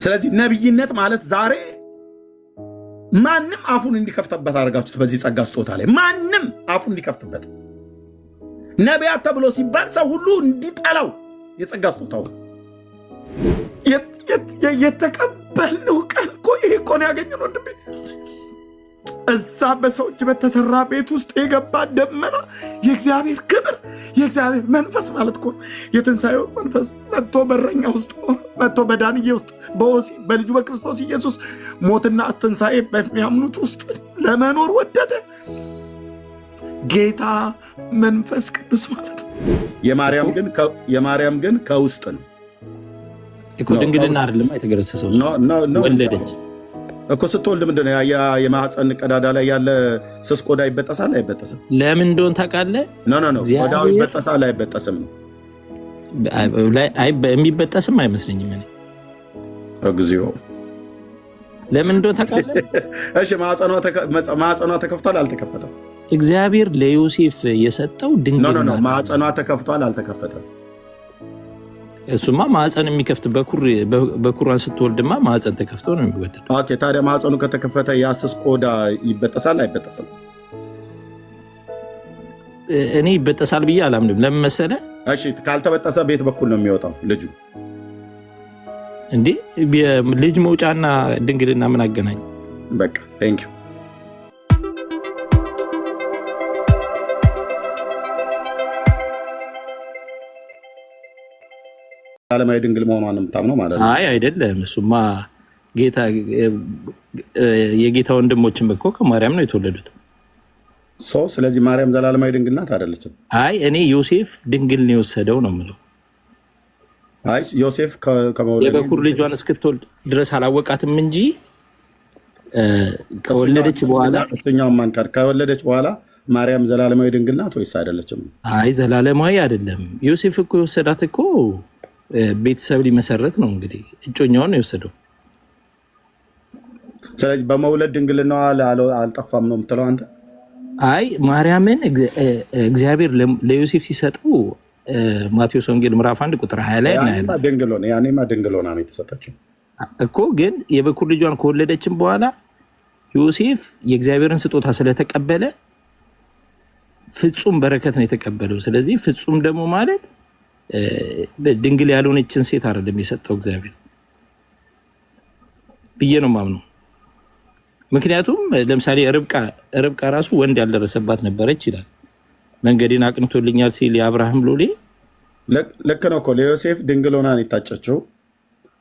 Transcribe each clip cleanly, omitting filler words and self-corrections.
ስለዚህ ነብይነት ማለት ዛሬ ማንም አፉን እንዲከፍተበት አድርጋችሁት በዚህ ጸጋ ስጦታ ላይ ማንም አፉን እንዲከፍትበት ነቢያት ተብሎ ሲባል ሰው ሁሉ እንዲጠላው የጸጋ ስጦታው የተቀበልነው ቀን እኮ ይሄ እኮ ነው ያገኘነው ወንድሜ። እዛ በሰው እጅ በተሰራ ቤት ውስጥ የገባ ደመና የእግዚአብሔር ክብር የእግዚአብሔር መንፈስ ማለት እኮ የትንሣኤው መንፈስ መጥቶ በረኛ ውስጥ መጥቶ በዳንዬ ውስጥ በወሲ በልጁ በክርስቶስ ኢየሱስ ሞትና ትንሣኤ በሚያምኑት ውስጥ ለመኖር ወደደ። ጌታ መንፈስ ቅዱስ ማለት ነው። የማርያም ግን ከውስጥ ነው እኮ ድንግልና አይደለም የተገረሰሰው ወለደች እኮ። ስትወልድ ምንድነው የማህፀን ቀዳዳ ላይ ያለ ስስ ቆዳ ይበጠሳል አይበጠስም? ለምን እንደሆነ ታውቃለህ? ኖ ቆዳው ይበጠሳል አይበጠስም ነው? የሚበጠስም አይመስለኝም እኔ እግዚኦ። ለምን እንደሆነ ታውቃለህ? እሺ ማህፀኗ ተከፍቷል አልተከፈተም? እግዚአብሔር ለዮሴፍ የሰጠው ድንግልና ኖ ማህፀኗ ተከፍቷል አልተከፈተም? እሱማ ማህፀን የሚከፍት በኩሯን ስትወልድማ ማህፀን ተከፍቶ ነው የሚወለድ። ኦኬ ታዲያ ማህፀኑ ከተከፈተ ያስስ ቆዳ ይበጠሳል አይበጠስም? እኔ ይበጠሳል ብዬ አላምንም። ለምን መሰለህ? እሺ ካልተበጠሰ ቤት በኩል ነው የሚወጣው ልጁ እንዴ? ልጅ መውጫና ድንግልና ምን አገናኝ? በቃ ቴንክ ዩ። ዓለማዊ ድንግል መሆኗን የምታምነው ማለት ነው? አይ አይደለም። እሱማ የጌታ ወንድሞችም እኮ ከማርያም ነው የተወለዱት። ስለዚህ ማርያም ዘላለማዊ ድንግል ናት አይደለችም? አይ እኔ ዮሴፍ ድንግል ነው የወሰደው ነው የምለው። አይ ዮሴፍ የበኩር ልጇን እስክትወልድ ድረስ አላወቃትም እንጂ ከወለደች በኋላ እሱኛውን ማንቀር ከወለደች በኋላ ማርያም ዘላለማዊ ድንግል ናት ወይስ አይደለችም? አይ ዘላለማዊ አይደለም። ዮሴፍ እኮ የወሰዳት እኮ ቤተሰብ ሊመሰረት ነው እንግዲህ እጮኛውን ነው የወሰደው። ስለዚህ በመውለድ ድንግልናዋ አልጠፋም ነው የምትለው አንተ? አይ ማርያምን እግዚአብሔር ለዮሴፍ ሲሰጠው ማቴዎስ ወንጌል ምዕራፍ 1 ቁጥር 20 ላይ እናያለን። ያኔማ ድንግሎና ነው የተሰጠችው እኮ። ግን የበኩር ልጇን ከወለደችም በኋላ ዮሴፍ የእግዚአብሔርን ስጦታ ስለተቀበለ ፍጹም በረከት ነው የተቀበለው። ስለዚህ ፍጹም ደግሞ ማለት ድንግል ያልሆነችን ሴት አይደለም የሰጠው እግዚአብሔር ብዬ ነው ማምነው። ምክንያቱም ለምሳሌ ርብቃ ራሱ ወንድ ያልደረሰባት ነበረች ይላል። መንገዴን አቅንቶልኛል ሲል የአብርሃም ሎሌ ልክ ነው እኮ ለዮሴፍ ድንግል ሆና ነው የታጨችው።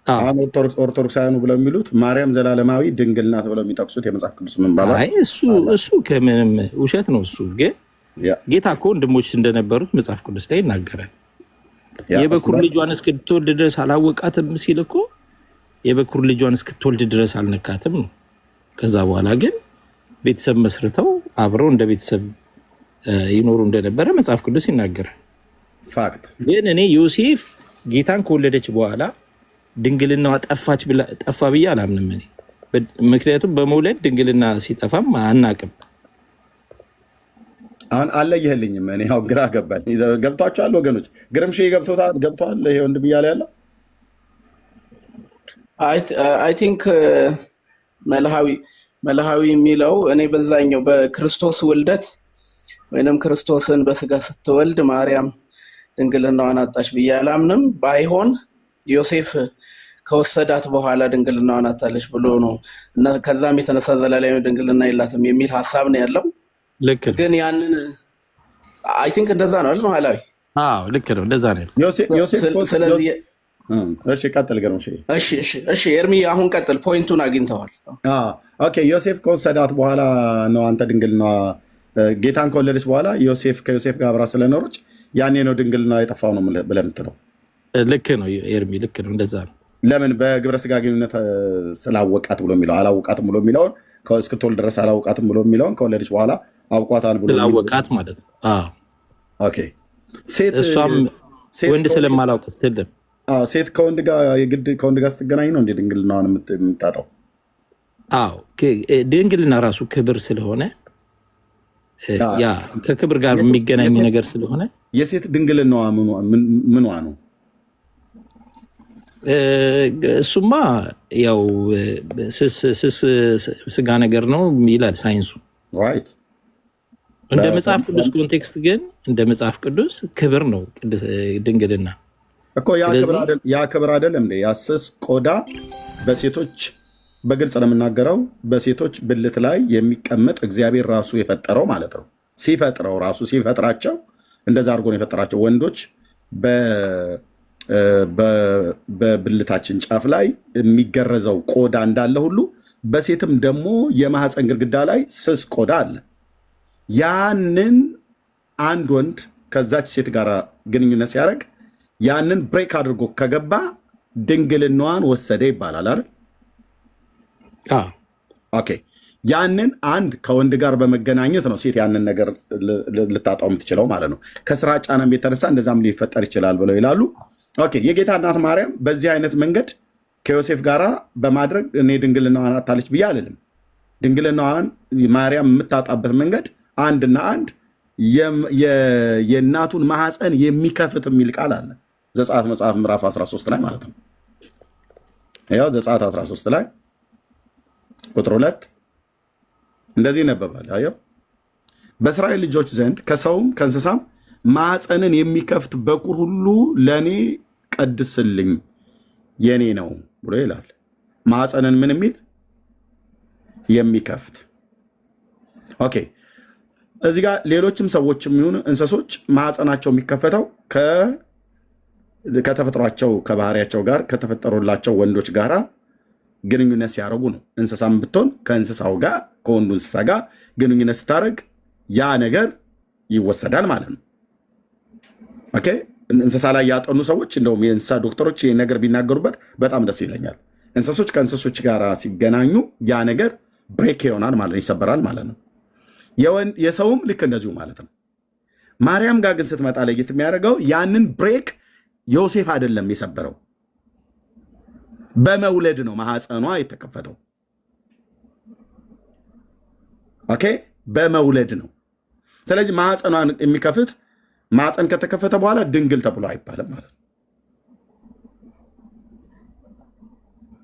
አሁን ኦርቶዶክሳውያኑ ብለው የሚሉት ማርያም ዘላለማዊ ድንግል ናት ብለው የሚጠቅሱት የመጽሐፍ ቅዱስ ምን ባላ? አይ እሱ ከምንም ውሸት ነው። እሱ ግን ጌታ እኮ ወንድሞች እንደነበሩት መጽሐፍ ቅዱስ ላይ ይናገራል። የበኩር ልጇን እስክትወልድ ድረስ አላወቃትም ሲል እኮ የበኩር ልጇን እስክትወልድ ድረስ አልነካትም ነው። ከዛ በኋላ ግን ቤተሰብ መስርተው አብረው እንደ ቤተሰብ ይኖሩ እንደነበረ መጽሐፍ ቅዱስ ይናገራል። ፋክት። ግን እኔ ዮሴፍ ጌታን ከወለደች በኋላ ድንግልናዋ ጠፋ ብዬ አላምንም እኔ። ምክንያቱም በመውለድ ድንግልና ሲጠፋም አናቅም። አሁን አለየህልኝም። እኔ ያው ግራ ገባኝ። ገብቷችኋል ወገኖች? ግርምሽ ገብተዋል። ይሄ ወንድም እያለ ያለው አይ ቲንክ መልሃዊ የሚለው እኔ በዛኛው በክርስቶስ ውልደት ወይንም ክርስቶስን በስጋ ስትወልድ ማርያም ድንግልናዋን አጣች ብዬ አላምንም። ባይሆን ዮሴፍ ከወሰዳት በኋላ ድንግልናዋን አጣለች ብሎ ነው እና ከዛም የተነሳ ዘላለማዊ ድንግልና የላትም የሚል ሀሳብ ነው ያለው። ልክ ግን ያንን አይ ቲንክ እንደዛ ነው አይደል? መሐላዊ አዎ ልክ ነው፣ እንደዛ ነው ዮሴፍ። ስለዚህ እሺ ቀጥል ገርምሽ። እሺ ኤርሚ አሁን ቀጥል፣ ፖይንቱን አግኝተዋል። ኦኬ ዮሴፍ ከወሰዳት በኋላ ነው አንተ ድንግልና ጌታን ከወለደች በኋላ ከዮሴፍ ጋር አብራ ስለኖረች ያኔ ነው ድንግልና የጠፋው ነው ብለህ የምትለው? ልክ ነው ኤርሚ፣ ልክ ነው፣ እንደዛ ነው። ለምን በግብረ ስጋ ግንኙነት ስላወቃት ብሎ የሚለው አላወቃትም ብሎ የሚለውን እስክትወልድ ድረስ አላወቃትም ብሎ የሚለውን ከወለደች በኋላ አውቋታል ብሎ ስላወቃት ማለት ነው። ኦኬ ሴት እሷም ወንድ ስለማላውቅ ስትል ሴት ከወንድ ጋር ስትገናኝ ነው እንደ ድንግልናዋን የምታጣው? አዎ ድንግልና ራሱ ክብር ስለሆነ ያ ከክብር ጋር የሚገናኝ ነገር ስለሆነ የሴት ድንግልናዋ ምኗ ነው? እሱማ ያው ስስ ስጋ ነገር ነው ይላል ሳይንሱ። እንደ መጽሐፍ ቅዱስ ኮንቴክስት ግን እንደ መጽሐፍ ቅዱስ ክብር ነው ድንግልና እኮ ያ ክብር አይደለም እንዴ? ያስስ ቆዳ በሴቶች በግልጽ ነው የምናገረው፣ በሴቶች ብልት ላይ የሚቀመጥ እግዚአብሔር ራሱ የፈጠረው ማለት ነው። ሲፈጥረው ራሱ ሲፈጥራቸው እንደዛ አድርጎ ነው የፈጠራቸው። ወንዶች በብልታችን ጫፍ ላይ የሚገረዘው ቆዳ እንዳለ ሁሉ በሴትም ደግሞ የማህፀን ግድግዳ ላይ ስስ ቆዳ አለ። ያንን አንድ ወንድ ከዛች ሴት ጋር ግንኙነት ሲያደርግ ያንን ብሬክ አድርጎ ከገባ ድንግልናዋን ወሰደ ይባላል አይደል? ኦኬ። ያንን አንድ ከወንድ ጋር በመገናኘት ነው ሴት ያንን ነገር ልታጣው የምትችለው ማለት ነው። ከስራ ጫናም የተነሳ እንደዛም ሊፈጠር ይችላል ብለው ይላሉ። ኦኬ። የጌታ እናት ማርያም በዚህ አይነት መንገድ ከዮሴፍ ጋር በማድረግ እኔ ድንግልናዋን አታለች ብዬ አልልም። ድንግልናዋን ማርያም የምታጣበት መንገድ አንድና አንድ የእናቱን ማህፀን የሚከፍት የሚል ቃል አለ ዘጸአት መጽሐፍ ምዕራፍ 13 ላይ ማለት ነው። ያው ዘጸአት 13 ላይ ቁጥር 2 እንደዚህ ይነበባል። አየው በእስራኤል ልጆች ዘንድ ከሰውም ከእንስሳም ማህፀንን የሚከፍት በኩር ሁሉ ለእኔ ቀድስልኝ የኔ ነው ብሎ ይላል። ማህፀንን ምን የሚል የሚከፍት። ኦኬ። እዚህ ጋር ሌሎችም ሰዎች የሚሆኑ እንስሶች ማህፀናቸው የሚከፈተው ከተፈጥሯቸው ከባህሪያቸው ጋር ከተፈጠሩላቸው ወንዶች ጋር ግንኙነት ሲያደርጉ ነው። እንስሳም ብትሆን ከእንስሳው ጋር ከወንዱ እንስሳ ጋር ግንኙነት ስታደርግ ያ ነገር ይወሰዳል ማለት ነው። ኦኬ። እንስሳ ላይ ያጠኑ ሰዎች እንደውም የእንስሳ ዶክተሮች ይህ ነገር ቢናገሩበት በጣም ደስ ይለኛል። እንስሶች ከእንስሶች ጋር ሲገናኙ ያ ነገር ብሬክ ይሆናል ማለት ነው፣ ይሰበራል ማለት ነው። የሰውም ልክ እንደዚሁ ማለት ነው። ማርያም ጋር ግን ስትመጣ ለየት የሚያደርገው ያንን ብሬክ ዮሴፍ አይደለም የሰበረው፣ በመውለድ ነው ማህፀኗ የተከፈተው። ኦኬ። በመውለድ ነው። ስለዚህ ማህፀኗን የሚከፍት ማህፀን ከተከፈተ በኋላ ድንግል ተብሎ አይባልም ማለት ነው።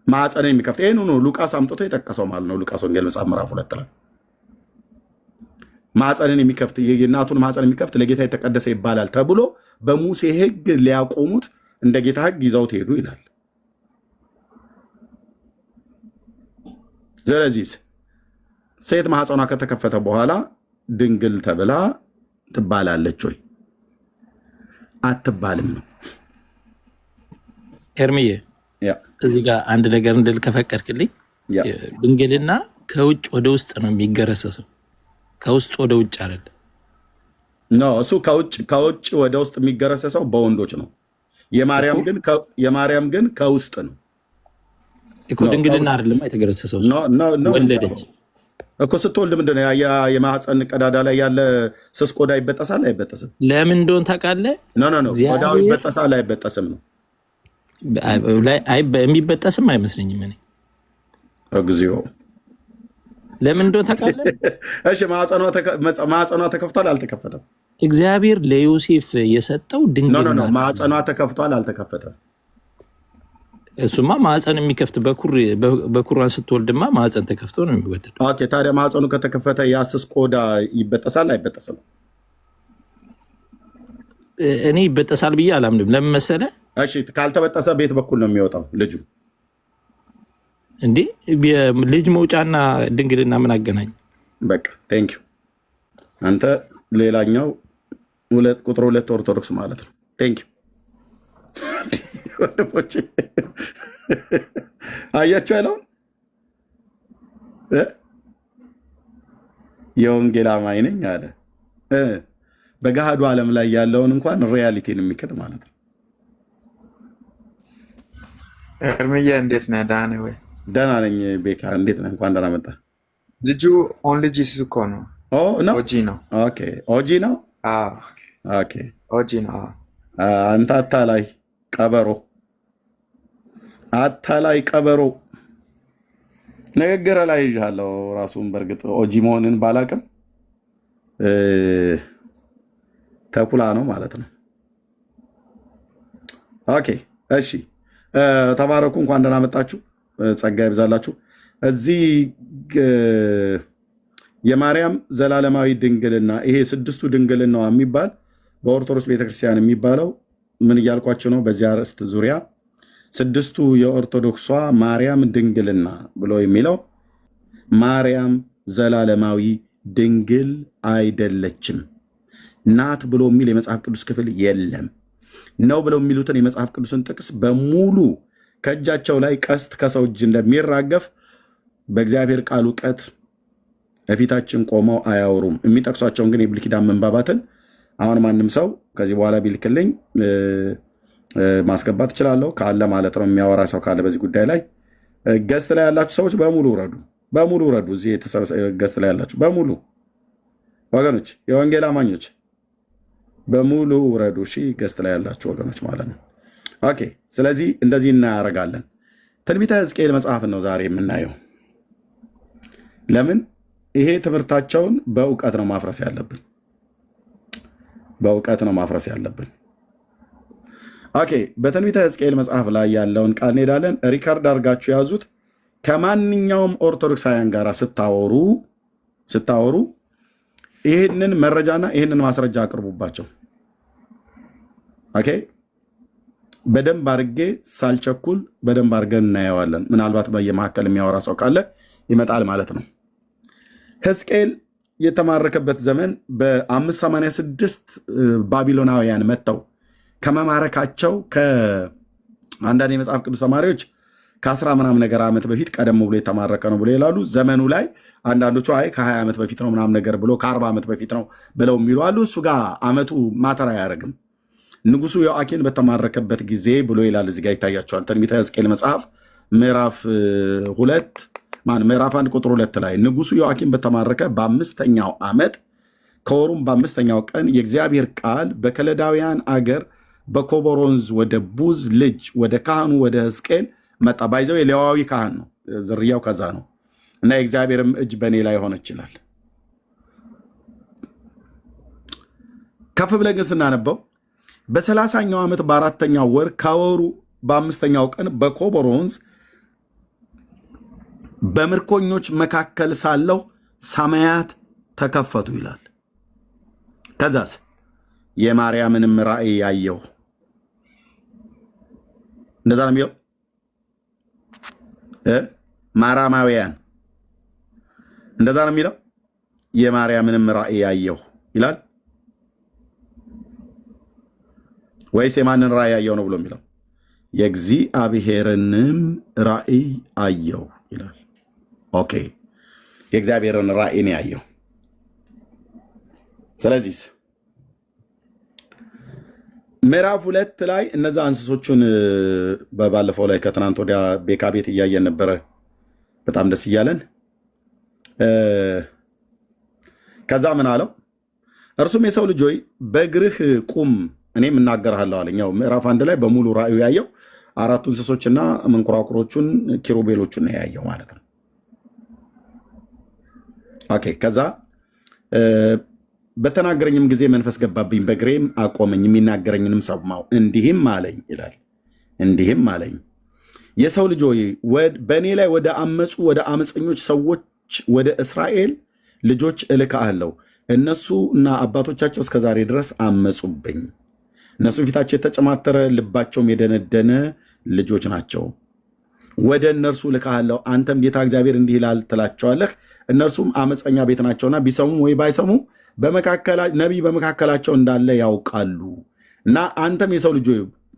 ማህፀን የሚከፍት ይህን ነው ሉቃስ አምጥቶ የጠቀሰው ማለት ነው። ሉቃስ ወንጌል መጽሐፍ ምዕራፍ 2 ላይ ማህፀንን የሚከፍት የእናቱን ማህፀን የሚከፍት ለጌታ የተቀደሰ ይባላል ተብሎ በሙሴ ሕግ ሊያቆሙት እንደ ጌታ ሕግ ይዘውት ሄዱ ይላል። ስለዚህ ሴት ማህፀኗ ከተከፈተ በኋላ ድንግል ተብላ ትባላለች ወይ? አትባልም ነው። ኤርምዬ እዚህ ጋር አንድ ነገር እንድል ከፈቀድክልኝ፣ ድንግልና ከውጭ ወደ ውስጥ ነው የሚገረሰሰው፣ ከውስጥ ወደ ውጭ አይደለም። እሱ ከውጭ ወደ ውስጥ የሚገረሰሰው በወንዶች ነው። የማርያም ግን ከውስጥ ነው እኮ። ድንግልና አይደለም የተገረሰሰው፣ ወለደች እኮ። ስትወልድ ምንድን ነው የማህፀን ቀዳዳ ላይ ያለ ስስ ቆዳ ይበጠሳል አይበጠስም? ለምን እንደሆነ ታውቃለህ? ቆዳው ይበጠሳል አይበጠስም ነው? የሚበጠስም አይመስለኝም እኔ። እግዚኦ። ለምን እንደሆነ ታውቃለህ? እሺ። ማህፀኗ ተከፍቷል አልተከፈተም? እግዚአብሔር ለዮሴፍ የሰጠው ድንግልና ማህፀኗ ተከፍቷል አልተከፈተም? እሱማ ማህፀን የሚከፍት በኩሯን ስትወልድማ ማህፀን ተከፍቶ ነው የሚወለደው። ኦኬ። ታዲያ ማህፀኑ ከተከፈተ የስስ ቆዳ ይበጠሳል አይበጠስም? እኔ ይበጠሳል ብዬ አላምንም። ለምን መሰለህ? እሺ። ካልተበጠሰ ቤት በኩል ነው የሚወጣው ልጁ። እንዴ ልጅ መውጫና ድንግልና ምን አገናኝ? በቃ ቴንኪው። አንተ ሌላኛው ቁጥር 2 ኦርቶዶክስ ማለት ነው። ቴንኪው ወንድሞቼ። አያችሁ ያለውን የወንጌል አማኝ ነኝ አለ። በገሃዱ ዓለም ላይ ያለውን እንኳን ሪያሊቲን የሚክድ ማለት ነው። እርምዬ እንዴት ነህ? ደህና ነህ ወይ? ደህና ነኝ። ቤካ እንዴት ነህ? እንኳን ደህና መጣህ። ልጁ ኦንሊ ጂሰስ እኮ ነው። ኦጂ ነው። ኦኬ። ኦጂ ነው። ኦኬ። ኦጂ ነው። አንተ አታላይ ቀበሮ፣ አታላይ ቀበሮ። ንግግር ላይ ይዣለሁ ራሱን። በእርግጥ ኦጂ መሆንን ባላቅም ተኩላ ነው ማለት ነው። ኦኬ። እሺ። ተባረኩ። እንኳን ደህና መጣችሁ። ጸጋ ይብዛላችሁ። እዚህ የማርያም ዘላለማዊ ድንግልና ይሄ ስድስቱ ድንግልናዋ የሚባል በኦርቶዶክስ ቤተክርስቲያን የሚባለው ምን እያልኳቸው ነው? በዚያ ርዕስት ዙሪያ ስድስቱ የኦርቶዶክሷ ማርያም ድንግልና ብሎ የሚለው ማርያም ዘላለማዊ ድንግል አይደለችም። ናት ብሎ የሚል የመጽሐፍ ቅዱስ ክፍል የለም። ነው ብለው የሚሉትን የመጽሐፍ ቅዱስን ጥቅስ በሙሉ ከእጃቸው ላይ ቀስት ከሰው እጅ እንደሚራገፍ በእግዚአብሔር ቃል እውቀት በፊታችን ቆመው አያወሩም። የሚጠቅሷቸውን ግን የብሉይ ኪዳን ምንባባትን አሁን ማንም ሰው ከዚህ በኋላ ቢልክልኝ ማስገባት እችላለሁ ካለ ማለት ነው። የሚያወራ ሰው ካለ በዚህ ጉዳይ ላይ ገስት ላይ ያላችሁ ሰዎች በሙሉ ውረዱ። እዚህ ገስት ላይ ያላችሁ በሙሉ ወገኖች፣ የወንጌል አማኞች በሙሉ ውረዱ። እሺ፣ ገስት ላይ ያላችሁ ወገኖች ማለት ነው። ኦኬ። ስለዚህ እንደዚህ እናያረጋለን። ትንቢተ ሕዝቅኤል መጽሐፍን ነው ዛሬ የምናየው። ለምን? ይሄ ትምህርታቸውን በእውቀት ነው ማፍረስ ያለብን። ኦኬ። በትንቢተ ሕዝቅኤል መጽሐፍ ላይ ያለውን ቃል እንሄዳለን። ሪካርድ አድርጋችሁ ያዙት። ከማንኛውም ኦርቶዶክሳውያን ጋር ስታወሩ ይህንን መረጃና ይህንን ማስረጃ አቅርቡባቸው። ኦኬ። በደንብ አድርጌ ሳልቸኩል በደንብ አድርገን እናየዋለን። ምናልባት በየመካከል የሚያወራ ሰው ካለ ይመጣል ማለት ነው። ሕዝቅኤል የተማረከበት ዘመን በ586 ባቢሎናውያን መጥተው ከመማረካቸው ከአንዳንድ የመጽሐፍ ቅዱስ ተማሪዎች ከ10 ምናምን ነገር ዓመት በፊት ቀደም ብሎ የተማረከ ነው ብሎ ይላሉ። ዘመኑ ላይ አንዳንዶቹ አይ ከ20 ዓመት በፊት ነው ምናምን ነገር ብሎ ከ40 ዓመት በፊት ነው ብለው የሚሉ አሉ። እሱ ጋር ዓመቱ ማተር አያደርግም። ንጉሱ ዮአኪን በተማረከበት ጊዜ ብሎ ይላል። እዚህ ጋር ይታያቸዋል። ትንቢተ ሕዝቅኤል መጽሐፍ ምዕራፍ 1 ቁጥር 2 ላይ ንጉሱ ዮአኪን በተማረከ በ5ኛው ዓመት ከወሩም በ5ኛው ቀን የእግዚአብሔር ቃል በከለዳውያን አገር በኮቦር ወንዝ ወደ ቡዝ ልጅ ወደ ካህኑ ወደ ሕዝቅኤል መጣ። ባይዘው የሌዋዊ ካህን ነው፣ ዝርያው ከዛ ነው። እና የእግዚአብሔርም እጅ በእኔ ላይ ሆነ ይችላል። ከፍ ብለን ግን ስናነበው በ30ኛው ዓመት በ4ኛው ወር ከወሩ በ5ኛው ቀን በኮቦር ወንዝ በምርኮኞች መካከል ሳለሁ ሰማያት ተከፈቱ ይላል። ከዛስ የማርያምንም ራእይ ያየሁ። እንደዛ ነው የሚለው። ማራማውያን እንደዛ ነው የሚለው። የማርያምንም ራእይ ያየሁ ይላል ወይስ የማንን ራእይ ያየሁ ነው ብሎ የሚለው? የእግዚአብሔርንም ራእይ አየሁ ይላል። ኦኬ፣ የእግዚአብሔርን ራእይ ነው ያየሁ። ስለዚህ ምዕራፍ 2 ላይ እነዛ እንስሶቹን በባለፈው ላይ ከትናንት ወዲያ ቤካ ቤት እያየን ነበረ። በጣም ደስ እያለን ከዛ ምን አለው? እርሱም የሰው ልጅ ሆይ በእግርህ ቁም እኔም እናገርሃለሁ አለኝ። ያው ምዕራፍ 1 ላይ በሙሉ ራእዩ ያየው 4 እንስሶችና መንኮራኩሮቹን ኪሩቤሎቹን ያየው ማለት ነው። ኦኬ። ከዛ በተናገረኝም ጊዜ መንፈስ ገባብኝ፣ በእግሬም አቆመኝ፣ የሚናገረኝንም ሰማሁ። እንዲህም አለኝ ይላል፣ እንዲህም አለኝ የሰው ልጅ ሆይ በእኔ ላይ ወደ አመፁ ወደ አመፀኞች ሰዎች ወደ እስራኤል ልጆች እልክሃለሁ። እነሱ እና አባቶቻቸው እስከዛሬ ድረስ አመፁብኝ። እነሱም ፊታቸው የተጨማተረ ልባቸውም የደነደነ ልጆች ናቸው። ወደ እነርሱ እልክሃለሁ። አንተም ጌታ እግዚአብሔር እንዲህ ይላል ትላቸዋለህ። እነርሱም አመፀኛ ቤት ናቸውና ቢሰሙም ወይ ባይሰሙ ነቢይ በመካከላቸው እንዳለ ያውቃሉ። እና አንተም የሰው ልጅ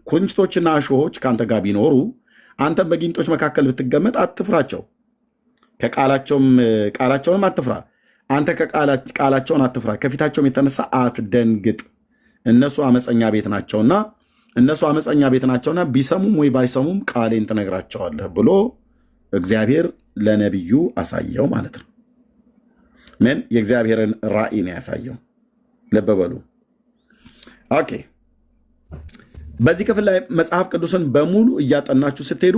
ኩርንችቶችና እሾሆች ከአንተ ጋር ቢኖሩ አንተም በጊንጦች መካከል ብትገመጥ አትፍራቸው፣ ቃላቸውንም አትፍራ። አንተ ቃላቸውን አትፍራ፣ ከፊታቸውም የተነሳ አትደንግጥ። እነሱ አመፀኛ ቤት ናቸውና ቢሰሙም ወይ ባይሰሙም ቃሌን ትነግራቸዋለህ ብሎ እግዚአብሔር ለነቢዩ አሳየው ማለት ነው። ምን? የእግዚአብሔርን ራእይ ነው ያሳየው። ልብ በሉ። ኦኬ። በዚህ ክፍል ላይ መጽሐፍ ቅዱስን በሙሉ እያጠናችሁ ስትሄዱ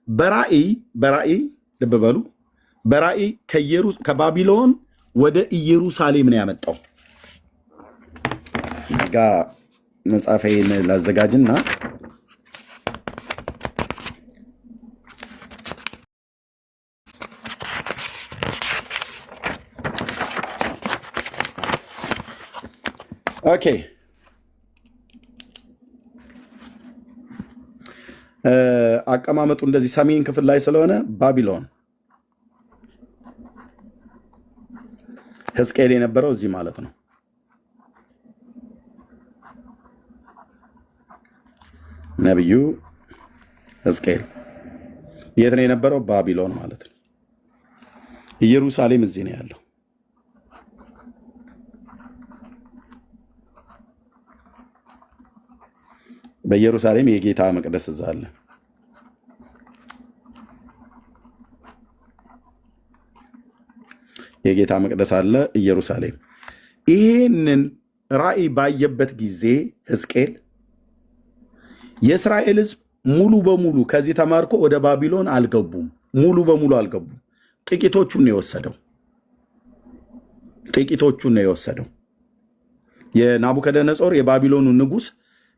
በራእይ ልብ በሉ፣ በራእይ ከባቢሎን ወደ ኢየሩሳሌም ነው ያመጣው። እዚህ ጋ መጽሐፌን ላዘጋጅና ኦኬ አቀማመጡ እንደዚህ ሰሜን ክፍል ላይ ስለሆነ ባቢሎን ሕዝቅኤል የነበረው እዚህ ማለት ነው። ነቢዩ ሕዝቅኤል የት ነው የነበረው? ባቢሎን ማለት ነው። ኢየሩሳሌም እዚህ ነው ያለው። በኢየሩሳሌም የጌታ መቅደስ እዛ አለ። የጌታ መቅደስ አለ ኢየሩሳሌም። ይህንን ራእይ ባየበት ጊዜ ሕዝቅኤል የእስራኤል ሕዝብ ሙሉ በሙሉ ከዚህ ተማርኮ ወደ ባቢሎን አልገቡም። ሙሉ በሙሉ አልገቡም። ጥቂቶቹን ነው የወሰደው። ጥቂቶቹን ነው የወሰደው። የናቡከደነጾር የባቢሎኑ ንጉሥ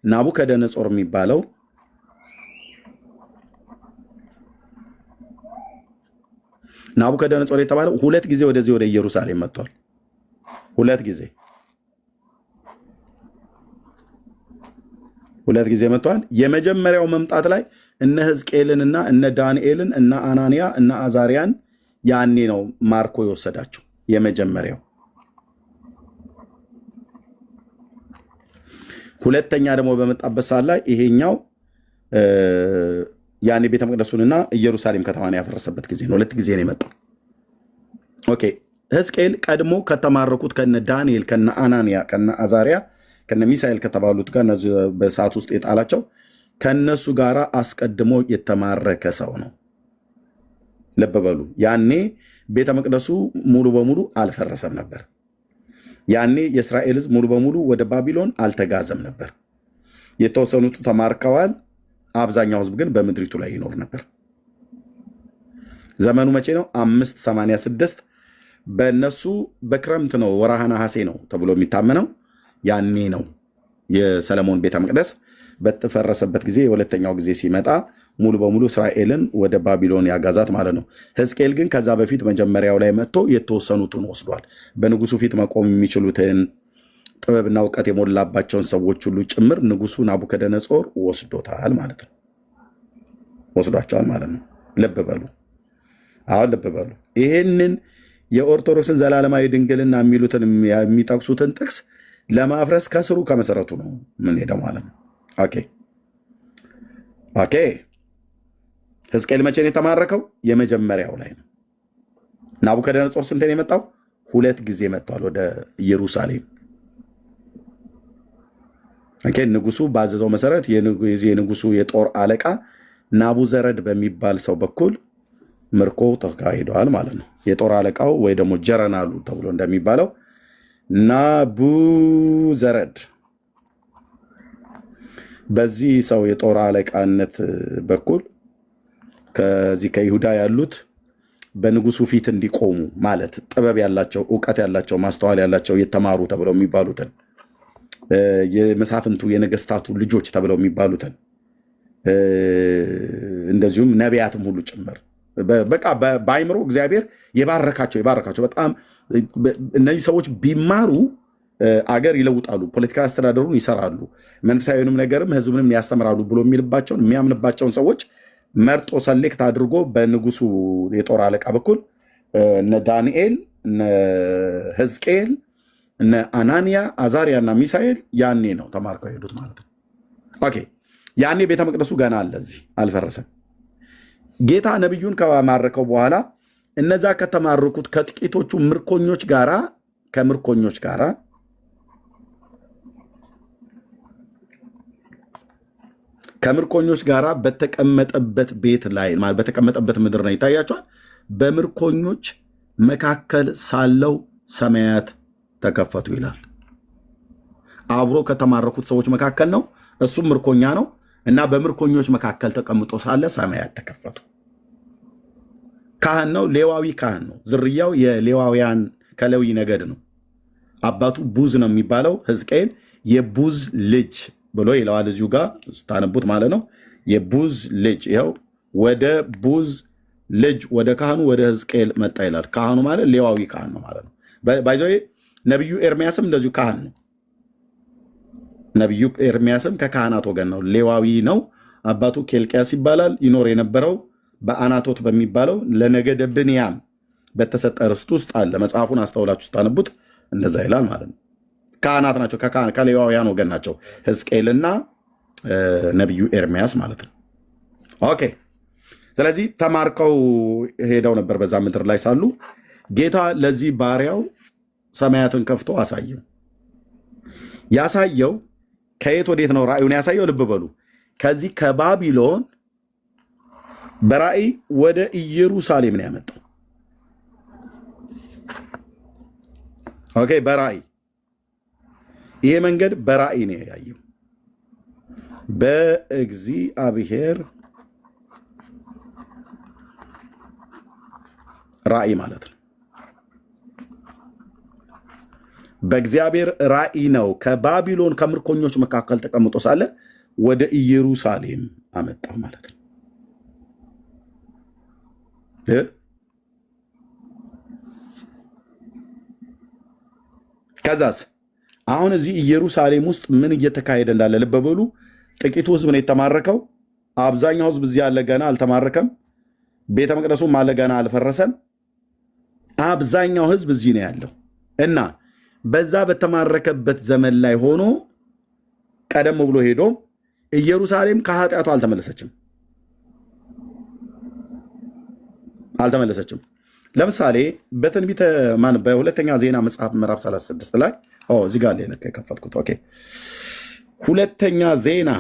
ናቡከደነጾር የሚባለው ናቡከደነጾር የተባለው 2 ጊዜ ወደዚህ ወደ ኢየሩሳሌም መጥቷል። 2 ጊዜ መጥቷል። የመጀመሪያው መምጣት ላይ እነ ሕዝቅኤልንና እነ ዳንኤልን እነ አናንያ እነ አዛሪያን ያኔ ነው ማርኮ የወሰዳቸው የመጀመሪያው። ሁለተኛ ደግሞ በመጣበት ሰዓት ላይ ይሄኛው ያኔ ቤተ መቅደሱንና ኢየሩሳሌም ከተማን ያፈረሰበት ጊዜ ነው። 2 ጊዜ ነው የመጣው። ኦኬ ሕዝቅኤል ቀድሞ ከተማረኩት ከነ ዳንኤል ከነ አናንያ ከነ አዛሪያ ከነ ሚሳኤል ከተባሉት ጋር በሰዓት ውስጥ የጣላቸው ከነሱ ጋር አስቀድሞ የተማረከ ሰው ነው። ልብ በሉ። ያኔ ቤተ መቅደሱ ሙሉ በሙሉ አልፈረሰም ነበር። ያኔ የእስራኤል ሕዝብ ሙሉ በሙሉ ወደ ባቢሎን አልተጋዘም ነበር። የተወሰኑት ተማርከዋል። አብዛኛው ሕዝብ ግን በምድሪቱ ላይ ይኖር ነበር። ዘመኑ መቼ ነው? 586 በእነሱ በክረምት ነው፣ ወርሃ ነሐሴ ነው ተብሎ የሚታመነው። ያኔ ነው የሰለሞን ቤተ መቅደስ በተፈረሰበት ጊዜ የሁለተኛው ጊዜ ሲመጣ ሙሉ በሙሉ እስራኤልን ወደ ባቢሎን ያጋዛት ማለት ነው። ሕዝቅኤል ግን ከዛ በፊት መጀመሪያው ላይ መጥቶ የተወሰኑትን ወስዷል። በንጉሱ ፊት መቆም የሚችሉትን ጥበብና እውቀት የሞላባቸውን ሰዎች ሁሉ ጭምር ንጉሱ ናቡከደነጾር ወስዶታል ማለት ነው። ወስዷቸዋል ማለት ነው። ልብ በሉ። አሁን ልብ በሉ። ይህንን የኦርቶዶክስን ዘላለማዊ ድንግልና የሚሉትን የሚጠቅሱትን ጥቅስ ለማፍረስ ከስሩ ከመሰረቱ ነው ምን ሄደው ማለት ነው። ኦኬ ሕዝቅኤል መቼ ነው የተማረከው? የመጀመሪያው ላይ ነው። ናቡከደነጾር ስንት ነው የመጣው? 2 ጊዜ መጥቷል ወደ ኢየሩሳሌም። ንጉሱ ባዘዘው መሰረት የንጉሱ የጦር አለቃ ናቡዘረድ በሚባል ሰው በኩል ምርኮ ተካሂደዋል ማለት ነው። የጦር አለቃው ወይ ደግሞ ጀረናሉ ተብሎ እንደሚባለው ናቡዘረድ በዚህ ሰው የጦር አለቃነት በኩል ከዚህ ከይሁዳ ያሉት በንጉሱ ፊት እንዲቆሙ ማለት ጥበብ ያላቸው እውቀት ያላቸው ማስተዋል ያላቸው የተማሩ ተብለው የሚባሉትን የመሳፍንቱ የነገስታቱ ልጆች ተብለው የሚባሉትን እንደዚሁም ነቢያትም ሁሉ ጭምር በቃ በአይምሮ እግዚአብሔር የባረካቸው በጣም እነዚህ ሰዎች ቢማሩ አገር ይለውጣሉ፣ ፖለቲካ አስተዳደሩን ይሰራሉ፣ መንፈሳዊንም ነገርም ህዝብንም ያስተምራሉ ብሎ የሚያምንባቸውን ሰዎች መርጦ ሰሌክት አድርጎ በንጉሱ የጦር አለቃ በኩል እነ ዳንኤል፣ እነ ሕዝቅኤል፣ እነ አናንያ፣ አዛሪያ እና ሚሳኤል ያኔ ነው ተማርከው የሄዱት ማለት ነው። ኦኬ ያኔ ቤተ መቅደሱ ገና አለ፣ እዚህ አልፈረሰም። ጌታ ነቢዩን ከማረከው በኋላ እነዛ ከተማረኩት ከጥቂቶቹ ከምርኮኞች ጋራ በተቀመጠበት ቤት ላይ ማለት በተቀመጠበት ምድር ነው ይታያቸዋል። በምርኮኞች መካከል ሳለው ሰማያት ተከፈቱ ይላል። አብሮ ከተማረኩት ሰዎች መካከል ነው፣ እሱም ምርኮኛ ነው እና በምርኮኞች መካከል ተቀምጦ ሳለ ሰማያት ተከፈቱ። ካህን ነው፣ ሌዋዊ ካህን ነው። ዝርያው የሌዋውያን ከሌዊ ነገድ ነው። አባቱ ቡዝ ነው የሚባለው። ሕዝቅኤል የቡዝ ልጅ ብሎ ይለዋል እዚሁ ጋር ስታነቡት ማለት ነው። የቡዝ ልጅ ይኸው ወደ ቡዝ ልጅ ወደ ካህኑ ወደ ሕዝቅኤል መጣ ይላል። ካህኑ ማለት ሌዋዊ ካህን ነው ማለት ነው። ባይዘ ነቢዩ ኤርሚያስም እንደዚሁ ካህን ነው። ነቢዩ ኤርሚያስም ከካህናት ወገን ነው፣ ሌዋዊ ነው። አባቱ ኬልቅያስ ይባላል። ይኖር የነበረው በአናቶት በሚባለው ለነገደ ብንያም በተሰጠ ርስት ውስጥ አለ። መጽሐፉን አስተውላችሁ ስታነቡት እንደዛ ይላል ማለት ነው። ካህናት ናቸው፣ ከሌዋውያን ወገን ናቸው። ሕዝቅኤልና ነቢዩ ኤርሚያስ ማለት ነው። ኦኬ። ስለዚህ ተማርከው ሄደው ነበር። በዛ ምድር ላይ ሳሉ ጌታ ለዚህ ባሪያው ሰማያትን ከፍቶ አሳየው። ያሳየው ከየት ወዴት ነው ራእዩን ያሳየው? ልብ በሉ። ከዚህ ከባቢሎን በራእይ ወደ ኢየሩሳሌም ነው ያመጣው። ኦኬ። በራእይ ይሄ መንገድ በራእይ ነው ያየው። በእግዚአብሔር ራእይ ማለት ነው። በእግዚአብሔር ራእይ ነው ከባቢሎን ከምርኮኞች መካከል ተቀምጦ ሳለ ወደ ኢየሩሳሌም አመጣው ማለት ነው። ከዛስ አሁን እዚህ ኢየሩሳሌም ውስጥ ምን እየተካሄደ እንዳለ ልብ በሉ። ጥቂቱ ህዝብ ነው የተማረከው። አብዛኛው ህዝብ እዚህ ያለ ገና አልተማረከም። ቤተ መቅደሱም አለ ገና አልፈረሰም። አብዛኛው ህዝብ እዚህ ነው ያለው እና በዛ በተማረከበት ዘመን ላይ ሆኖ ቀደም ብሎ ሄዶ ኢየሩሳሌም ከኃጢአቱ አልተመለሰችም። ለምሳሌ በትንቢተ በሁለተኛ ዜና መጽሐፍ ምዕራፍ 36 ላይ እዚህ ጋር ላይ ለካ የከፈትኩት ኦኬ። ሁለተኛ ዜና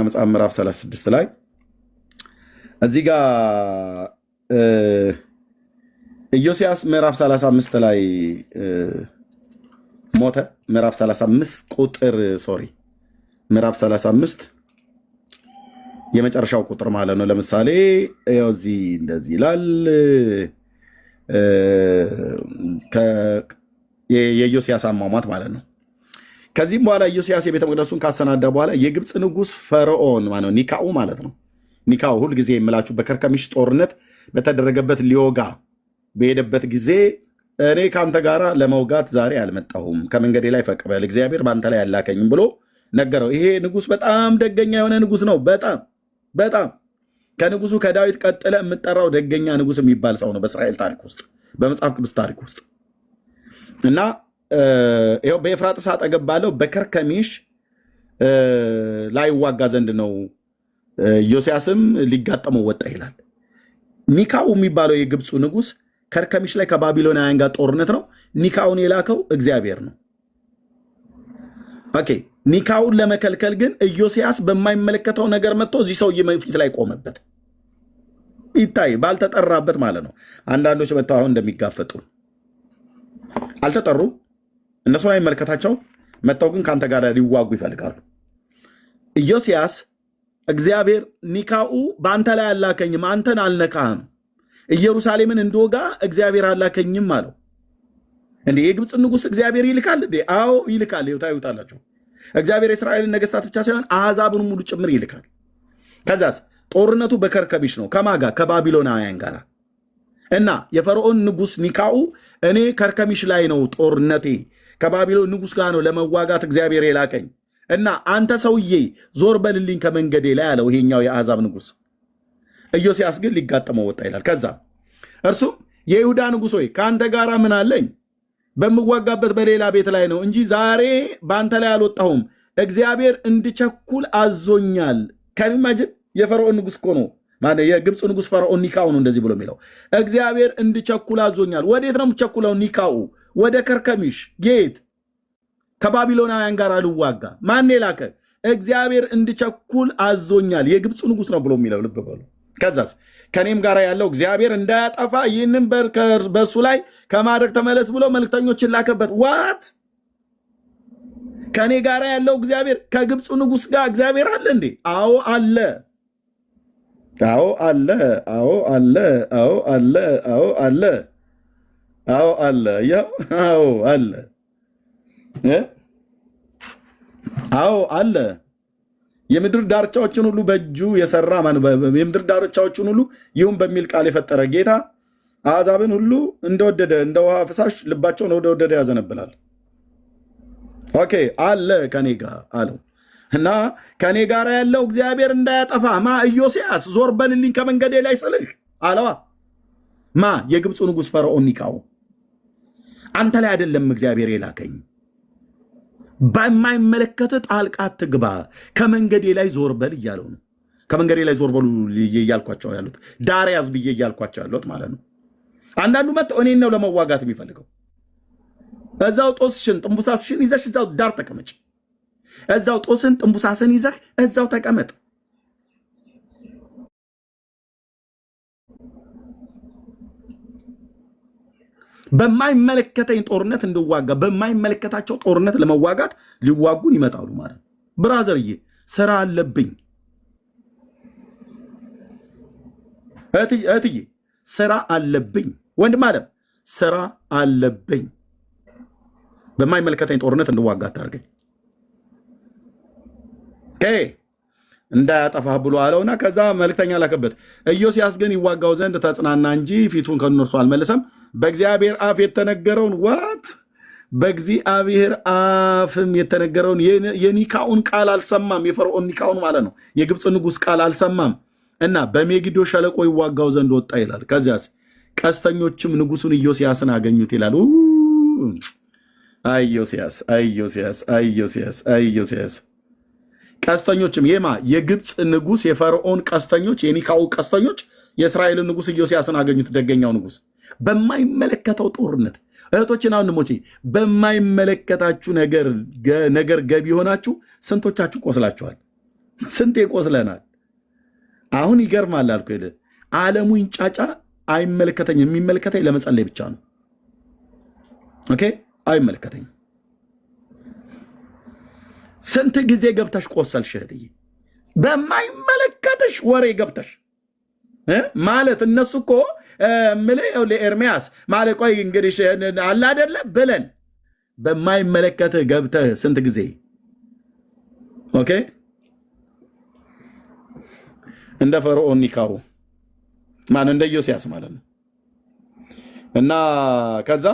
መጽሐፍ ምዕራፍ 36 ላይ እዚህ ጋር ኢዮስያስ ምዕራፍ 35 ላይ ሞተ። ምዕራፍ 35 ቁጥር ምዕራፍ 35 የመጨረሻው ቁጥር ማለት ነው። ለምሳሌ እዚህ እንደዚህ ይላል። የኢዮስያስ አሟሟት ማለት ነው። ከዚህም በኋላ ኢዮስያስ የቤተ መቅደሱን ካሰናዳ በኋላ የግብፅ ንጉሥ ፈርዖን ማለት ነው፣ ኒካኡ ማለት ነው። ኒካኡ ሁልጊዜ የምላችሁ በከርከሚሽ ጦርነት በተደረገበት ሊወጋ በሄደበት ጊዜ እኔ ከአንተ ጋር ለመውጋት ዛሬ አልመጣሁም፣ ከመንገዴ ላይ ፈቅ በል፣ እግዚአብሔር በአንተ ላይ አላከኝም ብሎ ነገረው። ይሄ ንጉሥ በጣም ደገኛ የሆነ ንጉሥ ነው። በጣም ከንጉሱ ከዳዊት ቀጥለ የምጠራው ደገኛ ንጉሥ የሚባል ሰው ነው በእስራኤል ታሪክ ውስጥ፣ በመጽሐፍ ቅዱስ ታሪክ ውስጥ እና ይኸው በኤፍራጥስ አጠገብ ባለው በከርከሚሽ ላይ ዋጋ ዘንድ ነው ኢዮስያስም ሊጋጠመው ወጣ ይላል። ኒካኡ የሚባለው የግብፁ ንጉሥ ከርከሚሽ ላይ ከባቢሎናውያን ጋር ጦርነት ነው። ኒካኡን የላከው እግዚአብሔር ነው። ኦኬ። ኒካኡን ለመከልከል ግን ኢዮስያስ በማይመለከተው ነገር መጥቶ እዚህ ሰውዬ ፊት ላይ ቆመበት። ይታይ ባልተጠራበት ማለት ነው። አንዳንዶች መጥተው አሁን እንደሚጋፈጡ አልተጠሩም። እነሱ አይመለከታቸው መጥተው ግን ከአንተ ጋር ሊዋጉ ይፈልጋሉ። ኢዮስያስ እግዚአብሔር ኒካኡ በአንተ ላይ አላከኝም፣ አንተን አልነካህም፣ ኢየሩሳሌምን እንደወጋ እግዚአብሔር አላከኝም አለው። እንዴ የግብፅ ንጉሥ እግዚአብሔር ይልካል እንዴ? አዎ ይልካል። ታዩታላችሁ። እግዚአብሔር የእስራኤልን ነገስታት ብቻ ሳይሆን አሕዛብን ሙሉ ጭምር ይልካል። ከዛስ ጦርነቱ በከርከሚሽ ነው። ከማጋ ከባቢሎናውያን ጋር እና የፈርዖን ንጉሥ ኒካኡ እኔ ከርከሚሽ ላይ ነው ጦርነቴ፣ ከባቢሎን ንጉሥ ጋር ነው ለመዋጋት እግዚአብሔር የላከኝ እና አንተ ሰውዬ ዞር በልልኝ ከመንገዴ ላይ አለው። ይሄኛው የአሕዛብ ንጉሥ። ኢዮስያስ ግን ሊጋጠመው ወጣ ይላል። ከዛ እርሱም የይሁዳ ንጉሥ ሆይ ከአንተ ጋር ምን አለኝ? በምዋጋበት በሌላ ቤት ላይ ነው እንጂ ዛሬ በአንተ ላይ አልወጣሁም። እግዚአብሔር እንድቸኩል አዞኛል። ከሚማጅን የፈርዖን ንጉሥ እኮ ነው፣ የግብፅ ንጉሥ ፈርዖን ኒካኡ ነው እንደዚህ ብሎ የሚለው። እግዚአብሔር እንድቸኩል አዞኛል። ወዴት ነው የምቸኩለው? ኒካኡ ወደ ከርከሚሽ ጌት ከባቢሎናውያን ጋር አልዋጋ። ማን የላከ? እግዚአብሔር እንድቸኩል አዞኛል። የግብፁ ንጉሥ ነው ብሎ የሚለው ልብ በሉ። ከዛስ ከኔም ጋር ያለው እግዚአብሔር እንዳያጠፋ ይህንን በእሱ ላይ ከማድረግ ተመለስ ብሎ መልክተኞችን ላከበት። ዋት ከኔ ጋር ያለው እግዚአብሔር ከግብፁ ንጉሥ ጋር እግዚአብሔር አለ እንዴ? አዎ አለ። አዎ አለ። አዎ አለ። አዎ አለ። አዎ አለ። አዎ አለ። ያው አዎ አለ። አዎ አለ። የምድር ዳርቻዎችን ሁሉ በእጁ የሰራ የምድር ዳርቻዎችን ሁሉ ይሁን በሚል ቃል የፈጠረ ጌታ አሕዛብን ሁሉ እንደወደደ እንደ ውሃ ፍሳሽ ልባቸውን ወደወደደ ያዘነብላል። ኦኬ አለ ከኔ ጋር አለው እና ከኔ ጋር ያለው እግዚአብሔር እንዳያጠፋ ኢዮስያስ ዞር በልልኝ ከመንገዴ ላይ ስልህ አለዋ የግብፁ ንጉሥ ፈርዖን ኒካው አንተ ላይ አይደለም እግዚአብሔር የላከኝ በማይመለከት ጣልቃ አትግባ ከመንገዴ ላይ ዞር በል እያለው ነው። ከመንገዴ ላይ ዞር በሉ እያልኳቸው ያሉት ዳር ያዝ ብዬ እያልኳቸው ያሉት ማለት ነው። አንዳንዱ መጥቶ እኔን ነው ለመዋጋት የሚፈልገው። እዛው ጦስሽን ጥንቡሳስሽን ይዘሽ እዛው ዳር ተቀመጭ። እዛው ጦስን ጥንቡሳስን ይዘህ እዛው ተቀመጥ። በማይመለከተኝ ጦርነት እንድዋጋ በማይመለከታቸው ጦርነት ለመዋጋት ሊዋጉን ይመጣሉ ማለት ነው። ብራዘርዬ ስራ አለብኝ፣ እህትዬ ስራ አለብኝ፣ ወንድም አለም ስራ አለብኝ። በማይመለከተኝ ጦርነት እንድዋጋ አታርገኝ እንዳያጠፋህ ብሎ አለውና ከዛ መልክተኛ ላከበት። ኢዮስያስ ግን ይዋጋው ዘንድ ተጽናና እንጂ ፊቱን ከእነርሱ አልመለሰም። በእግዚአብሔር አፍ የተነገረውን በእግዚአብሔር አፍም የተነገረውን የኒካውን ቃል አልሰማም። የፈርዖን ኒካውን ማለት ነው፣ የግብፅ ንጉሥ ቃል አልሰማም እና በሜጊዶ ሸለቆ ይዋጋው ዘንድ ወጣ ይላል። ከዚያስ ቀስተኞችም ንጉሱን ኢዮስያስን አገኙት ይላል። አይ ኢዮስያስ፣ አይ ኢዮስያስ፣ አይ ኢዮስያስ፣ አይ ኢዮስያስ። ቀስተኞችም የግብፅ ንጉሥ የፈርዖን ቀስተኞች የኒካው ቀስተኞች የእስራኤልን ንጉሥ ኢዮስያስን አገኙት። ደገኛው ንጉሥ በማይመለከተው ጦርነት እህቶችና ወንድሞቼ በማይመለከታችሁ ነገር ገቢ ሆናችሁ ስንቶቻችሁ ቆስላችኋል? ስንቴ ቆስለናል? አሁን ይገርማል አልኩ። ዓለሙ ይንጫጫ አይመለከተኝ። የሚመለከተኝ ለመጸለይ ብቻ ነው። ኦኬ አይመለከተኝ። ስንት ጊዜ ገብተሽ ቆሰልሽ እህትዬ፣ በማይመለከትሽ ወሬ ገብተሽ ማለት እነሱ እኮ ለኤርሚያስ ማለት ቆይ እንግዲህ አለ አይደለ ብለን በማይመለከትህ ገብተህ ስንት ጊዜ ኦኬ እንደ ፈርዖን ኒካው እንደ ኢዮስያስ ማለት ነው። እና ከዛ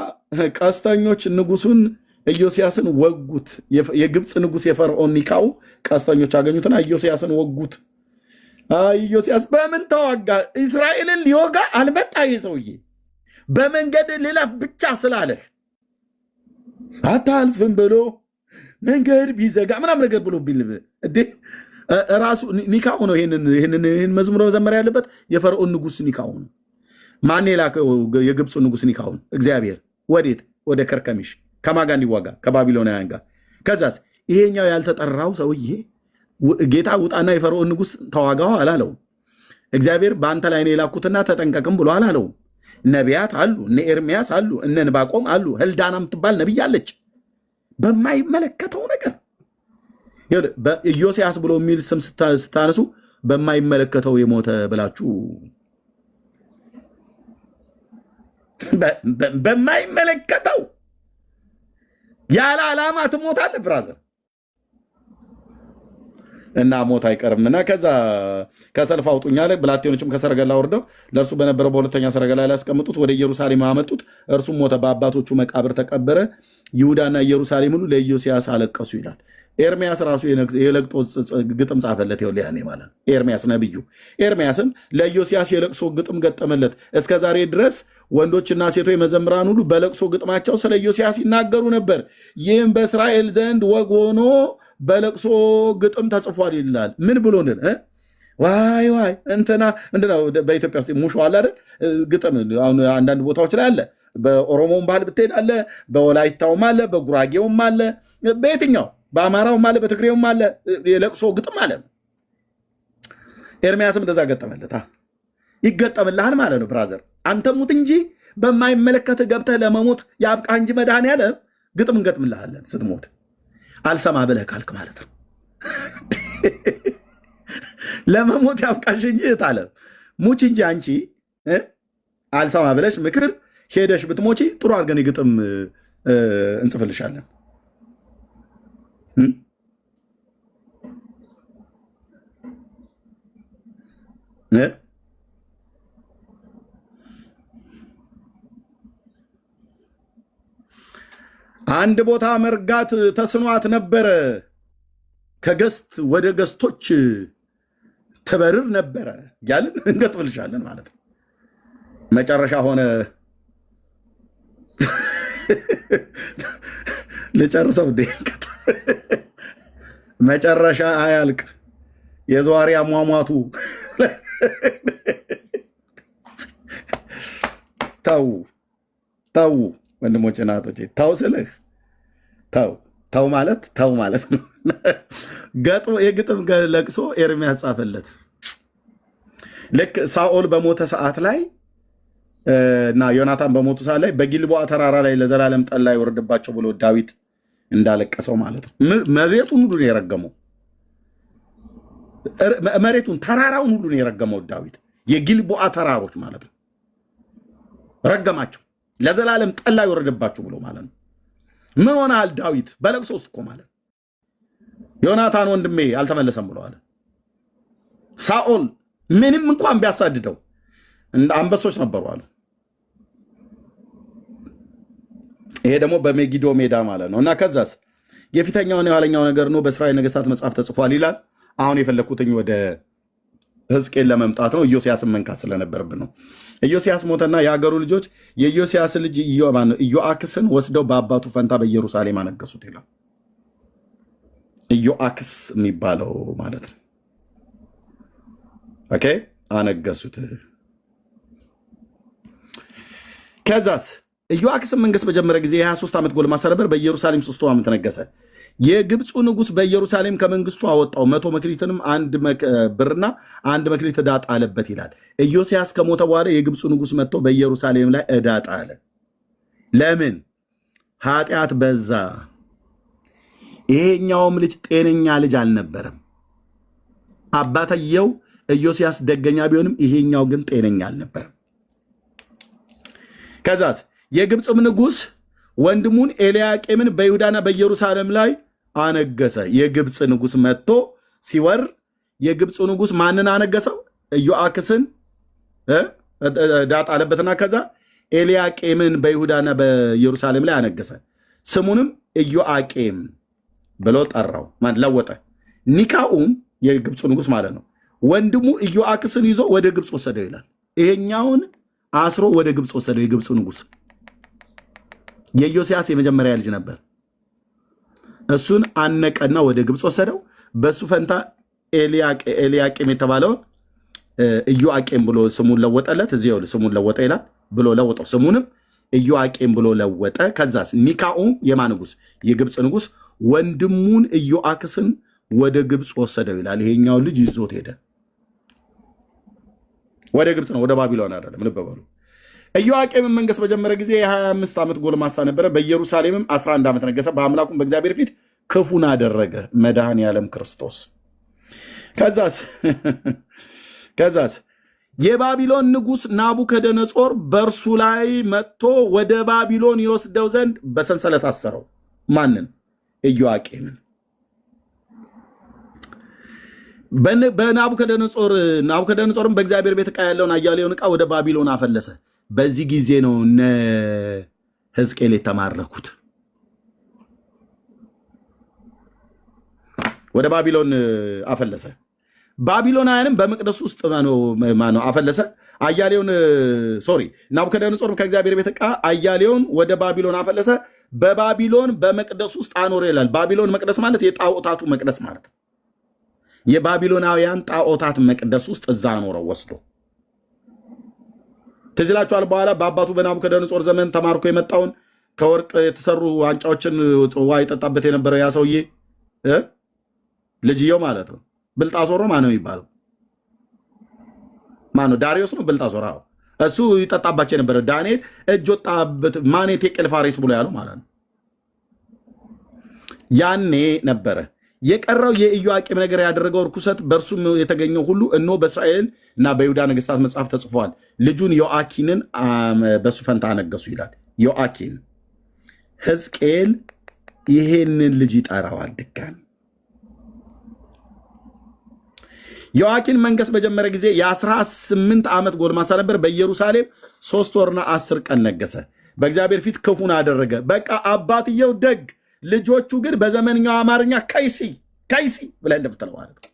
ቀስተኞች ንጉሱን ኢዮስያስን ወጉት። የግብፅ ንጉሥ የፈርዖን ኒካው ቀስተኞች አገኙትና ኢዮስያስን ወጉት። ኢዮስያስ በምን ተዋጋ? እስራኤልን ሊወጋ አልመጣ። ሰውዬ በመንገድ ልለፍ ብቻ ስላለህ አታልፍም ብሎ መንገድ ቢዘጋ ምናምን ነገር ብሎ ቢል ራሱ ኒካው ነው። ይህንን መዝሙር መዘመር ያለበት የፈርዖን ንጉሥ ኒካው ነው። ማን የላከው? የግብፁ ንጉሥ ኒካውን እግዚአብሔር። ወዴት? ወደ ከርከሚሽ ከማጋ እንዲዋጋ ከባቢሎናውያን ጋር። ከዛስ ይሄኛው ያልተጠራው ሰውዬ ጌታ ውጣና የፈርዖን ንጉሥ ተዋጋው አላለውም። እግዚአብሔር በአንተ ላይ ነው የላኩትና ተጠንቀቅም ብሎ አላለውም። ነቢያት አሉ፣ እነ ኤርሚያስ አሉ፣ እነ ዕንባቆም አሉ፣ ህልዳና የምትባል ነቢይ አለች። በማይመለከተው ነገር ኢዮስያስ ብሎ የሚል ስም ስታነሱ በማይመለከተው የሞተ ብላችሁ በማይመለከተው ያለ ዓላማ ትሞታለህ ብራዘር። እና ሞት አይቀርምና ከዛ ከሰልፍ አውጡኝ አለ። ብላቴኖችም ከሰረገላ ወርደው ለእርሱ በነበረው በሁለተኛ ሰረገላ ላይ ያስቀምጡት፣ ወደ ኢየሩሳሌም አመጡት። እርሱም ሞተ፣ በአባቶቹ መቃብር ተቀበረ። ይሁዳና ኢየሩሳሌም ሁሉ ለኢዮስያስ አለቀሱ ይላል። ኤርሚያስ ራሱ የለቅሶ ግጥም ጻፈለት። ይኸውልህ ያኔ ማለት ኤርሚያስ ነብዩ ኤርሚያስም ለኢዮስያስ የለቅሶ ግጥም ገጠመለት። እስከ ዛሬ ድረስ ወንዶችና ሴቶች መዘምራን ሁሉ በለቅሶ ግጥማቸው ስለ ኢዮስያስ ይናገሩ ነበር። ይህም በእስራኤል ዘንድ ወግ ሆኖ በለቅሶ ግጥም ተጽፏል ይላል። ምን ብሎ ዋይ ዋይ እንትና ምንድነው? በኢትዮጵያ ውስጥ ሙሾ አለ አይደል? ግጥም አሁን አንዳንድ ቦታዎች ላይ አለ። በኦሮሞም ባህል ብትሄድ አለ፣ በወላይታውም አለ፣ በጉራጌውም አለ፣ በየትኛው በአማራውም አለ፣ በትግሬውም አለ። የለቅሶ ግጥም አለ። ኤርሚያስም እንደዛ ገጠመለት። ይገጠምልሃል ማለት ነው ብራዘር። አንተ ሙት እንጂ በማይመለከት ገብተህ ለመሞት ያብቃ እንጂ መድኃኔዓለም ግጥም እንገጥምልሃለን ስትሞት አልሰማ ብለህ ካልክ ማለት ነው። ለመሞት ያብቃሽ እንጂ እታለ ሙች እንጂ አንቺ አልሰማ ብለሽ ምክር ሄደሽ ብትሞቺ ጥሩ አድርገን ግጥም እንጽፍልሻለን። አንድ ቦታ መርጋት ተስኗት ነበረ። ከገስት ወደ ገስቶች ትበርር ነበረ ያልን እንገጥብልሻለን ማለት ነው። መጨረሻ ሆነ። ለጨርሰው እንዴ መጨረሻ አያልቅ የዘዋሪ አሟሟቱ። ተው ወንድሞቼ ናቶቼ፣ ተው ስልህ ተው ማለት ነው። የግጥም ለቅሶ ኤርምያስ ጻፈለት። ልክ ሳኦል በሞተ ሰዓት ላይ እና ዮናታን በሞቱ ሰዓት ላይ በጊልቦአ ተራራ ላይ ለዘላለም ጠላ ይወርድባቸው ብሎ ዳዊት እንዳለቀሰው ማለት ነው። መሬቱን ሁሉ ነው የረገመው። ተራራውን ሁሉ ነው የረገመው ዳዊት። የጊልቦአ ተራሮች ማለት ነው ረገማቸው፣ ለዘላለም ጠላ ይወርድባቸው ብሎ ማለት ነው። ምን ሆነሃል ዳዊት? በለቅሶ ውስጥ እኮ ማለት ዮናታን ወንድሜ አልተመለሰም ብለዋል። ሳኦል ምንም እንኳን ቢያሳድደው አንበሶች ነበሩ አለ። ይሄ ደግሞ በሜጊዶ ሜዳ ማለት ነው። እና ከዛስ የፊተኛውን የኋለኛው ነገር ነው በእስራኤል ነገስታት መጽሐፍ ተጽፏል ይላል። አሁን የፈለኩትኝ ወደ ሕዝቅኤል ለመምጣት ነው። ኢዮስያስን መንካት ስለነበረብን ነው። ኢዮስያስ ሞተና የሀገሩ ልጆች የኢዮስያስ ልጅ ኢዮአክስን ወስደው በአባቱ ፈንታ በኢየሩሳሌም አነገሱት ይላል። ኢዮአክስ የሚባለው ማለት ነው። ኦኬ አነገሱት። ከዛስ ኢዮአክስን መንገስ በጀመረ ጊዜ የ23 ዓመት ጎልማሳ ነበር። በኢየሩሳሌም 3 ዓመት ነገሰ። የግብፁ ንጉስ በኢየሩሳሌም ከመንግስቱ አወጣው። 100 መክሊትንም 1 ብርና 1 መክሊት ዕዳ ጣለበት ይላል። ኢዮስያስ ከሞተ በኋላ የግብፁ ንጉስ መጥቶ በኢየሩሳሌም ላይ ዕዳ ጣለ። ለምን? ኃጢአት በዛ። ይሄኛውም ልጅ ጤነኛ ልጅ አልነበረም። አባትየው ኢዮስያስ ደገኛ ቢሆንም ይሄኛው ግን ጤነኛ አልነበረም። ከዛስ የግብፅም ንጉስ ወንድሙን ኤልያቄምን በይሁዳና በኢየሩሳሌም ላይ አነገሰ። የግብፅ ንጉስ መጥቶ ሲወር የግብፁ ንጉስ ማንን አነገሰው? ኢዮአክስን ዕዳ ጣለበትና ከዛ ኤልያቄምን በይሁዳና በኢየሩሳሌም ላይ አነገሰ። ስሙንም ኢዮአቄም ብሎ ጠራው። ለወጠ። ኒካኡም የግብፁ ንጉስ ማለት ነው ወንድሙ ኢዮአክስን ይዞ ወደ ግብፅ ወሰደው ይላል። ይሄኛውን አስሮ ወደ ግብፅ ወሰደው። የግብፁ ንጉስ የኢዮስያስ የመጀመሪያ ልጅ ነበር። እሱን አነቀና ወደ ግብፅ ወሰደው። በሱ ፈንታ ኤልያቄም የተባለውን ኢዮአቄም ብሎ ስሙን ለወጠለት። እዚህ ስሙን ለወጠ ይላል ብሎ ለወጠው። ስሙንም ኢዮአቄም ብሎ ለወጠ። ከዛስ ኒካኡም የማን ንጉስ? የግብፅ ንጉስ ወንድሙን ኢዮአክስን ወደ ግብፅ ወሰደው ይላል። ይሄኛው ልጅ ይዞት ሄደ። ወደ ግብፅ ነው፣ ወደ ባቢሎን አይደለም። ልብ በሉ። ኢዮአቄምን መንገስ በጀመረ ጊዜ የ25 ዓመት ጎልማሳ ነበረ። በኢየሩሳሌምም 11 ዓመት ነገሰ። በአምላኩም በእግዚአብሔር ፊት ክፉን አደረገ። መድኃኔዓለም ክርስቶስ። ከዛስ የባቢሎን ንጉስ ናቡከደነጾር በእርሱ ላይ መጥቶ ወደ ባቢሎን ይወስደው ዘንድ በሰንሰለት አሰረው። ማንን? ኢዮአቄምን። ናቡከደነጾርም በእግዚአብሔር ቤት ዕቃ ያለውን አያሌውን ዕቃ ወደ ባቢሎን አፈለሰ። በዚህ ጊዜ ነው እነ ሕዝቅኤል የተማረኩት። ወደ ባቢሎን አፈለሰ። ባቢሎናውያንም በመቅደሱ ውስጥ አፈለሰ። አያሌውን ናቡከደነጾርም ከእግዚአብሔር ቤት ዕቃ አያሌውን ወደ ባቢሎን አፈለሰ። በባቢሎን በመቅደሱ ውስጥ አኖረ ይላል። ባቢሎን መቅደስ ማለት የጣዖታቱ መቅደስ ማለት ነው። የባቢሎናውያን ጣዖታት መቅደስ ውስጥ እዛ አኖረው ወስዶ። ትዝ ይላችኋል። በኋላ በአባቱ በናቡከደነጾር ዘመን ተማርኮ የመጣውን ከወርቅ የተሰሩ ዋንጫዎችን ጽዋ ይጠጣበት የነበረው ያ ሰውዬ ልጅየው ማለት ነው። ብልጣሶር ነው ማነው የሚባለው? ማነው? ዳሪዮስ ነው ብልጣሶር። እሱ ይጠጣባቸው የነበረ ዳንኤል እጅ ወጣበት ማኔ ቴቄል ፋሬስ ብሎ ያለው ማለት ነው። ያኔ ነበረ የቀረው የኢዮአቄም ነገር ያደረገው ርኩሰት በእርሱም የተገኘው ሁሉ እነሆ በእስራኤል እና በይሁዳ ነገስታት መጽሐፍ ተጽፏል። ልጁን ዮአኪንን በሱ ፈንታ አነገሱ ይላል። ዮአኪን ሕዝቅኤል ይሄንን ልጅ ይጠራዋል ድጋሚ። ዮአኪን መንገስ በጀመረ ጊዜ የ18 ዓመት ጎልማሳ ነበር። በኢየሩሳሌም 3 ወርና 10 ቀን ነገሰ። በእግዚአብሔር ፊት ክፉን አደረገ። በቃ አባትየው ደግ፣ ልጆቹ ግን በዘመንኛው አማርኛ ከይሲ ብለህ እንደምትለው ማለት ነው።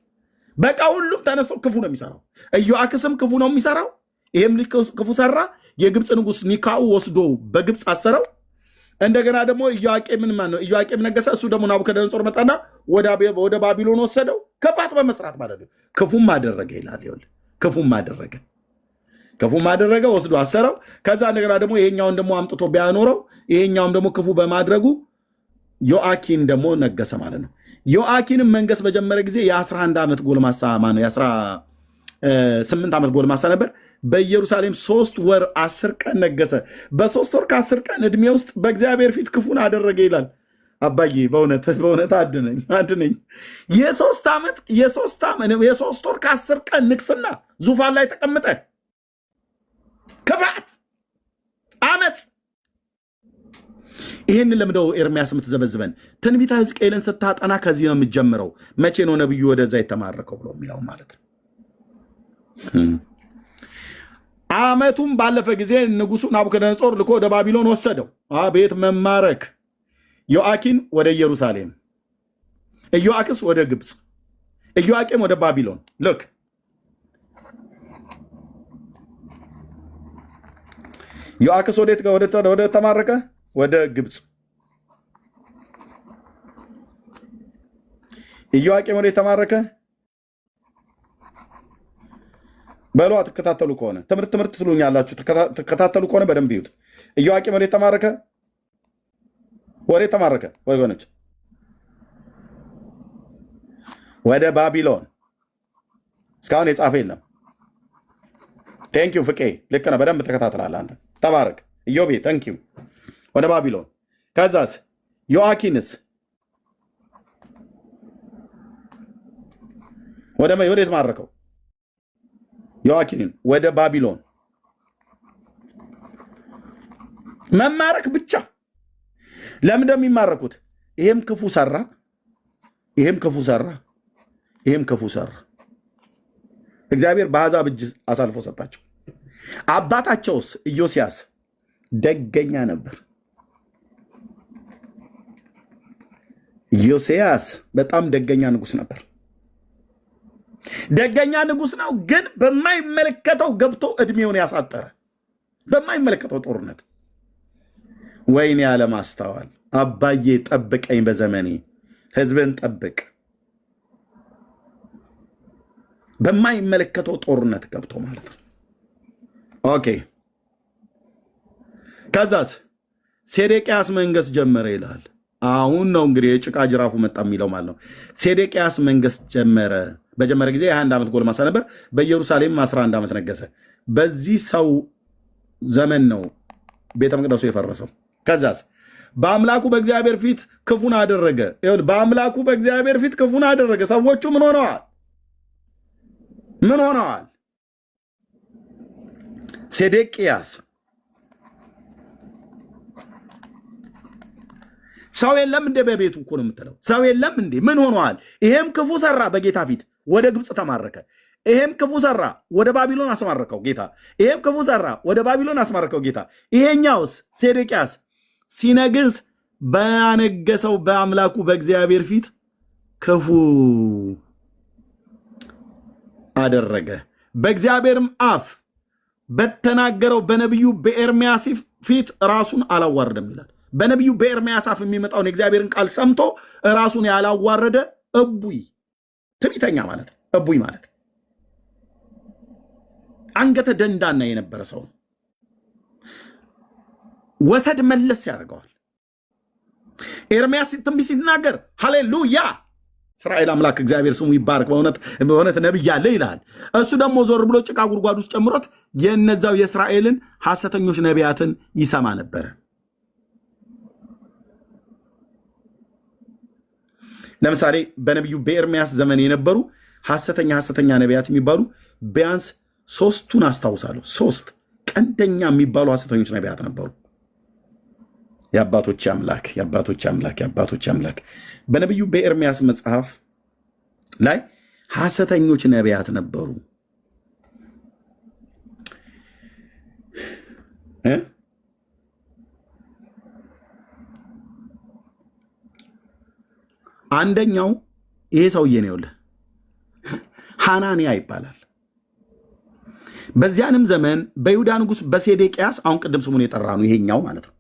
በቃ ሁሉም ተነስቶ ክፉ ነው የሚሰራው። ኢዮአክስም ክፉ ነው የሚሰራው። ይሄም ክፉ ሰራ። የግብፅ ንጉሥ ኒካኡ ወስዶ በግብፅ አሰረው። እንደገና ደግሞ ኢዮአቄም ነገሰ። እሱ ደግሞ ናቡከደነጾር መጣና ወደ ባቢሎን ወሰደው። ክፋት በመስራት ማለት ነው። ክፉም አደረገ ይላል። ይኸውልህ ክፉም አደረገ ወስዶ አሰረው። ከዛ እንደገና ደግሞ ይሄኛውን ደግሞ አምጥቶ ቢያኖረው ይሄኛውም ደግሞ ክፉ በማድረጉ ዮአኪን ደግሞ ነገሰ ማለት ነው። ዮአኪንም መንገስ በጀመረ ጊዜ የ11 ዓመት ጎልማሳ ማነው የ18 ዓመት ጎልማሳ ነበር። በኢየሩሳሌም 3 ወር 10 ቀን ነገሰ። በ3 ወር ከ10 ቀን ዕድሜ ውስጥ በእግዚአብሔር ፊት ክፉን አደረገ ይላል። አባዬ በእውነት አድነኝ። የ3 ወር ከ10 ቀን ንግስና ዙፋን ላይ ተቀምጠ ክፋት፣ አመፅ። ይህን ለምደው ኤርሚያስ የምትዘበዝበን ትንቢተ ሕዝቅኤልን ስታጠና ከዚህ ነው የምትጀምረው። መቼ ነው ነብዩ ወደዛ የተማረከው ብሎ የሚለው ማለት ነው። አመቱም ባለፈ ጊዜ ንጉሱ ናቡከደነጾር ልኮ ወደ ባቢሎን ወሰደው። አቤት መማረክ! ዮአኪን ወደ ኢየሩሳሌም፣ ኢዮአክስ ወደ ግብፅ፣ ኢዮአቄም ወደ ባቢሎን። ልክ ዮአክስ ወደ ተማረከ ወደ ግብፅ፣ ኢዮአቄም ወደ ተማረከ በሏ። ትከታተሉ ከሆነ ትምህርት ትሉኛላችሁ። ትከታተሉ ከሆነ በደንብ ይዩት። ኢዮአቄም ወደ ተማረከ ወገኖች ወደ ባቢሎን። እስካሁን የጻፈ የለም። ቴንኪዩ ፍቄ፣ ልክ ነው። በደንብ ተከታተላለህ አንተ። ተባረክ ኢዮቤ፣ ቴንኪዩ። ወደ ባቢሎን። ከዛስ ዮአኪንስ ወደ የተማረከው ዮአኪንን ወደ ባቢሎን። መማረክ ብቻ። ለምን እንደሚማረኩት? ይሄም ክፉ ሰራ፣ ይሄም ክፉ ሰራ። እግዚአብሔር በአሕዛብ እጅ አሳልፎ ሰጣቸው። አባታቸውስ ኢዮስያስ ደገኛ ነበር። ኢዮስያስ በጣም ደገኛ ንጉሥ ነበር። ደገኛ ንጉሥ ነው፣ ግን በማይመለከተው ገብቶ እድሜውን ያሳጠረ። በማይመለከተው ጦርነት ወይኔ ያለማስተዋል። አባዬ ጠብቀኝ በዘመኔ፣ ሕዝብን ጠብቅ። በማይመለከተው ጦርነት ገብቶ ማለት ነው። ኦኬ። ከዛስ ሴዴቅያስ መንገስ ጀመረ ይላል። አሁን ነው እንግዲህ የጭቃ ጅራፉ መጣ የሚለው ማለት ነው። ሴዴቅያስ መንገስ በጀመረ ጊዜ የ21 ዓመት ጎልማሳ ነበር። በኢየሩሳሌም 11 ዓመት ነገሰ። በዚህ ሰው ዘመን ነው ቤተ መቅደሱ የፈረሰው። ከዛስ በአምላኩ በእግዚአብሔር ፊት ክፉን አደረገ። በአምላኩ በእግዚአብሔር ፊት ክፉን አደረገ። ሰዎቹ ምን ሆነዋል? ሴዴቅያስ ሰው የለም እንደ በቤቱ እኮ ነው የምትለው። ሰው የለም እንዴ? ምን ሆነዋል? ይሄም ክፉ ሰራ፣ በጌታ ፊት ወደ ግብፅ ተማረከ። ይሄም ክፉ ሰራ፣ ወደ ባቢሎን አስማረከው ጌታ። ይሄም ክፉ ሰራ፣ ወደ ባቢሎን አስማረከው ጌታ። ይሄኛውስ ሴዴቅያስ ሲነግስ ባነገሰው በአምላኩ በእግዚአብሔር ፊት ክፉ አደረገ። በእግዚአብሔርም አፍ በተናገረው በነቢዩ በኤርምያስ ፊት ራሱን አላዋረደም ይላል። በነቢዩ በኤርምያስ አፍ የሚመጣውን የእግዚአብሔርን ቃል ሰምቶ ራሱን ያላዋረደ እቡይ ትዕቢተኛ ማለት ነው። እቡይ ማለት አንገተ ደንዳና የነበረ ሰው ነው። ወሰድ መለስ ያደርገዋል። ኤርምያስ ትንቢት ሲናገር ሃሌሉያ እስራኤል አምላክ እግዚአብሔር ስሙ ይባረክ፣ በእውነት ነቢይ አለ ይላል። እሱ ደግሞ ዞር ብሎ ጭቃ ጉድጓድ ውስጥ ጨምሮት የነዛው የእስራኤልን ሐሰተኞች ነቢያትን ይሰማ ነበረ። ለምሳሌ በነቢዩ በኤርምያስ ዘመን የነበሩ ሐሰተኛ ነቢያት የሚባሉ ቢያንስ 3ቱን አስታውሳለሁ። 3 ቀንደኛ የሚባሉ ሐሰተኞች ነቢያት ነበሩ። የአባቶች አምላክ በነቢዩ በኤርምያስ መጽሐፍ ላይ ሐሰተኞች ነቢያት ነበሩ። አንደኛው ይሄ ሰውዬ ነው ይኸውልህ ሐናንያ ይባላል። በዚያንም ዘመን በይሁዳ ንጉሥ በሴዴቅያስ አሁን ቅድም ስሙን የጠራ ነው ይሄኛው ማለት ነው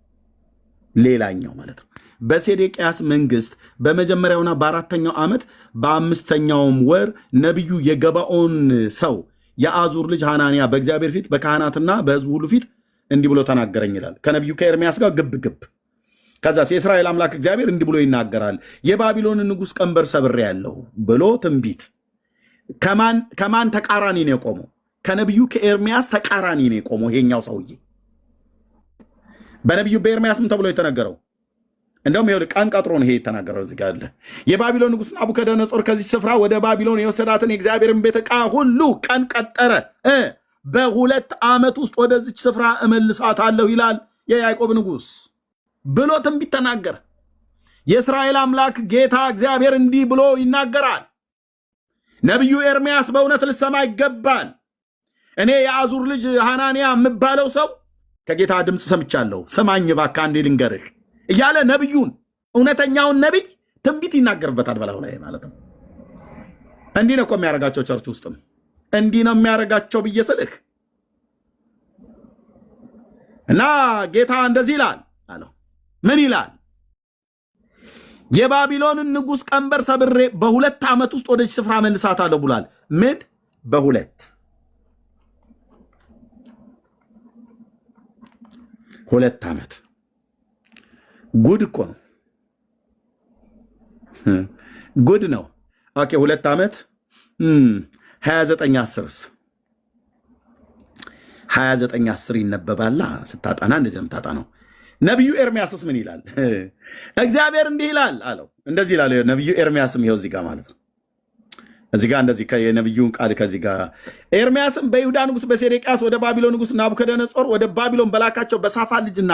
ሌላኛው ማለት ነው በሴዴቅያስ መንግስት በመጀመሪያውና በአራተኛው ዓመት በአምስተኛውም ወር ነቢዩ የገባኦን ሰው የአዙር ልጅ ሐናንያ በእግዚአብሔር ፊት በካህናትና በሕዝቡ ሁሉ ፊት እንዲህ ብሎ ተናገረኝ ይላል። ከነቢዩ ከኤርምያስ ጋር ግብ ከዛስ የእስራኤል አምላክ እግዚአብሔር እንዲህ ብሎ ይናገራል የባቢሎንን ንጉሥ ቀንበር ሰብሬአለሁ ብሎ ትንቢት ከማን ተቃራኒ ነው የቆመው? ከነቢዩ ከኤርምያስ ተቃራኒ ነው የቆመው ይሄኛው ሰውዬ። በነቢዩ በኤርምያስ ምን ተብሎ የተነገረው? እንደውም ይኸውልህ ቀን ቀጥሮ ነው ይሄ የተናገረው። እዚህ ጋር አለ የባቢሎን ንጉሥ ናቡከደነጾር ከዚህ ስፍራ ወደ ባቢሎን የወሰዳትን የእግዚአብሔርን ቤት ዕቃ ሁሉ ቀን ቀጠረ፣ በ2 ዓመት ውስጥ ወደዚች ስፍራ እመልሳታለሁ ይላል የያዕቆብ ንጉሥ ብሎ ትንቢት ተናገረ። የእስራኤል አምላክ ጌታ እግዚአብሔር እንዲህ ብሎ ይናገራል። ነቢዩ ኤርምያስ በእውነት ልሰማ ይገባል። እኔ የአዙር ልጅ ሐናንያ የምባለው ሰው ከጌታ ድምፅ ሰምቻለሁ፣ ስማኝ እባክህ አንዴ ልንገርህ እያለ ነቢዩን እውነተኛውን ነቢይ ትንቢት ይናገርበታል በላዩ ላይ ማለት ነው። እንዲህ ነው እኮ የሚያደርጋቸው ቸርች ውስጥም እንዲህ ነው የሚያደርጋቸው ብዬ ስልህ እና ጌታ እንደዚህ ይላል አለው። ምን ይላል? የባቢሎንን ንጉሥ ቀንበር ሰብሬ በ2 ዓመት ውስጥ ወደዚህ ስፍራ መልሳታለሁ ብሏል። ምን በ2 ዓመት ጉድ እኮ ነው። ጉድ ነው። ኦኬ 2 ዓመት 29 10 ይነበባላ ስታጣና እንደዚህ ነው የምታጣነው። ነቢዩ ኤርምያስስ ምን ይላል? እግዚአብሔር እንዲህ ይላል አለው። እንደዚህ ይላል ነቢዩ ኤርምያስም ይኸው እዚህ ጋር ማለት ነው። እዚህ ጋር እንደዚህ የነቢዩን ቃል ከዚህ ጋር ኤርምያስም በይሁዳ ንጉሥ በሴዴቅያስ ወደ ባቢሎን ንጉሥ ናቡከደነጾር ወደ ባቢሎን በላካቸው በሳፋን ልጅና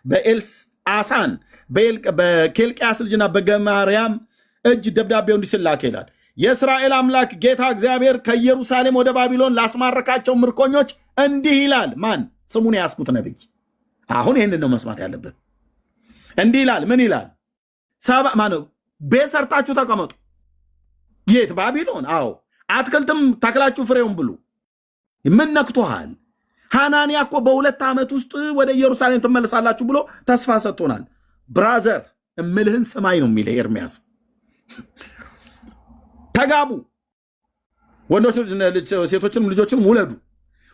በኤልአሳን በኬልቅያስ ልጅና በገማርያም እጅ ደብዳቤው እንዲስላክ ይላል። የእስራኤል አምላክ ጌታ እግዚአብሔር ከኢየሩሳሌም ወደ ባቢሎን ላስማረካቸው ምርኮኞች እንዲህ ይላል። ማን? ስሙን ያስኩት ነቢይ። አሁን ይህንን ነው መስማት ያለብን። እንዲህ ይላል። ምን ይላል? ማነው? ቤት ሰርታችሁ ተቀመጡ። የት? ባቢሎን። አዎ። አትክልትም ተክላችሁ ፍሬውን ብሉ። ምን ነክቶሃል? ሐናንያ እኮ በ2 ዓመት ውስጥ ወደ ኢየሩሳሌም ትመለሳላችሁ ብሎ ተስፋ ሰጥቶናል። ብራዘር እምልህን ሰማይ ነው የሚለ ኤርምያስ። ተጋቡ፣ ወንዶች ሴቶችንም ልጆችንም ውለዱ፣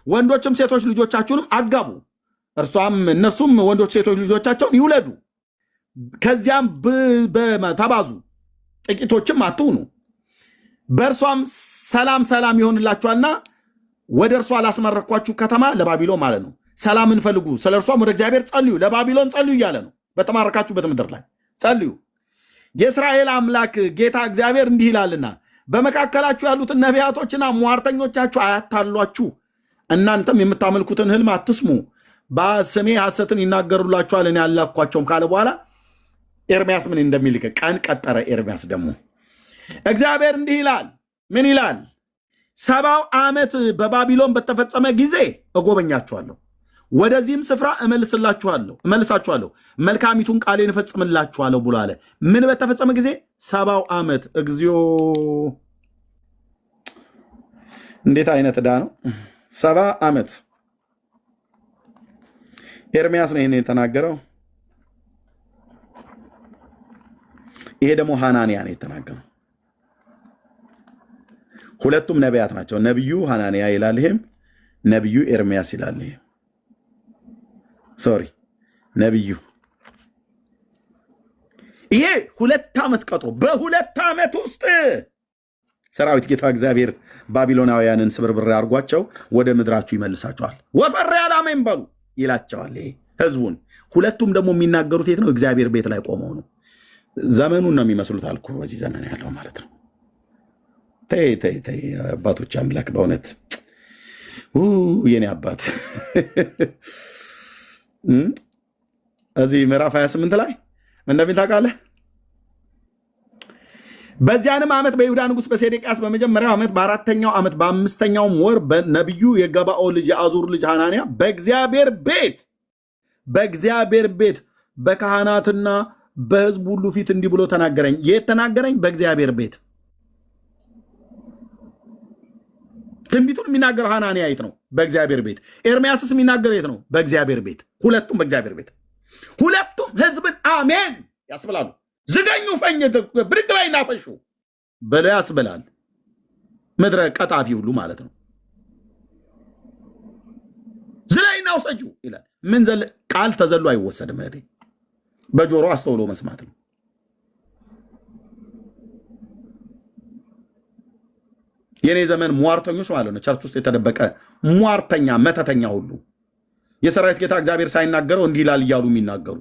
ወንዶችም ሴቶች ልጆቻችሁንም አጋቡ፣ እነሱም ወንዶች ሴቶች ልጆቻቸውን ይውለዱ። ከዚያም ተባዙ፣ ጥቂቶችም አትሁኑ። በእርሷም ሰላም ይሆንላችኋልና ወደ እርሷ ላስመረኳችሁ ከተማ ለባቢሎን ማለት ነው ሰላምን ፈልጉ፣ ስለ እርሷም ወደ እግዚአብሔር ጸልዩ፣ ለባቢሎን ጸልዩ እያለ ነው። በተማረካችሁበት ምድር ላይ ጸልዩ። የእስራኤል አምላክ ጌታ እግዚአብሔር እንዲህ ይላልና በመካከላችሁ ያሉትን ነቢያቶችና ሟርተኞቻችሁ አያታሏችሁ፣ እናንተም የምታመልኩትን ህልም አትስሙ፣ በስሜ ሐሰትን ይናገሩላችኋል እኔ ያላኳቸውም ካለ በኋላ ኤርምያስ ምን እንደሚል ቀን ቀጠረ። ኤርምያስ ደግሞ እግዚአብሔር እንዲህ ይላል። ምን ይላል? 70 ዓመት በባቢሎን በተፈጸመ ጊዜ እጎበኛችኋለሁ፣ ወደዚህም ስፍራ እመልሳችኋለሁ፣ መልካሚቱን ቃሌን እፈጽምላችኋለሁ ብሎ አለ። ምን በተፈጸመ ጊዜ? 70 ዓመት። እግዚኦ! እንዴት አይነት ዕዳ ነው! 70 ዓመት ኤርምያስ ነው ይህን የተናገረው። ይሄ ደግሞ ሐናንያ ነው የተናገረው። ሁለቱም ነቢያት ናቸው። ነቢዩ ሐናንያ ይላል፣ ይሄም ነቢዩ ኤርምያስ ይላል። ይሄ ነቢዩ ይሄ 2 ዓመት ቀጥሮ በ2 ዓመት ውስጥ ሰራዊት ጌታ እግዚአብሔር ባቢሎናውያንን ስብርብር አድርጓቸው ወደ ምድራችሁ ይመልሳቸዋል። ወፈር ያለ አሜን በሉ ይላቸዋል ይሄ ህዝቡን። ሁለቱም ደግሞ የሚናገሩት የት ነው? እግዚአብሔር ቤት ላይ ቆመው ነው። ዘመኑን ነው የሚመስሉት አልኩ። በዚህ ዘመን ያለው ማለት ነው። ተይ አባቶች አምላክ በእውነት የኔ አባት እዚህ ምዕራፍ 28 ላይ እንደምን ታውቃለህ? በዚያንም ዓመት በይሁዳ ንጉሥ በሴዴቅያስ በመጀመሪያው ዓመት በ4ኛው ዓመት በ5ኛውም ወር በነቢዩ የገባኦ ልጅ የአዙር ልጅ ሐናንያ በእግዚአብሔር ቤት በካህናትና በሕዝብ ሁሉ ፊት እንዲህ ብሎ ተናገረኝ። የት ተናገረኝ? በእግዚአብሔር ቤት። ትንቢቱን የሚናገረው ሐናንያ የት ነው? በእግዚአብሔር ቤት። ኤርምያስስ የሚናገረው የት ነው? በእግዚአብሔር ቤት። ሁለቱም በእግዚአብሔር ቤት። ሁለቱም ሕዝብን አሜን ያስብላሉ። ዝገኙ ፈኝ ብድግ ላይ እናፈሹ በለ ያስብላል። ምድረ ቀጣፊ ሁሉ ማለት ነው። ዝላይና ውሰጁ ይላል። ምን ቃል ተዘሎ አይወሰድም። እህቴ በጆሮ አስተውሎ መስማት ነው። የኔ ዘመን ሟርተኞች ማለት ነው። ቸርች ውስጥ የተደበቀ ሟርተኛ፣ መተተኛ ሁሉ የሰራዊት ጌታ እግዚአብሔር ሳይናገረው እንዲህ ይላል እያሉ የሚናገሩ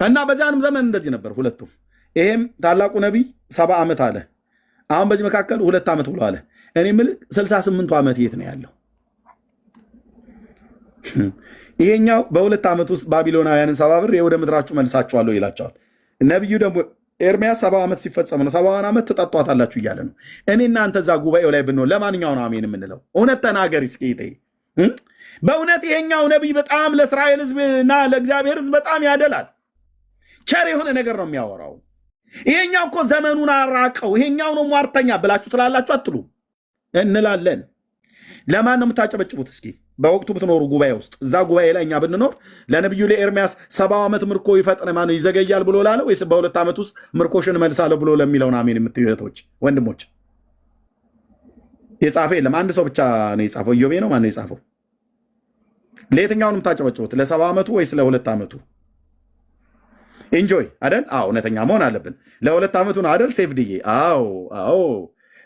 እና በዚያንም ዘመን እንደዚህ ነበር ሁለቱም። ይሄም ታላቁ ነቢይ 70 ዓመት አለ። አሁን በዚህ መካከል 2 ዓመት ብሎ አለ። እኔ የምልህ 68 ዓመት የት ነው ያለው? ይሄኛው በ2 ዓመት ውስጥ ባቢሎናውያንን ሰባብሬ ወደ ምድራችሁ መልሳችኋለሁ ይላቸዋል። ነቢዩ ደግሞ ኤርምያስ 70 ዓመት ሲፈጸም ነው 70 ዓመት ትጠጧታላችሁ እያለ ነው። እኔ እናንተ እዛ ጉባኤው ላይ ብንሆን ለማንኛው ነው አሜን የምንለው? እውነት ተናገር እስኪ። በእውነት ይሄኛው ነቢይ በጣም ለእስራኤል ሕዝብና ለእግዚአብሔር ሕዝብ በጣም ያደላል። ቸር የሆነ ነገር ነው የሚያወራው። ይሄኛው እኮ ዘመኑን አራቀው፣ ይሄኛው ነው ሟርተኛ ብላችሁ ትላላችሁ አትሉ? እንላለን። ለማን ነው የምታጨበጭቡት? እስኪ በወቅቱ ብትኖሩ ጉባኤ ውስጥ እዛ ጉባኤ ላይ እኛ ብንኖር ለነቢዩ ለኤርምያስ 70 ዓመት ምርኮ ይፈጥን ማነው ይዘገያል ብሎ ላለው ወይስ በ2 ዓመት ውስጥ ምርኮሽን መልሳለሁ ብሎ ለሚለውን አሜን የምትዩ እህቶች ወንድሞች? የጻፈ የለም። አንድ ሰው ብቻ ነው የጻፈው። ኢዮቤ ነው። ማነው የጻፈው? ለየትኛው ነው የምታጨበጭቡት? ለ70 ዓመቱ ወይስ ለ2 ዓመቱ? ኢንጆይ አይደል? አዎ እውነተኛ መሆን አለብን። ለ2 ዓመቱ ነው አይደል? ሴፍ ድዬ አዎ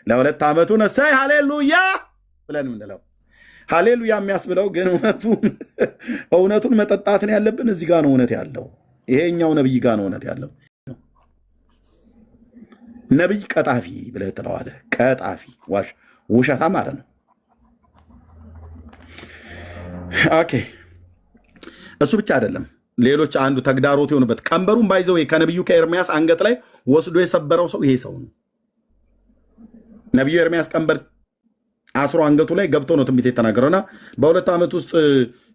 ለ2 ዓመቱ ነው። ሳይ ሃሌሉያ ብለን ምንለው ሃሌሉያ የሚያስብለው ግን እውነቱን መጠጣትን ያለብን እዚህ ጋር ነው እውነት ያለው። ይሄኛው ነብይ ጋር ነው እውነት ያለው። ነብይ ቀጣፊ ብለህ ትለዋለህ። ቀጣፊ ውሸታ ማለት ነው። ኦኬ እሱ ብቻ አይደለም። ሌሎች አንዱ ተግዳሮት የሆኑበት ቀንበሩን ባይዘው ከነብዩ ከኤርምያስ አንገት ላይ ወስዶ የሰበረው ሰው ይሄ ሰው ነው። ነብዩ ኤርምያስ ቀንበር አስሮ አንገቱ ላይ ገብቶ ነው ትንቢት የተናገረውና በ2 ዓመት ውስጥ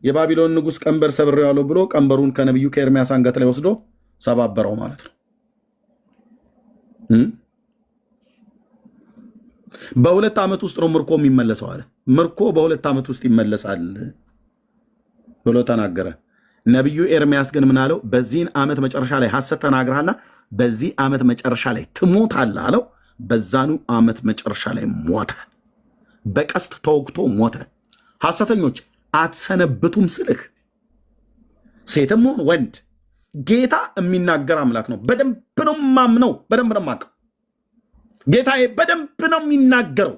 የባቢሎን ንጉሥ ቀንበር ሰብሬዋለሁ ብሎ ቀንበሩን ከነብዩ ከኤርምያስ አንገት ላይ ወስዶ ሰባበረው ማለት ነው። በ2 ዓመት ውስጥ ነው ምርኮ የሚመለሰው አለ። ምርኮ በ2 ዓመት ውስጥ ይመለሳል ብሎ ተናገረ። ነቢዩ ኤርምያስ ግን ምን አለው? በዚህን ዓመት መጨረሻ ላይ ሐሰት ተናግረሃልና በዚህ ዓመት መጨረሻ ላይ ትሞታለህ አለው። በዛኑ ዓመት መጨረሻ ላይ ሞተ። በቀስት ተወግቶ ሞተ። ሐሰተኞች አትሰነብቱም ስልህ ሴትም ሆን ወንድ ጌታ የሚናገር አምላክ ነው። በደንብ ነው ማምነው፣ በደንብ ነው ማቀው። ጌታዬ በደንብ ነው የሚናገረው።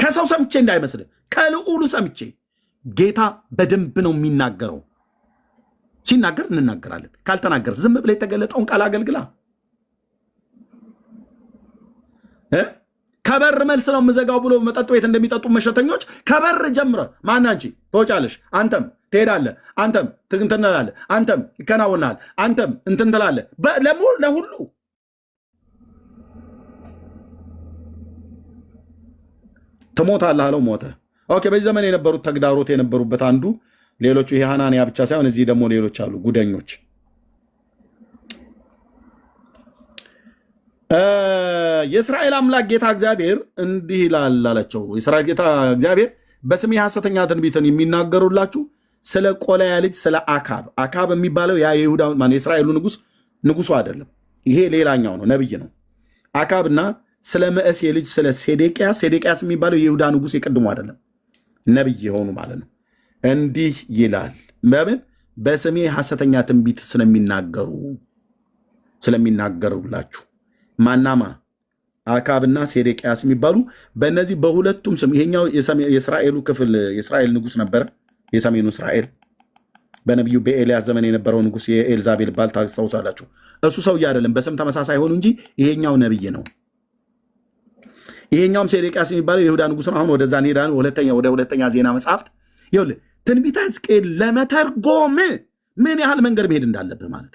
ከሰው ሰምቼ እንዳይመስልህ፣ ከልዑሉ ሰምቼ። ጌታ በደንብ ነው የሚናገረው። ሲናገር እንናገራለን። ካልተናገር ዝም ብለህ የተገለጠውን ቃል አገልግላ። ከበር መልስ ነው የምዘጋው ብሎ መጠጥ ቤት እንደሚጠጡ መሸተኞች ከበር ጀምረ ማን አንቺ ትወጫለሽ፣ አንተም ትሄዳለህ፣ አንተም እንትን ትላለህ፣ አንተም ይከናወናል፣ አንተም እንትን ትላለህ። ለሁሉ ትሞታለህ አለው። ሞተ። ኦኬ። በዚህ ዘመን የነበሩት ተግዳሮት የነበሩበት አንዱ ሌሎቹ ይሄ ሐናንያ ብቻ ሳይሆን እዚህ ደግሞ ሌሎች አሉ ጉደኞች። የእስራኤል አምላክ ጌታ እግዚአብሔር እንዲህ ይላል አላቸው። የእስራኤል ጌታ እግዚአብሔር በስሜ ሐሰተኛ ትንቢትን የሚናገሩላችሁ ስለ ቆላያ ልጅ ስለ አካብ የሚባለው ያ የይሁዳ የእስራኤሉ ንጉሱ አይደለም። ይሄ ሌላኛው ነው፣ ነብይ ነው። አካብና ስለ መእሴ ልጅ ስለ ሴዴቅያስ የሚባለው የይሁዳ ንጉስ የቅድሙ አይደለም፣ ነብይ የሆኑ ማለት ነው። እንዲህ ይላል በምን በስሜ ሐሰተኛ ትንቢት ስለሚናገሩላችሁ ማናማ አካብና ሴዴቅያስ የሚባሉ በእነዚህ በሁለቱም ስም። ይሄኛው የእስራኤሉ ክፍል የእስራኤል ንጉስ ነበረ፣ የሰሜኑ እስራኤል በነቢዩ በኤልያስ ዘመን የነበረው ንጉስ የኤልዛቤል ባል ታስታውሳላችሁ። እሱ ሰውዬ አይደለም፣ በስም ተመሳሳይ ሆኑ እንጂ ይሄኛው ነብይ ነው። ይሄኛውም ሴዴቅያስ የሚባለው የይሁዳ ንጉስ ነው። አሁን ወደዛ እንሄዳለን። ወደ ሁለተኛ ዜና መጽሐፍት ይኸውልህ ትንቢተ ሕዝቅኤል ለመተርጎም ምን ያህል መንገድ መሄድ እንዳለብህ ማለት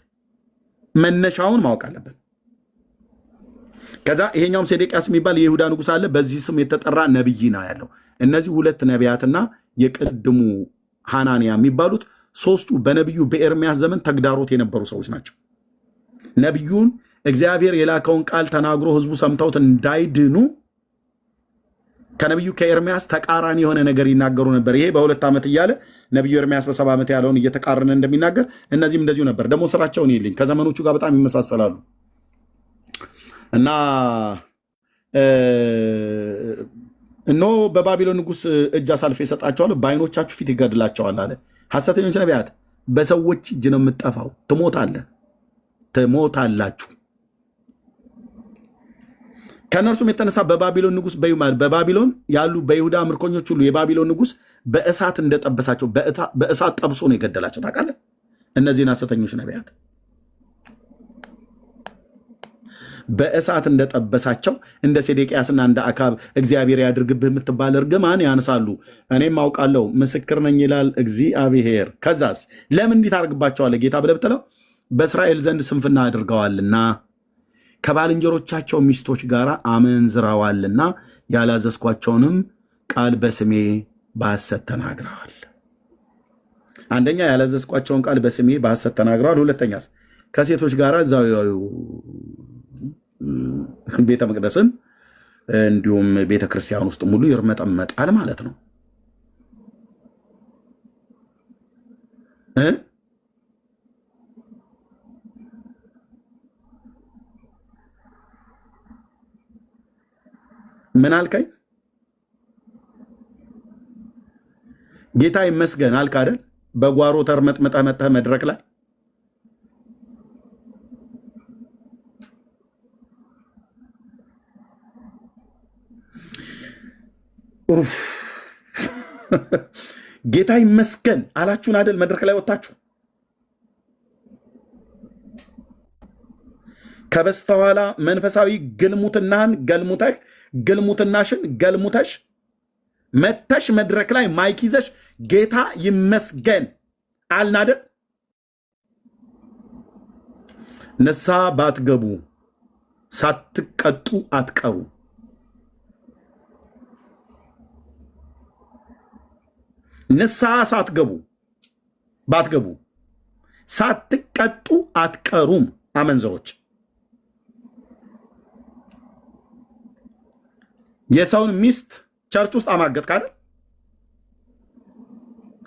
መነሻውን ማወቅ አለብን። ከዛ ይሄኛውም ሴዴቅያስ የሚባል የይሁዳ ንጉስ አለ። በዚህ ስም የተጠራ ነብይ ነው ያለው። እነዚህ ሁለት ነቢያትና የቅድሙ ሐናንያ የሚባሉት ሶስቱ በነቢዩ በኤርሚያስ ዘመን ተግዳሮት የነበሩ ሰዎች ናቸው። ነቢዩን እግዚአብሔር የላከውን ቃል ተናግሮ ህዝቡ ሰምተውት እንዳይድኑ ከነቢዩ ከኤርሚያስ ተቃራኒ የሆነ ነገር ይናገሩ ነበር። ይሄ በ2 ዓመት እያለ ነቢዩ ኤርሚያስ በ70 ዓመት ያለውን እየተቃረነ እንደሚናገር እነዚህም እንደዚሁ ነበር። ደግሞ ስራቸውን ይልኝ ከዘመኖቹ ጋር በጣም ይመሳሰላሉ እና እነሆ በባቢሎን ንጉሥ እጅ አሳልፌ እሰጣቸዋለሁ፣ በዓይኖቻችሁ ፊት ይገድላቸዋል አለ። ሐሰተኞች ነቢያት በሰዎች እጅ ነው የምትጠፋው። ትሞታላችሁ። ከእነርሱም የተነሳ በባቢሎን ንጉሥ በባቢሎን ያሉ በይሁዳ ምርኮኞች ሁሉ የባቢሎን ንጉሥ በእሳት እንደጠበሳቸው በእሳት ጠብሶ ነው የገደላቸው። ታውቃለህ? እነዚህን ሐሰተኞች ነቢያት በእሳት እንደጠበሳቸው እንደ ሴዴቅያስና እንደ አካብ እግዚአብሔር ያድርግብህ የምትባል እርግማን ያነሳሉ። እኔም አውቃለሁ ምስክር ነኝ ይላል እግዚአብሔር። ከዛስ ለምን እንዲህ ታደርግባቸዋለህ ጌታ ብለህ ብትለው በእስራኤል ዘንድ ስንፍና አድርገዋልና ከባልንጀሮቻቸው ሚስቶች ጋር አመንዝረዋልና ያላዘዝኳቸውንም ቃል በስሜ በሐሰት ተናግረዋል። አንደኛ ያላዘዝኳቸውን ቃል በስሜ በሐሰት ተናግረዋል። ሁለተኛስ ከሴቶች ጋር እዛው ቤተ መቅደስን እንዲሁም ቤተ ክርስቲያን ውስጥ ሙሉ ይርመጠመጣል ማለት ነው። ምን አልከኝ? ጌታ ይመስገን አልክ አይደል? በጓሮ ተርመጥመጠህ መድረክ ላይ ጌታ ይመስገን አላችሁን አይደል? መድረክ ላይ ወጣችሁ ከበስተኋላ መንፈሳዊ ግልሙትናሽን ገልሙተሽ መተሽ መድረክ ላይ ማይክ ይዘሽ ጌታ ይመስገን አልን አይደል? ንስሐ ባትገቡ ሳትቀጡ አትቀሩ። ንስሐ ባትገቡ ሳትቀጡ አትቀሩም። አመንዘሮች የሰውን ሚስት ቸርች ውስጥ አማገጥክ አይደል?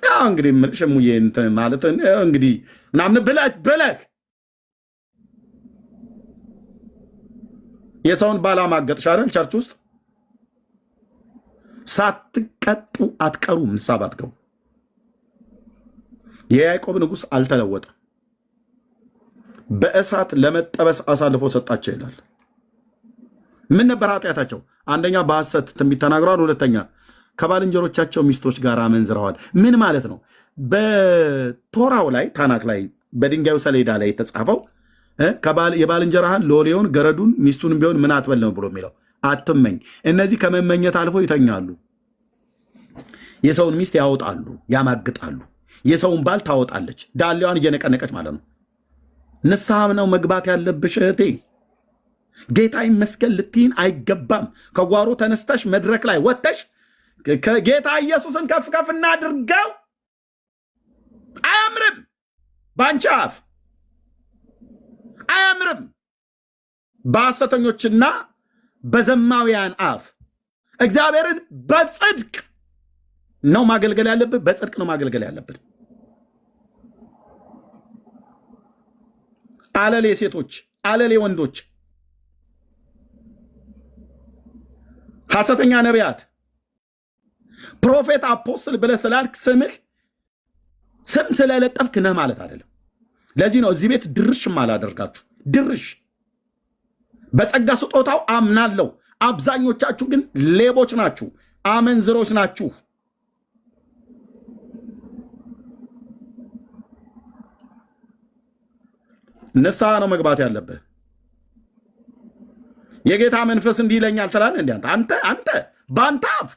ያው እንግዲህ ሽሙዬ እንትን ማለት እንግዲህ ምናምን ብለህ የሰውን ባል አማገጥሽ አይደል? ቸርች ውስጥ ሳትቀጡ አትቀሩም። ንስሐ ባትገቡ። የያዕቆብ ንጉሥ አልተለወጠም፣ በእሳት ለመጠበስ አሳልፎ ሰጣቸው ይላል። ምን ነበር ኃጢአታቸው? አንደኛ በሐሰት ትንቢት ተናግረዋል። ሁለተኛ ከባልንጀሮቻቸው ሚስቶች ጋር አመንዝረዋል። ምን ማለት ነው? በቶራው ላይ ታናክ ላይ በድንጋዩ ሰሌዳ ላይ የተጻፈው የባልንጀራህን ሎሌውን፣ ገረዱን፣ ሚስቱን ቢሆን ምን አትበል ነው ብሎ የሚለው አትመኝ። እነዚህ ከመመኘት አልፎ ይተኛሉ። የሰውን ሚስት ያወጣሉ፣ ያማግጣሉ። የሰውን ባል ታወጣለች፣ ዳሌዋን እየነቀነቀች ማለት ነው። ንስሐ ነው መግባት ያለብሽ እህቴ። ጌታ ይመስገን ልትይን አይገባም። ከጓሮ ተነስተሽ መድረክ ላይ ወጥተሽ ከጌታ ኢየሱስን ከፍ ከፍ እናድርገው አያምርም። በአንቺ አፍ አያምርም። በሐሰተኞችና በዘማውያን አፍ እግዚአብሔርን በጽድቅ ነው ማገልገል ያለብን። በጽድቅ ነው ማገልገል ያለብን። አለሌ ሴቶች፣ አለሌ ወንዶች፣ ሐሰተኛ ነቢያት፣ ፕሮፌት አፖስትል ብለህ ስላልክ ስምህ ስም ስለለጠፍክ ነህ ማለት አይደለም። ለዚህ ነው እዚህ ቤት ድርሽም አላደርጋችሁ። ድርሽ በጸጋ ስጦታው አምናለሁ። አብዛኞቻችሁ ግን ሌቦች ናችሁ፣ አመንዝሮች ናችሁ። ንስሐ ነው መግባት ያለብህ። የጌታ መንፈስ እንዲህ ይለኛል ትላለህ። እንዴ አንተ በአንተ አፍ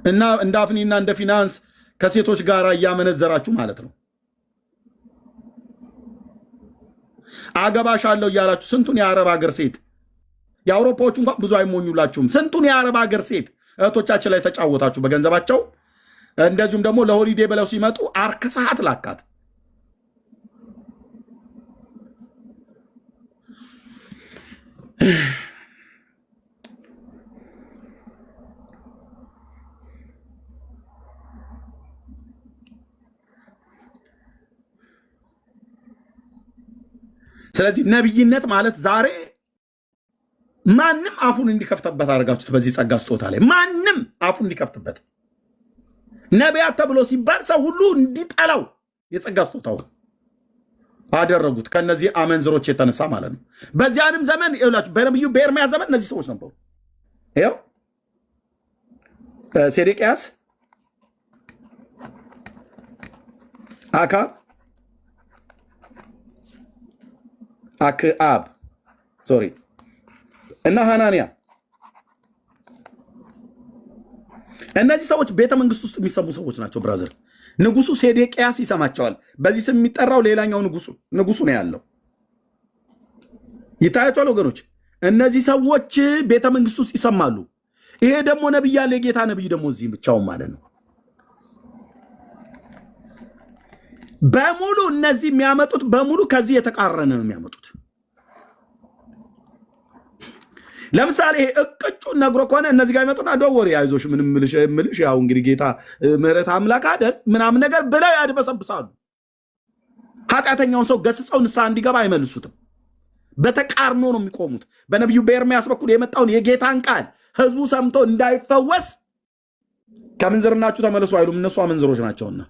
እና እንደ አፍኒና እንደ ፊናንስ ከሴቶች ጋር እያመነዘራችሁ ማለት ነው። አገባሻለሁ እያላችሁ ስንቱን የአረብ ሀገር ሴት፣ የአውሮፓዎቹ እንኳን ብዙ አይሞኙላችሁም። ስንቱን የአረብ ሀገር ሴት እህቶቻችን ላይ ተጫወታችሁ በገንዘባቸው። እንደዚሁም ደግሞ ለሆሊዴ ብለው ሲመጡ አርክሰሃት ላካት። ስለዚህ ነብይነት ማለት ዛሬ ማንም አፉን እንዲከፍትበት አደረጋችሁት። በዚህ ጸጋ ስጦታ ላይ ማንም አፉን እንዲከፍትበት ነቢያት ተብሎ ሲባል ሰው ሁሉ እንዲጠላው የጸጋ ስጦታው አደረጉት። ከነዚህ አመንዝሮች የተነሳ ማለት ነው። በዚያንም ዘመን ይላችሁ በነብዩ በኤርምያስ ዘመን እነዚህ ሰዎች ነበሩ። ይኸው ሴዴቅያስ፣ አክዓብ እና ሐናንያ እነዚህ ሰዎች ቤተ መንግስት ውስጥ የሚሰሙ ሰዎች ናቸው። ብራዘር ንጉሱ ሴዴቅያስ ይሰማቸዋል። በዚህ ስም የሚጠራው ሌላኛው ንጉሱ ነው ያለው። ይታያቸዋል ወገኖች። እነዚህ ሰዎች ቤተ መንግስት ውስጥ ይሰማሉ። ይሄ ደግሞ ነብይ ያለ የጌታ ነብይ ደግሞ እዚህ ብቻውን ማለት ነው። በሙሉ እነዚህ የሚያመጡት በሙሉ ከዚህ የተቃረነ ነው የሚያመጡት። ለምሳሌ እቅጩ ነግሮ ከሆነ እነዚህ ጋር ይመጡና ደወሪ አይዞሽ ምንም ምልሽ ያው እንግዲህ ጌታ ምህረት አምላክ አይደል ምናምን ነገር ብለው ያድበሰብሳሉ። ኃጢአተኛውን ሰው ገስጸው ንስሐ እንዲገባ አይመልሱትም። በተቃርኖ ነው የሚቆሙት። በነቢዩ በኤርምያስ በኩል የመጣውን የጌታን ቃል ህዝቡ ሰምቶ እንዳይፈወስ ከምንዝርናችሁ ተመለሱ አይሉም። እነሱ አመንዝሮች ናቸውና።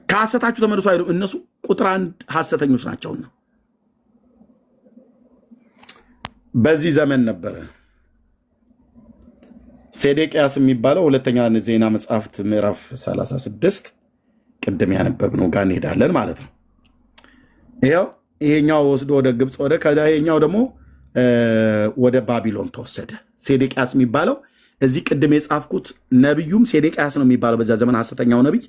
ከሐሰታችሁ ተመለሱ አይሉም። እነሱ ቁጥር 1 ሐሰተኞች ናቸውና። በዚህ ዘመን ነበረ ሴዴቅያስ የሚባለው። ሁለተኛ ዜና መጽሐፍት ምዕራፍ 36 ቅድም ያነበብነው ጋር እንሄዳለን ማለት ነው። ይሄኛው ወስዶ ወደ ግብፅ ወደ ከዳይኛው ደግሞ ወደ ባቢሎን ተወሰደ። ሴዴቅያስ የሚባለው እዚህ ቅድም የጻፍኩት ነብዩም ሴዴቅያስ ነው የሚባለው በዛ ዘመን ሐሰተኛው ነብይ፣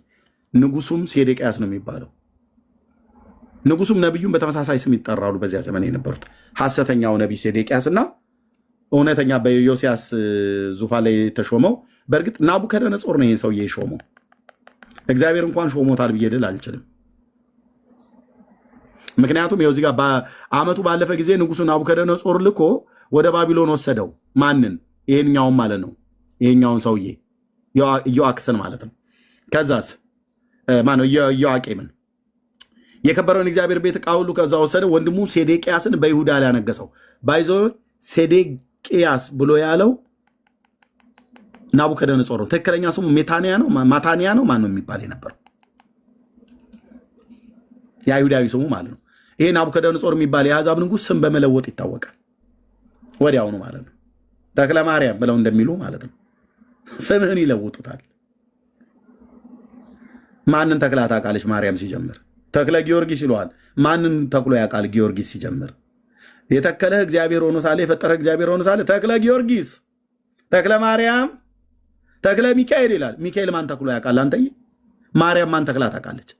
ንጉሱም ሴዴቅያስ ነው የሚባለው። ንጉሱም ነብዩም በተመሳሳይ ስም ይጠራሉ በዚያ ዘመን የነበሩት። ሐሰተኛው ነብይ ሴዴቅያስ እና እውነተኛ በዮሲያስ ዙፋን ላይ ተሾመው። በእርግጥ ናቡከደነጾር ነው ይሄን ሰውዬ ሾመው። እግዚአብሔር እንኳን ሾሞታል ብዬ ልል አልችልም። ምክንያቱም ይኸው እዚህ ጋር በአመቱ ባለፈ ጊዜ ንጉሱ ናቡከደነጾር ልኮ ወደ ባቢሎን ወሰደው። ማንን? ይሄኛውን ማለት ነው። ይሄኛውን ሰውዬ ኢዮአክስን ማለት ነው። ከዛስ ማነው? ኢዮአቄምን የከበረውን እግዚአብሔር ቤት ዕቃ ሁሉ ከዛ ወሰደ። ወንድሙ ሴዴቅያስን በይሁዳ ላይ ያነገሰው። ባይዞ ሴዴቅያስ ብሎ ያለው ናቡከደነጾር ነው። ትክክለኛ ስሙ ማታንያ ነው ማን ነው የሚባል የነበረው የአይሁዳዊ ስሙ ማለት ነው። ይሄ ናቡከደነጾር የሚባል የአሕዛብ ንጉስ ስም በመለወጥ ይታወቃል ወዲያውኑ ማለት ነው። ተክለ ማርያም ብለው እንደሚሉ ማለት ነው። ስምህን ይለውጡታል። ማንን ተክላ ታውቃለች? ማርያም ሲጀምር ተክለ ጊዮርጊስ ይለዋል። ማንን ተክሎ ያውቃል? ጊዮርጊስ ሲጀምር የተከለህ እግዚአብሔር ሆኖ ሳለ የፈጠረ እግዚአብሔር ሆኖ ሳለ ተክለ ጊዮርጊስ፣ ተክለ ማርያም፣ ተክለ ሚካኤል ይላል። ሚካኤል ማን ተክሎ ያውቃል? አንተዬ ማርያም ማን ተክላ ታውቃለች?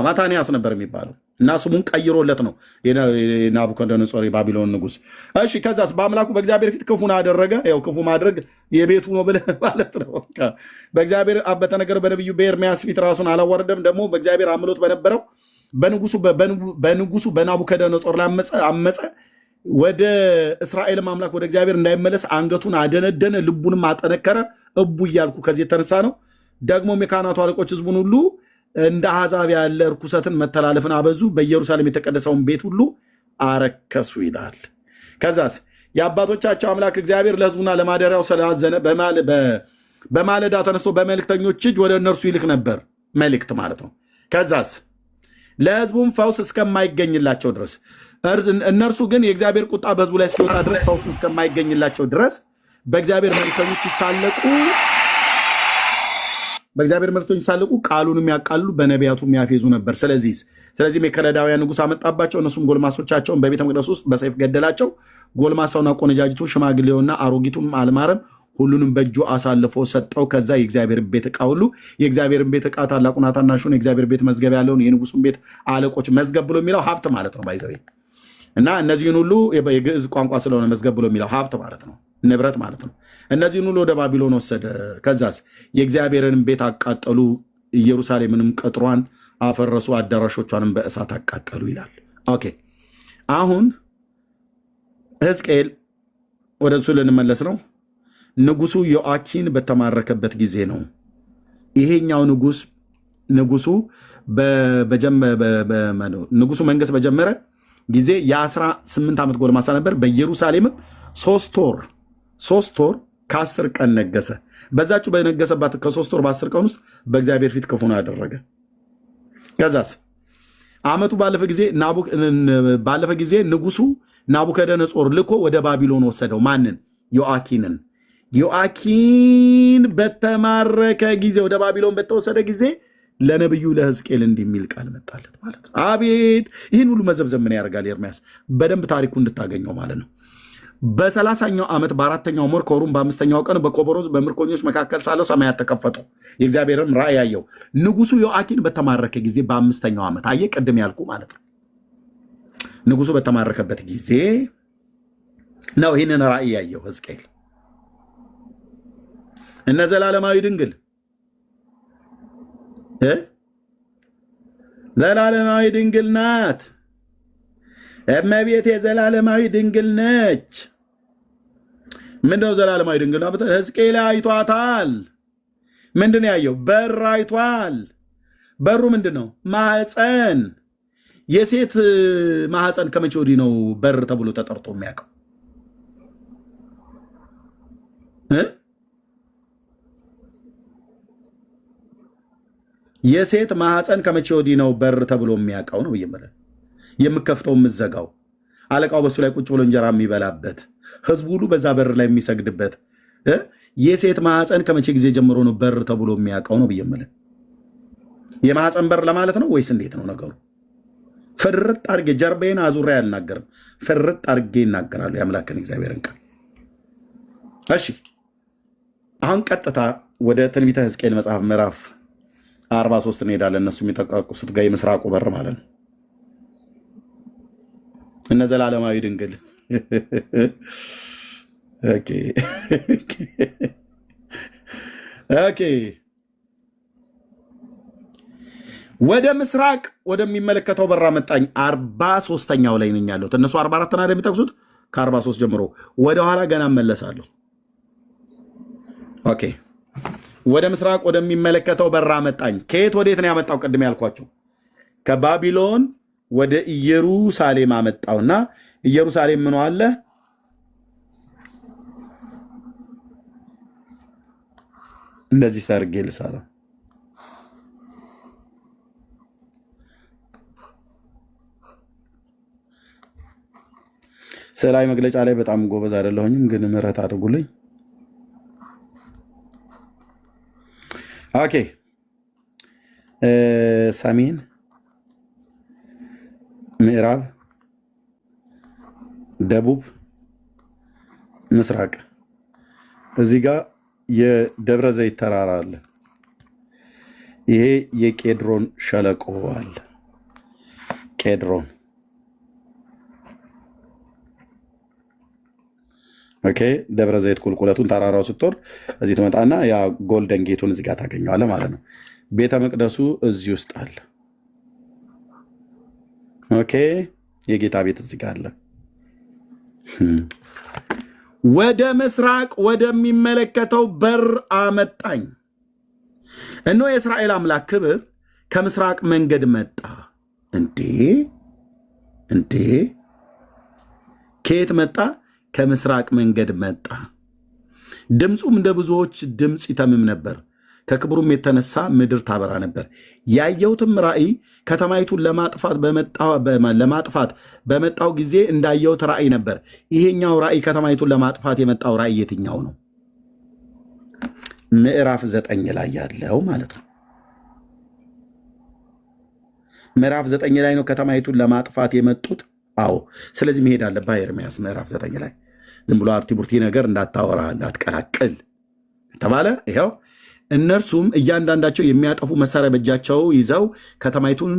ማታንያስ ነበር የሚባለው እና ስሙን ቀይሮለት ነው የናቡከደነጾር የባቢሎን ንጉስ። እሺ ከዛስ በአምላኩ በእግዚአብሔር ፊት ክፉን አደረገ። ያው ክፉ ማድረግ የቤቱ ነው ብለህ ማለት ነው። በእግዚአብሔር በተነገረ በነቢዩ በኤርምያስ ፊት ራሱን አላወረደም። ደግሞ በእግዚአብሔር አምሎት በነበረው በንጉሱ በናቡከደነጾር አመፀ። ወደ እስራኤልም አምላክ ወደ እግዚአብሔር እንዳይመለስ አንገቱን አደነደነ፣ ልቡንም አጠነከረ። እቡ እያልኩ ከዚህ የተነሳ ነው። ደግሞም የካህናቱ አለቆች ህዝቡን ሁሉ እንደ አሕዛብ ያለ ርኩሰትን መተላለፍን አበዙ፣ በኢየሩሳሌም የተቀደሰውን ቤት ሁሉ አረከሱ ይላል። ከዛስ የአባቶቻቸው አምላክ እግዚአብሔር ለህዝቡና ለማደሪያው ስላዘነ በማለዳ ተነስቶ በመልእክተኞች እጅ ወደ እነርሱ ይልክ ነበር። መልእክት ማለት ነው። ከዛስ ለህዝቡም ፈውስ እስከማይገኝላቸው ድረስ እነርሱ ግን የእግዚአብሔር ቁጣ በህዝቡ ላይ እስኪወጣ ድረስ ፈውስ እስከማይገኝላቸው ድረስ በእግዚአብሔር መልእክተኞች ይሳለቁ፣ ቃሉንም ያቃሉ፣ በነቢያቱ የሚያፌዙ ነበር። ስለዚህም የከለዳውያን ንጉሥ አመጣባቸው። እነሱም ጎልማሶቻቸውን በቤተ መቅደስ ውስጥ በሰይፍ ገደላቸው። ጎልማሳውና ቆነጃጅቱ ሽማግሌውና አሮጊቱም አልማረም። ሁሉንም በእጁ አሳልፎ ሰጠው። ከዛ የእግዚአብሔር ቤት ዕቃ ሁሉ የእግዚአብሔርን ቤት ዕቃ ታላቁና ታናሹን የእግዚአብሔር ቤት መዝገብ ያለውን የንጉሱን ቤት አለቆች መዝገብ ብሎ የሚለው ሀብት ማለት ነው ባይዘዌ እና እነዚህን ሁሉ የግዕዝ ቋንቋ ስለሆነ መዝገብ ብሎ የሚለው ሀብት ማለት ነው፣ ንብረት ማለት ነው። እነዚህን ሁሉ ወደ ባቢሎን ወሰደ። ከዛስ የእግዚአብሔርን ቤት አቃጠሉ፣ ኢየሩሳሌምንም ቅጥሯን አፈረሱ፣ አዳራሾቿንም በእሳት አቃጠሉ ይላል። ኦኬ አሁን ሕዝቅኤል ወደ እሱ ልንመለስ ነው። ንጉሱ ዮአኪን በተማረከበት ጊዜ ነው። ይሄኛው ንጉሱ መንገስ በጀመረ ጊዜ የ18 ዓመት ጎልማሳ ነበር። በኢየሩሳሌምም 3 ወር ከ10 ቀን ነገሰ። በዛችሁ በነገሰባት ከ3 ወር በ10 ቀን ውስጥ በእግዚአብሔር ፊት ክፉን አደረገ። ከዛስ ዓመቱ ባለፈ ጊዜ ንጉሱ ናቡከደነጾር ልኮ ወደ ባቢሎን ወሰደው። ማንን? ዮአኪንን። ዮአኪን በተማረከ ጊዜ ወደ ባቢሎን በተወሰደ ጊዜ ለነብዩ ለሕዝቅኤል እንዲህ የሚል ቃል መጣለት ማለት ነው። አቤት! ይህን ሁሉ መዘብዘብ ምን ያደርጋል? ኤርምያስ በደንብ ታሪኩ እንድታገኘው ማለት ነው። በ30ኛው ዓመት በ4ኛው ወር ከወሩም በ5ኛው ቀን በኮቦሮስ በምርኮኞች መካከል ሳለው ሰማያት ተከፈቱ፣ የእግዚአብሔርም ራእይ ያየው። ንጉሱ ዮአኪን በተማረከ ጊዜ በ5ኛው ዓመት አየ፣ ቅድም ያልኩ ማለት ነው። ንጉሱ በተማረከበት ጊዜ ነው ይህንን ራእይ ያየው ሕዝቅኤል። እነ ዘላለማዊ ድንግል ዘላለማዊ ድንግል ናት። እመቤት የዘላለማዊ ድንግል ነች። ምንድነው ዘላለማዊ ድንግል ናት? ሕዝቅኤል አይቷታል። ምንድን ያየው? በር አይቷል። በሩ ምንድን ነው? ማህፀን። የሴት ማህፀን ከመቼ ወዲህ ነው በር ተብሎ ተጠርቶ የሚያውቀው? የሴት ማህፀን ከመቼ ወዲህ ነው በር ተብሎ የሚያውቀው ነው ብዬ የምከፍተው የምዘጋው፣ አለቃው በሱ ላይ ቁጭ ብሎ እንጀራ የሚበላበት፣ ህዝቡ ሁሉ በዛ በር ላይ የሚሰግድበት የሴት ማህፀን ከመቼ ጊዜ ጀምሮ ነው በር ተብሎ የሚያውቀው ነው ብዬ የማህፀን በር ለማለት ነው ወይስ እንዴት ነው ነገሩ? ፍርጥ አድርጌ ጀርቤን አዙሬ አልናገርም፣ ፍርጥ አድርጌ ይናገራሉ የአምላክን እግዚአብሔርን ቃል። እሺ አሁን ቀጥታ ወደ ትንቢተ ሕዝቅኤል መጽሐፍ ምዕራፍ 43 እንሄዳለን። እነሱ የሚጠቃቁሱት ጋር የምስራቁ በር ማለት ነው። እነ ዘላለማዊ ድንግል ኦኬ ወደ ምስራቅ ወደሚመለከተው በር አመጣኝ። 43ኛው ላይ ነኝ ያለሁት። እነሱ 44 ና የሚጠቅሱት ከ43 ጀምሮ ወደኋላ ገና እመለሳለሁ። ኦኬ ወደ ምስራቅ ወደሚመለከተው በር አመጣኝ። ከየት ወዴት ነው ያመጣው? ቅድም ያልኳችሁ ከባቢሎን ወደ ኢየሩሳሌም አመጣውና ኢየሩሳሌም ምን አለ? እንደዚህ ሰርጌ ልሳለ ስዕላዊ መግለጫ ላይ በጣም ጎበዝ አይደለሁኝም፣ ግን ምሕረት አድርጉልኝ። ኦኬ ሰሜን፣ ምዕራብ፣ ደቡብ፣ ምስራቅ። እዚህ ጋር የደብረ ዘይት ተራራ አለ። ይሄ የቄድሮን ሸለቆ አለ። ቄድሮን ኦኬ። ደብረ ዘይት ቁልቁለቱን ተራራው ስትወርድ እዚህ ትመጣና ያ ጎልደን ጌቱን እዚህ ጋር ታገኘዋለህ ማለት ነው። ቤተ መቅደሱ እዚህ ውስጥ አለ። ኦኬ የጌታ ቤት እዚህ ጋር አለ። ወደ ምስራቅ ወደሚመለከተው በር አመጣኝ። እነሆ የእስራኤል አምላክ ክብር ከምስራቅ መንገድ መጣ። እንዴ ከየት መጣ? ከምስራቅ መንገድ መጣ። ድምፁም እንደ ብዙዎች ድምፅ ይተምም ነበር። ከክብሩም የተነሳ ምድር ታበራ ነበር። ያየሁትም ራእይ ከተማይቱን ለማጥፋት በመጣው ጊዜ እንዳየሁት ራእይ ነበር። ይሄኛው ራእይ ከተማይቱን ለማጥፋት የመጣው ራእይ የትኛው ነው? ምዕራፍ 9 ላይ ያለው ማለት ነው። ምዕራፍ 9 ላይ ነው ከተማይቱን ለማጥፋት የመጡት። አዎ፣ ስለዚህ መሄድ አለብህ ኤርምያስ ምዕራፍ 9 ላይ ዝም ብሎ አርቲ ቡርቲ ነገር እንዳታወራ እንዳትቀላቅል ተባለ። ይኸው እነርሱም እያንዳንዳቸው የሚያጠፉ መሳሪያ በእጃቸው ይዘው ከተማይቱን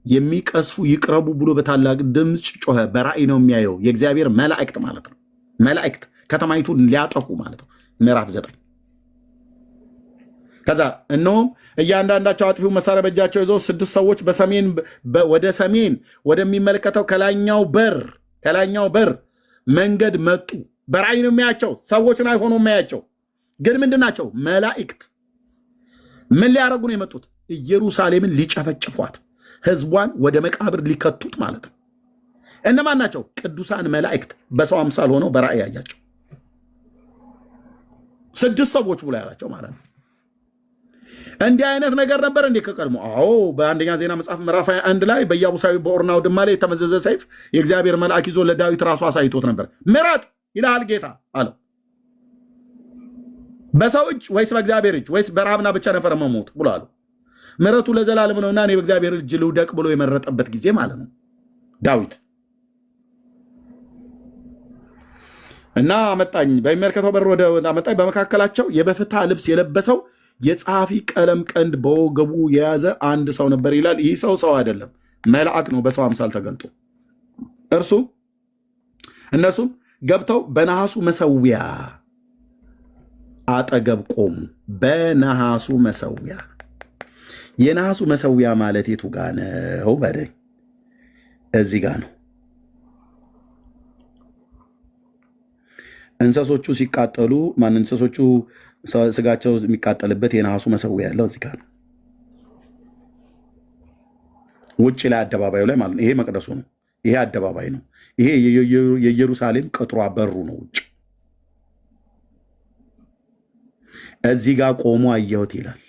የሚቀስፉ ይቅረቡ ብሎ በታላቅ ድምፅ ጮኸ። በራእይ ነው የሚያየው የእግዚአብሔር መላእክት ማለት ነው። መላእክት ከተማይቱን ሊያጠፉ ማለት ነው። ምዕራፍ 9 ከዛ እነሆም እያንዳንዳቸው አጥፊው መሳሪያ በእጃቸው ይዘው 6 ሰዎች ወደ ሰሜን ወደሚመለከተው ከላይኛው በር መንገድ መጡ። በራእይ ነው የሚያቸው፣ ሰዎችን አይሆኑ የሚያያቸው ግን ምንድን ናቸው? መላእክት። ምን ሊያደርጉ ነው የመጡት? ኢየሩሳሌምን ሊጨፈጭፏት፣ ህዝቧን ወደ መቃብር ሊከቱት ማለት ነው። እነማን ናቸው? ቅዱሳን መላእክት በሰው አምሳል ሆነው በራእይ ያያቸው 6 ሰዎች ብሎ ያላቸው ማለት ነው። እንዲህ አይነት ነገር ነበር እንዴ ከቀድሞ? አዎ፣ በአንደኛ ዜና መጽሐፍ ምዕራፍ 21 ላይ በኢያቡሳዊ በኦርናው ድማ ላይ የተመዘዘ ሰይፍ የእግዚአብሔር መልአክ ይዞ ለዳዊት ራሱ አሳይቶት ነበር። ምረጥ ይልሃል ጌታ አለው። በሰው እጅ ወይስ በእግዚአብሔር እጅ ወይስ በረሃብና በቸነፈር መሞት ብሎ አለው። ምረቱ ለዘላለም ነውና እኔ በእግዚአብሔር እጅ ልውደቅ ብሎ የመረጠበት ጊዜ ማለት ነው ዳዊት። እና አመጣኝ በሚመለከተው በር ወደ አመጣኝ። በመካከላቸው የበፍታ ልብስ የለበሰው የጸሐፊ ቀለም ቀንድ በወገቡ የያዘ አንድ ሰው ነበር ይላል። ይህ ሰው አይደለም፣ መልአክ ነው በሰው አምሳል ተገልጦ። እነርሱም ገብተው በነሐሱ መሰዊያ አጠገብ ቆሙ። በነሐሱ መሰዊያ። የነሐሱ መሰዊያ ማለት የቱ ጋ ነው በለኝ? እዚህ ጋ ነው። እንሰሶቹ ሲቃጠሉ እንሰሶቹ ስጋቸው የሚቃጠልበት የነሐሱ መሰዊያ ያለው እዚህ ጋር ነው። ውጭ ላይ አደባባዩ ላይ ማለት ነው። ይሄ መቅደሱ ነው። ይሄ አደባባይ ነው። ይሄ የኢየሩሳሌም ቅጥሯ በሩ ነው። ውጭ እዚህ ጋር ቆሞ አየሁት ይላል።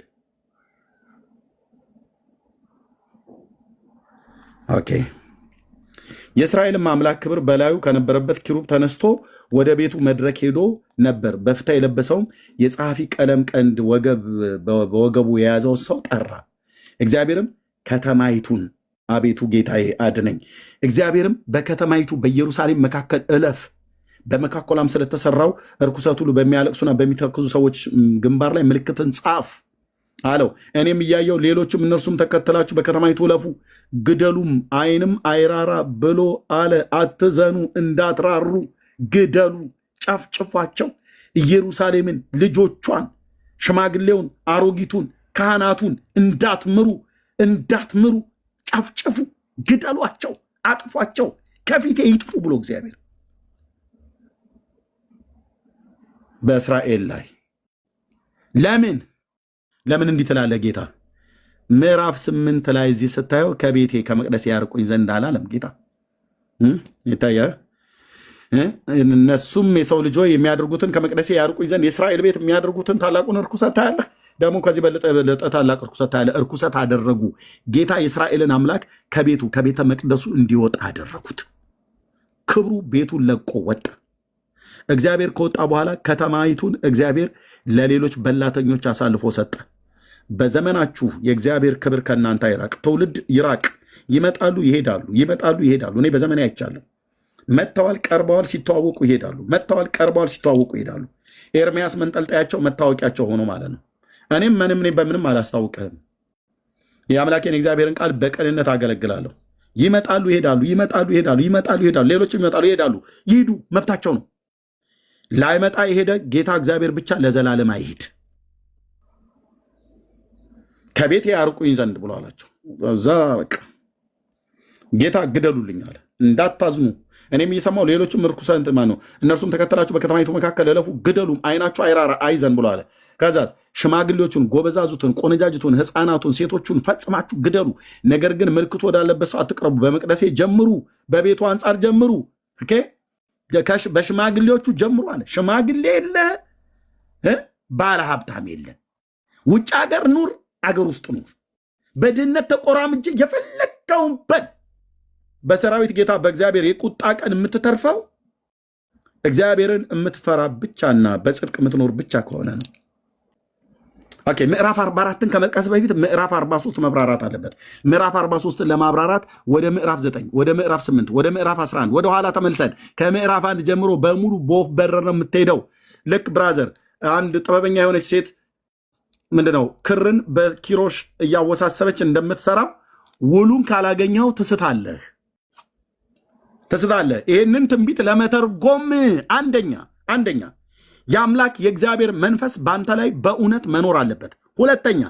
ኦኬ። የእስራኤልም አምላክ ክብር በላዩ ከነበረበት ኪሩብ ተነስቶ ወደ ቤቱ መድረክ ሄዶ ነበር። በፍታ የለበሰውም የጸሐፊ ቀለም ቀንድ በወገቡ የያዘው ሰው ጠራ። እግዚአብሔርም ከተማይቱን አቤቱ ጌታዬ አድነኝ፣ እግዚአብሔርም በከተማይቱ በኢየሩሳሌም መካከል እለፍ፣ በመካከሏም ስለተሰራው እርኩሰት ሁሉ በሚያለቅሱና በሚተክዙ ሰዎች ግንባር ላይ ምልክትን ጻፍ አለው። እኔም እያየው ሌሎችም እነርሱም ተከተላችሁ በከተማይቱ እለፉ፣ ግደሉም፣ ዓይንም አይራራ ብሎ አለ። አትዘኑ፣ እንዳትራሩ፣ ግደሉ፣ ጨፍጭፏቸው። ኢየሩሳሌምን፣ ልጆቿን፣ ሽማግሌውን፣ አሮጊቱን፣ ካህናቱን እንዳትምሩ፣ ጨፍጭፉ፣ ግደሏቸው፣ አጥፏቸው፣ ከፊቴ ይጥፉ ብሎ እግዚአብሔር በእስራኤል ላይ ለምን እንዲህ ትላለህ ጌታ? ምዕራፍ 8 ላይ እዚህ ስታየው ከቤቴ ከመቅደሴ ያርቁኝ ዘንድ አላለም ጌታ። ይታያል። እነሱም የሰው ልጆች የሚያደርጉትን ከመቅደሴ ያርቁኝ ዘንድ የእስራኤል ቤት የሚያደርጉትን ታላቁን እርኩሰት ታያለህ። ደግሞ ከዚህ በለጠ ታላቅ እርኩሰት ታያለህ። እርኩሰት አደረጉ። ጌታ የእስራኤልን አምላክ ከቤተ መቅደሱ እንዲወጣ አደረጉት። ክብሩ ቤቱን ለቆ ወጣ። እግዚአብሔር ከወጣ በኋላ ከተማይቱን እግዚአብሔር ለሌሎች በላተኞች አሳልፎ ሰጠ። በዘመናችሁ የእግዚአብሔር ክብር ከእናንተ አይራቅ። ትውልድ ይራቅ። ይመጣሉ ይሄዳሉ፣ ይመጣሉ ይሄዳሉ። እኔ በዘመኔ አይቻለሁ። መጥተዋል፣ ቀርበዋል፣ ሲተዋወቁ ይሄዳሉ። መጥተዋል፣ ቀርበዋል፣ ሲተዋወቁ ይሄዳሉ። ኤርሚያስ መንጠልጠያቸው መታወቂያቸው ሆኖ ማለት ነው። እኔም በምንም አላስታውቅህም። የአምላኬን የእግዚአብሔርን ቃል በቅንነት አገለግላለሁ። ይመጣሉ ይሄዳሉ፣ ይመጣሉ ይሄዳሉ፣ ይመጣሉ ይሄዳሉ። ሌሎችም ይመጣሉ ይሄዳሉ። ይሂዱ፣ መብታቸው ነው። ላይመጣ የሄደ ጌታ እግዚአብሔር ብቻ ለዘላለም አይሄድ። ከቤቴ ያርቁኝ ዘንድ ብሎ አላቸው። እዛ በቃ ጌታ ግደሉልኝ አለ። እንዳታዝኑ እኔም እየሰማሁ ሌሎችም ርኩሰት ነው። እነርሱም ተከተላችሁ በከተማይቱ መካከል እለፉ፣ ግደሉም፣ ዓይናችሁ አይራራ አይዘን ብሎ አለ። ከዛስ ሽማግሌዎቹን፣ ጎበዛዙትን፣ ቆነጃጅቱን፣ ሕፃናቱን፣ ሴቶቹን ፈጽማችሁ ግደሉ። ነገር ግን ምልክቱ ወዳለበት ሰው አትቅረቡ። በመቅደሴ ጀምሩ፣ በቤቱ አንጻር ጀምሩ። በሽማግሌዎቹ ጀምሩ አለ። ሽማግሌ የለ፣ ባለ ሀብታም የለ፣ ውጭ ሀገር ኑር፣ አገር ውስጥ ኑር፣ በድህነት ተቆራምጄ የፈለግከውን በል። በሰራዊት ጌታ በእግዚአብሔር የቁጣ ቀን የምትተርፈው እግዚአብሔርን የምትፈራ ብቻና በጽድቅ የምትኖር ብቻ ከሆነ ነው። ኦኬ ምዕራፍ 44ን ከመጥቀስ በፊት ምዕራፍ 43 መብራራት አለበት። ምዕራፍ 43ን ለማብራራት ወደ ምዕራፍ 9 ወደ ምዕራፍ 8 ወደ ምዕራፍ 11 ወደ ኋላ ተመልሰን ከምዕራፍ 1 ጀምሮ በሙሉ በወፍ በረር ነው የምትሄደው። ልክ ብራዘር አንድ ጥበበኛ የሆነች ሴት ምንድነው ክርን በኪሮሽ እያወሳሰበች እንደምትሰራ ውሉን ካላገኘው ትስታለህ። ይህንን ትንቢት ለመተርጎም አንደኛ የአምላክ የእግዚአብሔር መንፈስ በአንተ ላይ በእውነት መኖር አለበት። ሁለተኛ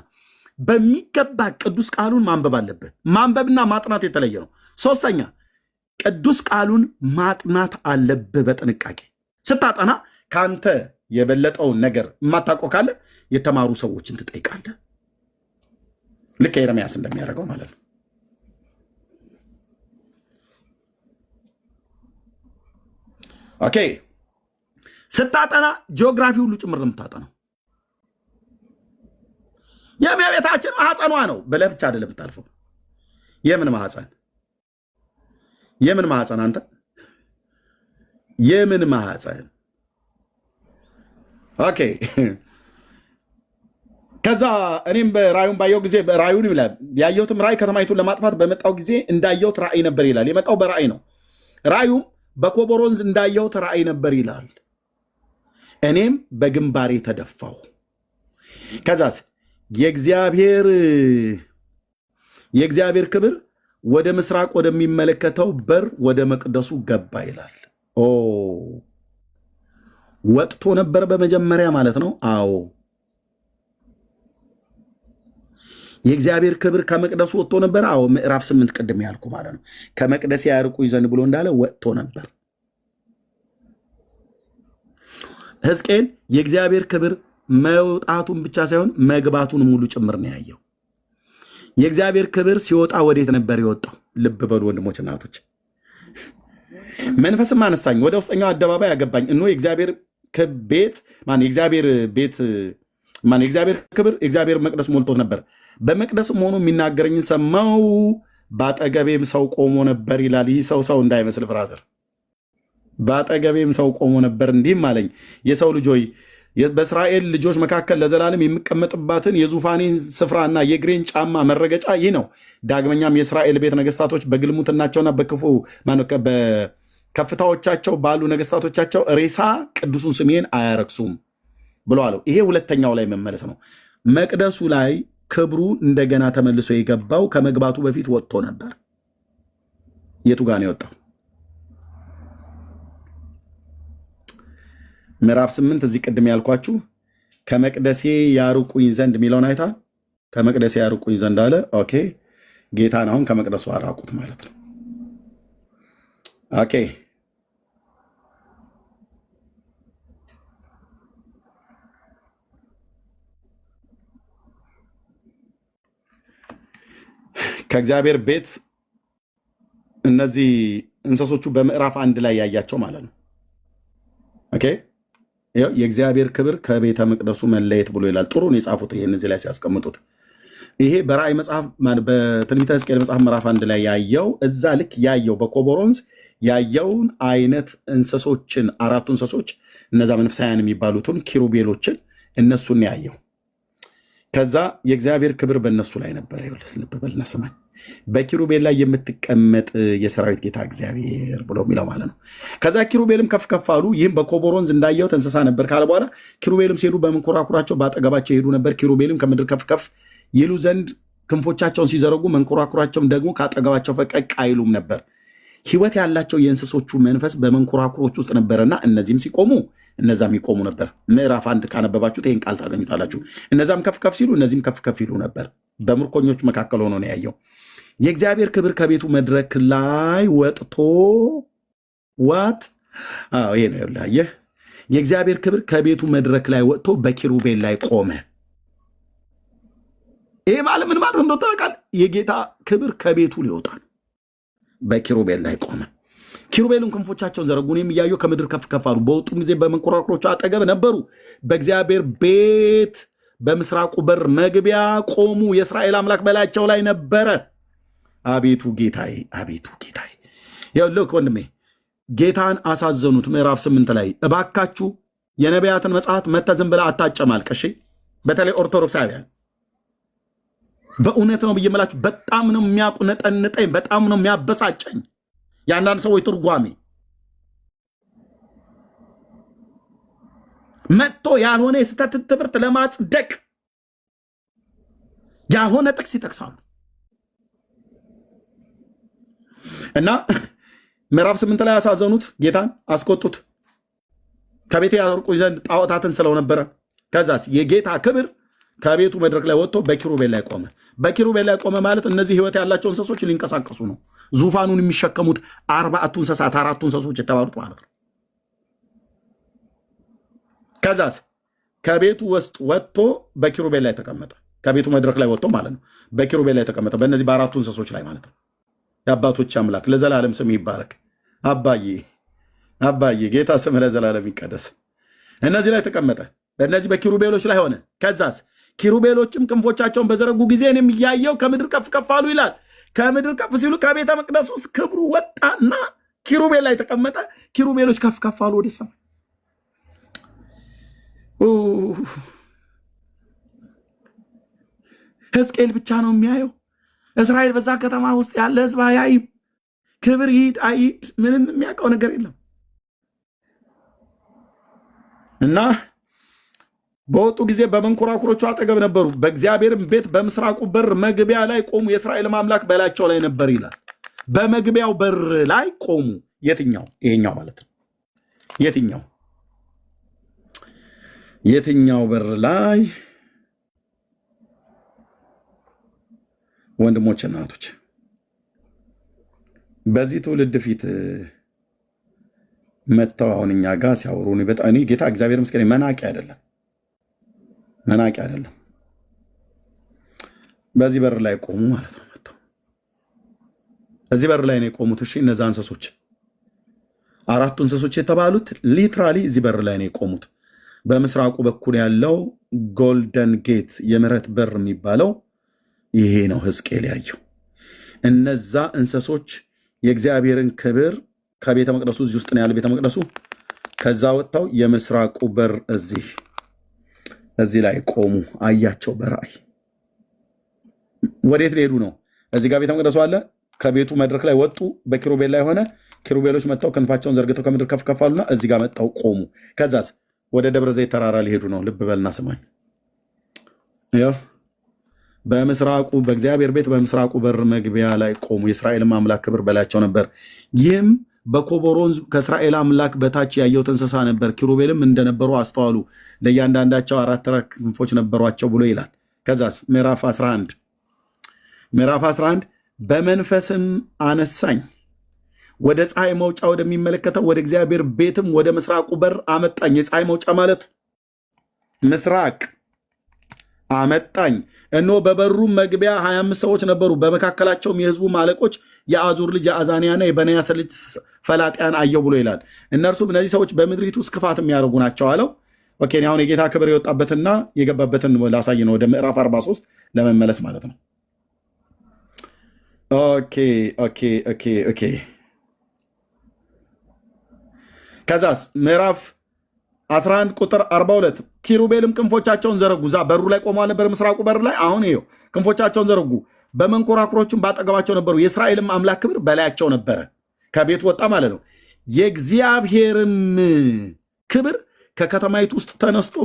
በሚገባ ቅዱስ ቃሉን ማንበብ አለብህ። ማንበብና ማጥናት የተለየ ነው። ሶስተኛ ቅዱስ ቃሉን ማጥናት አለብህ በጥንቃቄ። ስታጠና ከአንተ የበለጠውን ነገር የማታውቀው ካለ የተማሩ ሰዎችን ትጠይቃለህ። ልክ ኤርምያስ እንደሚያደርገው ማለት ነው። ኦኬ ስታጠና ጂኦግራፊ ሁሉ ጭምር ነው የምታጠናው። የእመቤታችን ማህፀኗ ነው ብለህ ብቻ አይደለም የምታልፈው። የምን ማህፀን አንተ የምን ማህፀን? ኦኬ ከዛ እኔም በራዩን ባየው ጊዜ ራዩን ይላል ያየሁትም ራእይ ከተማይቱን ለማጥፋት በመጣው ጊዜ እንዳየሁት ራእይ ነበር ይላል። የመጣው በራእይ ነው። ራዩም በኮቦሮንዝ እንዳየሁት ራእይ ነበር ይላል። እኔም በግንባሬ ተደፋሁ። ከዛስ የእግዚአብሔር ክብር ወደ ምስራቅ ወደሚመለከተው በር ወደ መቅደሱ ገባ ይላል። ወጥቶ ነበር በመጀመሪያ ማለት ነው። አዎ የእግዚአብሔር ክብር ከመቅደሱ ወጥቶ ነበር። አዎ ምዕራፍ 8 ቅድም ያልኩ ማለት ነው። ከመቅደስ ያርቁኝ ዘንድ ብሎ እንዳለ ወጥቶ ነበር። ሕዝቅኤል የእግዚአብሔር ክብር መውጣቱን ብቻ ሳይሆን መግባቱን ሙሉ ጭምር ነው ያየው። የእግዚአብሔር ክብር ሲወጣ ወዴት ነበር የወጣው? ልብ በሉ ወንድሞች እናቶች። መንፈስም አነሳኝ፣ ወደ ውስጠኛው አደባባይ ያገባኝ። እነሆ የእግዚአብሔር ክብር የእግዚአብሔር መቅደስ ሞልቶት ነበር። በመቅደስም ሆኖ የሚናገረኝን ሰማው። በአጠገቤም ሰው ቆሞ ነበር ይላል። ይህ ሰው እንዳይመስል ብራዘር፣ በአጠገቤም ሰው ቆሞ ነበር እንዲህም አለኝ፣ የሰው ልጅ ሆይ በእስራኤል ልጆች መካከል ለዘላለም የሚቀመጥባትን የዙፋኔን ስፍራና የእግሬን ጫማ መረገጫ ይህ ነው። ዳግመኛም የእስራኤል ቤት ነገስታቶች በግልሙትናቸውና በከፍታዎቻቸው ባሉ ነገስታቶቻቸው ሬሳ ቅዱሱን ስሜን አያረክሱም ብሎ አለው። ይሄ ሁለተኛው ላይ መመለስ ነው። መቅደሱ ላይ ክብሩ እንደገና ተመልሶ የገባው ከመግባቱ በፊት ወጥቶ ነበር። የቱ ጋር ነው የወጣው? ምዕራፍ 8 እዚህ ቅድም ያልኳችሁ ከመቅደሴ ያርቁኝ ዘንድ የሚለውን አይታል። ከመቅደሴ ያርቁኝ ዘንድ አለ። ኦኬ ጌታን አሁን ከመቅደሱ አራቁት ማለት ነው። ኦኬ ከእግዚአብሔር ቤት እነዚህ እንስሶቹ በምዕራፍ 1 ላይ ያያቸው ማለት ነው። ኦኬ የእግዚአብሔር ክብር ከቤተ መቅደሱ መለየት ብሎ ይላል። ጥሩ ነው የጻፉት ይሄን እዚህ ላይ ሲያስቀምጡት። ይሄ በራእይ መጽሐፍ በትንቢተ ሕዝቅኤል መጽሐፍ ምዕራፍ 1 ላይ ያየው እዛ ልክ ያየው በኮቦሮንስ ያየውን አይነት እንስሶችን 4ቱ እንስሶች እነዛ መንፈሳውያን የሚባሉትን ኪሩቤሎችን እነሱን ያየው። ከዛ የእግዚአብሔር ክብር በእነሱ ላይ ነበር። ይኸውልህ ልብ በልና ስማኝ። በኪሩቤል ላይ የምትቀመጥ የሰራዊት ጌታ እግዚአብሔር ብሎ የሚለው ማለት ነው። ከዛ ኪሩቤልም ከፍ ከፍ አሉ። ይህም በኮቦሮንዝ እንዳየሁት እንስሳ ነበር ካለ በኋላ ኪሩቤልም ሲሄዱ በመንኮራኩራቸው በአጠገባቸው ይሄዱ ነበር። ኪሩቤልም ከምድር ከፍ ከፍ ይሉ ዘንድ ክንፎቻቸውን ሲዘረጉ መንኮራኩራቸውም ደግሞ ከአጠገባቸው ፈቀቅ አይሉም ነበር። ሕይወት ያላቸው የእንስሶቹ መንፈስ በመንኮራኩሮች ውስጥ ነበረና እነዚህም ሲቆሙ እነዛም ይቆሙ ነበር። ምዕራፍ 1 ካነበባችሁት ይህን ቃል ታገኙታላችሁ። እነዛም ከፍ ከፍ ሲሉ እነዚህም ከፍ ከፍ ይሉ ነበር። በምርኮኞች መካከል ሆኖ ነው ያየው። የእግዚአብሔር ክብር ከቤቱ መድረክ ላይ ወጥቶ ይሄ ነው ያየህ። የእግዚአብሔር ክብር ከቤቱ መድረክ ላይ ወጥቶ በኪሩቤል ላይ ቆመ። ይሄ ማለት ምን ማለት እንደው ታውቃለህ? የጌታ ክብር ከቤቱ ሊወጣ ነው። በኪሩቤል ላይ ቆመ። ኪሩቤልም ክንፎቻቸውን ዘረጉ፣ እኔም እያየሁ ከምድር ከፍ ከፍ አሉ። በወጡም ጊዜ በመንኮራኩሮቹ አጠገብ ነበሩ። በእግዚአብሔር ቤት በምስራቁ በር መግቢያ ቆሙ። የእስራኤል አምላክ በላያቸው ላይ ነበረ። አቤቱ ጌታዬ፣ አቤቱ ጌታዬ። ልክ ወንድሜ ጌታን አሳዘኑት። ምዕራፍ 8 ላይ እባካችሁ የነቢያትን መጽሐፍ መተህ ዝም ብለህ አታጨማልቅ። እሺ በተለይ ኦርቶዶክሳውያን በእውነት ነው ብዬ የምላችሁ በጣም ነው የሚያቁነጠንጠኝ፣ በጣም ነው የሚያበሳጨኝ የአንዳንድ ሰዎች ትርጓሜ። መጥቶ ያልሆነ የስተት ትምህርት ለማጽደቅ ያልሆነ ጥቅስ ይጠቅሳሉ እና ምዕራፍ 8 ላይ ያሳዘኑት ጌታን አስቆጡት ከቤት ያርቁ ዘንድ ጣዖታትን ስለው ነበረ። ከዛስ የጌታ ክብር ከቤቱ መድረክ ላይ ወጥቶ በኪሩቤል ላይ ቆመ። በኪሩቤል ላይ ቆመ ማለት እነዚህ ህይወት ያላቸው እንስሶች ሊንቀሳቀሱ ነው። ዙፋኑን የሚሸከሙት 40 እንስሳት 4 እንስሶች የተባሉት ማለት ነው። ከዛስ ከቤቱ ውስጥ ወጥቶ በኪሩቤል ላይ ተቀመጠ። ከቤቱ መድረክ ላይ ወጥቶ ማለት ነው በኪሩቤል ላይ ተቀመጠ። በእነዚህ በ4 እንስሶች ላይ ማለት ነው። የአባቶች አምላክ ለዘላለም ስም ይባረክ። አባዬ ጌታ ስም ለዘላለም ይቀደስ። እነዚህ ላይ ተቀመጠ። በእነዚህ በኪሩቤሎች ላይ ሆነ። ከዛስ ኪሩቤሎችም ክንፎቻቸውን በዘረጉ ጊዜ እኔም እያየው ከምድር ከፍ ከፍ አሉ ይላል። ከምድር ከፍ ሲሉ ከቤተ መቅደስ ውስጥ ክብሩ ወጣና ኪሩቤል ላይ ተቀመጠ። ኪሩቤሎች ከፍ ከፍ አሉ ወደ ሰማይ። ሕዝቅኤል ብቻ ነው የሚያየው። እስራኤል በዛ ከተማ ውስጥ ያለ ህዝብ አያይም። ክብር ይሂድ አይሂድ ምንም የሚያውቀው ነገር የለም። እና በወጡ ጊዜ በመንኮራኩሮቹ አጠገብ ነበሩ። በእግዚአብሔርም ቤት በምስራቁ በር መግቢያ ላይ ቆሙ። የእስራኤል አምላክ በላያቸው ላይ ነበር ይላል። በመግቢያው በር ላይ ቆሙ። የትኛው? ይሄኛው ማለት ነው። የትኛው በር ላይ? ወንድሞች እናቶች፣ በዚህ ትውልድ ፊት መጥተው አሁን እኛ ጋር ሲያወሩ እኔ ጌታ እግዚአብሔር ምስክሬ መናቂ አይደለም። በዚህ በር ላይ ቆሙ ማለት ነው። መጥተው እዚህ በር ላይ ነው የቆሙት። እሺ እነዛ እንስሶች 4 እንስሶች የተባሉት ሊትራሊ እዚህ በር ላይ ነው የቆሙት። በምስራቁ በኩል ያለው ጎልደን ጌት የምህረት በር የሚባለው ይሄ ነው ሕዝቅኤል ያየው። እነዛ እንስሶች የእግዚአብሔርን ክብር ከቤተ መቅደሱ እዚህ ውስጥ ነው ያለ ቤተ መቅደሱ። ከዛ ወጥተው የምስራቁ በር እዚህ ላይ ቆሙ። አያቸው በራእይ። ወዴት ሊሄዱ ነው? እዚህ ጋር ቤተ መቅደሱ አለ። ከቤቱ መድረክ ላይ ወጡ። በኪሩቤል ላይ ሆነ። ኪሩቤሎች መጥተው ክንፋቸውን ዘርግተው ከምድር ከፍ ከፍ አሉና እዚህ ጋር መጥተው ቆሙ። ከዛስ ወደ ደብረ ዘይት ተራራ ሊሄዱ ነው። ልብ በልና ስማኝ። በምስራቁ በእግዚአብሔር ቤት በምስራቁ በር መግቢያ ላይ ቆሙ። የእስራኤልም አምላክ ክብር በላያቸው ነበር። ይህም በኮቦር ወንዝ ከእስራኤል አምላክ በታች ያየሁት እንስሳ ነበር። ኪሩቤልም እንደነበሩ አስተዋሉ። ለእያንዳንዳቸው 4 ክንፎች ነበሯቸው ብሎ ይላል። ከዛስ ምዕራፍ 11 በመንፈስም አነሳኝ፣ ወደ ፀሐይ መውጫ ወደሚመለከተው ወደ እግዚአብሔር ቤትም ወደ ምስራቁ በር አመጣኝ። የፀሐይ መውጫ ማለት ምስራቅ አመጣኝ። እነሆ በበሩ መግቢያ 25 ሰዎች ነበሩ። በመካከላቸውም የሕዝቡ አለቆች የአዙር ልጅ የአዛንያና የበናያስ ልጅ ፈላጥያን አየው ብሎ ይላል። እነርሱም እነዚህ ሰዎች በምድሪቱ ውስጥ ክፋት የሚያደርጉ ናቸው አለው። ኦኬ፣ አሁን የጌታ ክብር የወጣበትና የገባበትን ላሳይ ነው። ወደ ምዕራፍ 43 ለመመለስ ማለት ነው። ኦኬ። ከዛስ ምዕራፍ 11 ቁጥር 42 ኪሩቤልም ክንፎቻቸውን ዘረጉ። ዛ በሩ ላይ ቆመው ነበር፣ ምስራቁ በር ላይ። አሁን ይኸው ክንፎቻቸውን ዘረጉ፣ በመንኮራኩሮቹም ባጠገባቸው ነበሩ። የእስራኤልም አምላክ ክብር በላያቸው ነበረ። ከቤቱ ወጣ ማለት ነው። የእግዚአብሔርም ክብር ከከተማይቱ ውስጥ ተነስቶ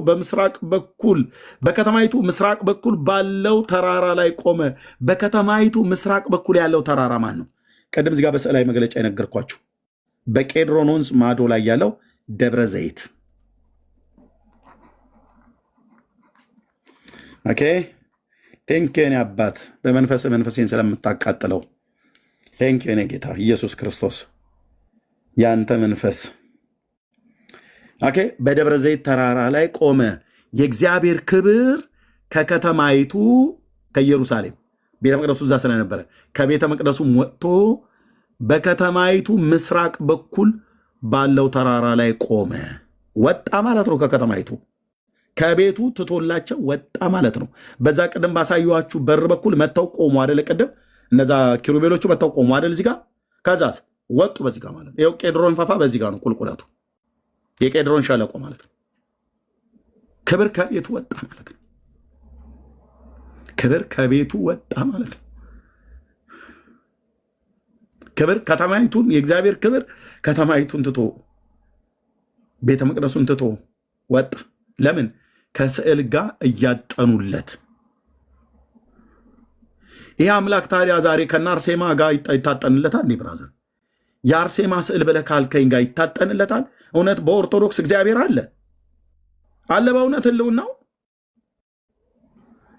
በከተማይቱ ምስራቅ በኩል ባለው ተራራ ላይ ቆመ። በከተማይቱ ምስራቅ በኩል ያለው ተራራ ማን ነው? ቅድም እዚህ ጋር በስዕላዊ መግለጫ የነገርኳችሁ በቄድሮን ወንዝ ማዶ ላይ ያለው ደብረ ዘይት። ኦኬ፣ ቴንኪው የኔ አባት መንፈሴን ስለምታቃጥለው ቴንኪው የኔ ጌታ ኢየሱስ ክርስቶስ ያንተ መንፈስ። ኦኬ፣ በደብረ ዘይት ተራራ ላይ ቆመ። የእግዚአብሔር ክብር ከከተማይቱ ከኢየሩሳሌም ቤተ መቅደሱ እዛ ስለነበረ ከቤተ መቅደሱም ወጥቶ በከተማይቱ ምስራቅ በኩል ባለው ተራራ ላይ ቆመ። ወጣ ማለት ነው። ከከተማይቱ ከቤቱ ትቶላቸው ወጣ ማለት ነው። በዛ ቅድም ባሳየኋችሁ በር በኩል መጥተው ቆሙ አደለ? ቅድም እነዛ ኪሩቤሎቹ መጥተው ቆሙ አደለ? እዚህ ጋር ከዛስ ወጡ በዚህ ጋር ማለት ነው። ይኸው ቄድሮን ፈፋ በዚህ ጋር ነው ቁልቁለቱ፣ የቄድሮን ሸለቆ ማለት ነው። ክብር ከቤቱ ወጣ ማለት ነው። ክብር ከቤቱ ወጣ ማለት ነው። ክብር ከተማይቱን የእግዚአብሔር ክብር ከተማይቱን ትቶ ቤተ መቅደሱን ትቶ ወጣ። ለምን? ከስዕል ጋር እያጠኑለት። ይህ አምላክ ታዲያ ዛሬ ከነ አርሴማ ጋር ይታጠንለታል? እንዴ ብራዘር፣ የአርሴማ ስዕል ብለህ ካልከኝ ጋር ይታጠንለታል? እውነት በኦርቶዶክስ እግዚአብሔር አለ አለ? በእውነት ህልውናው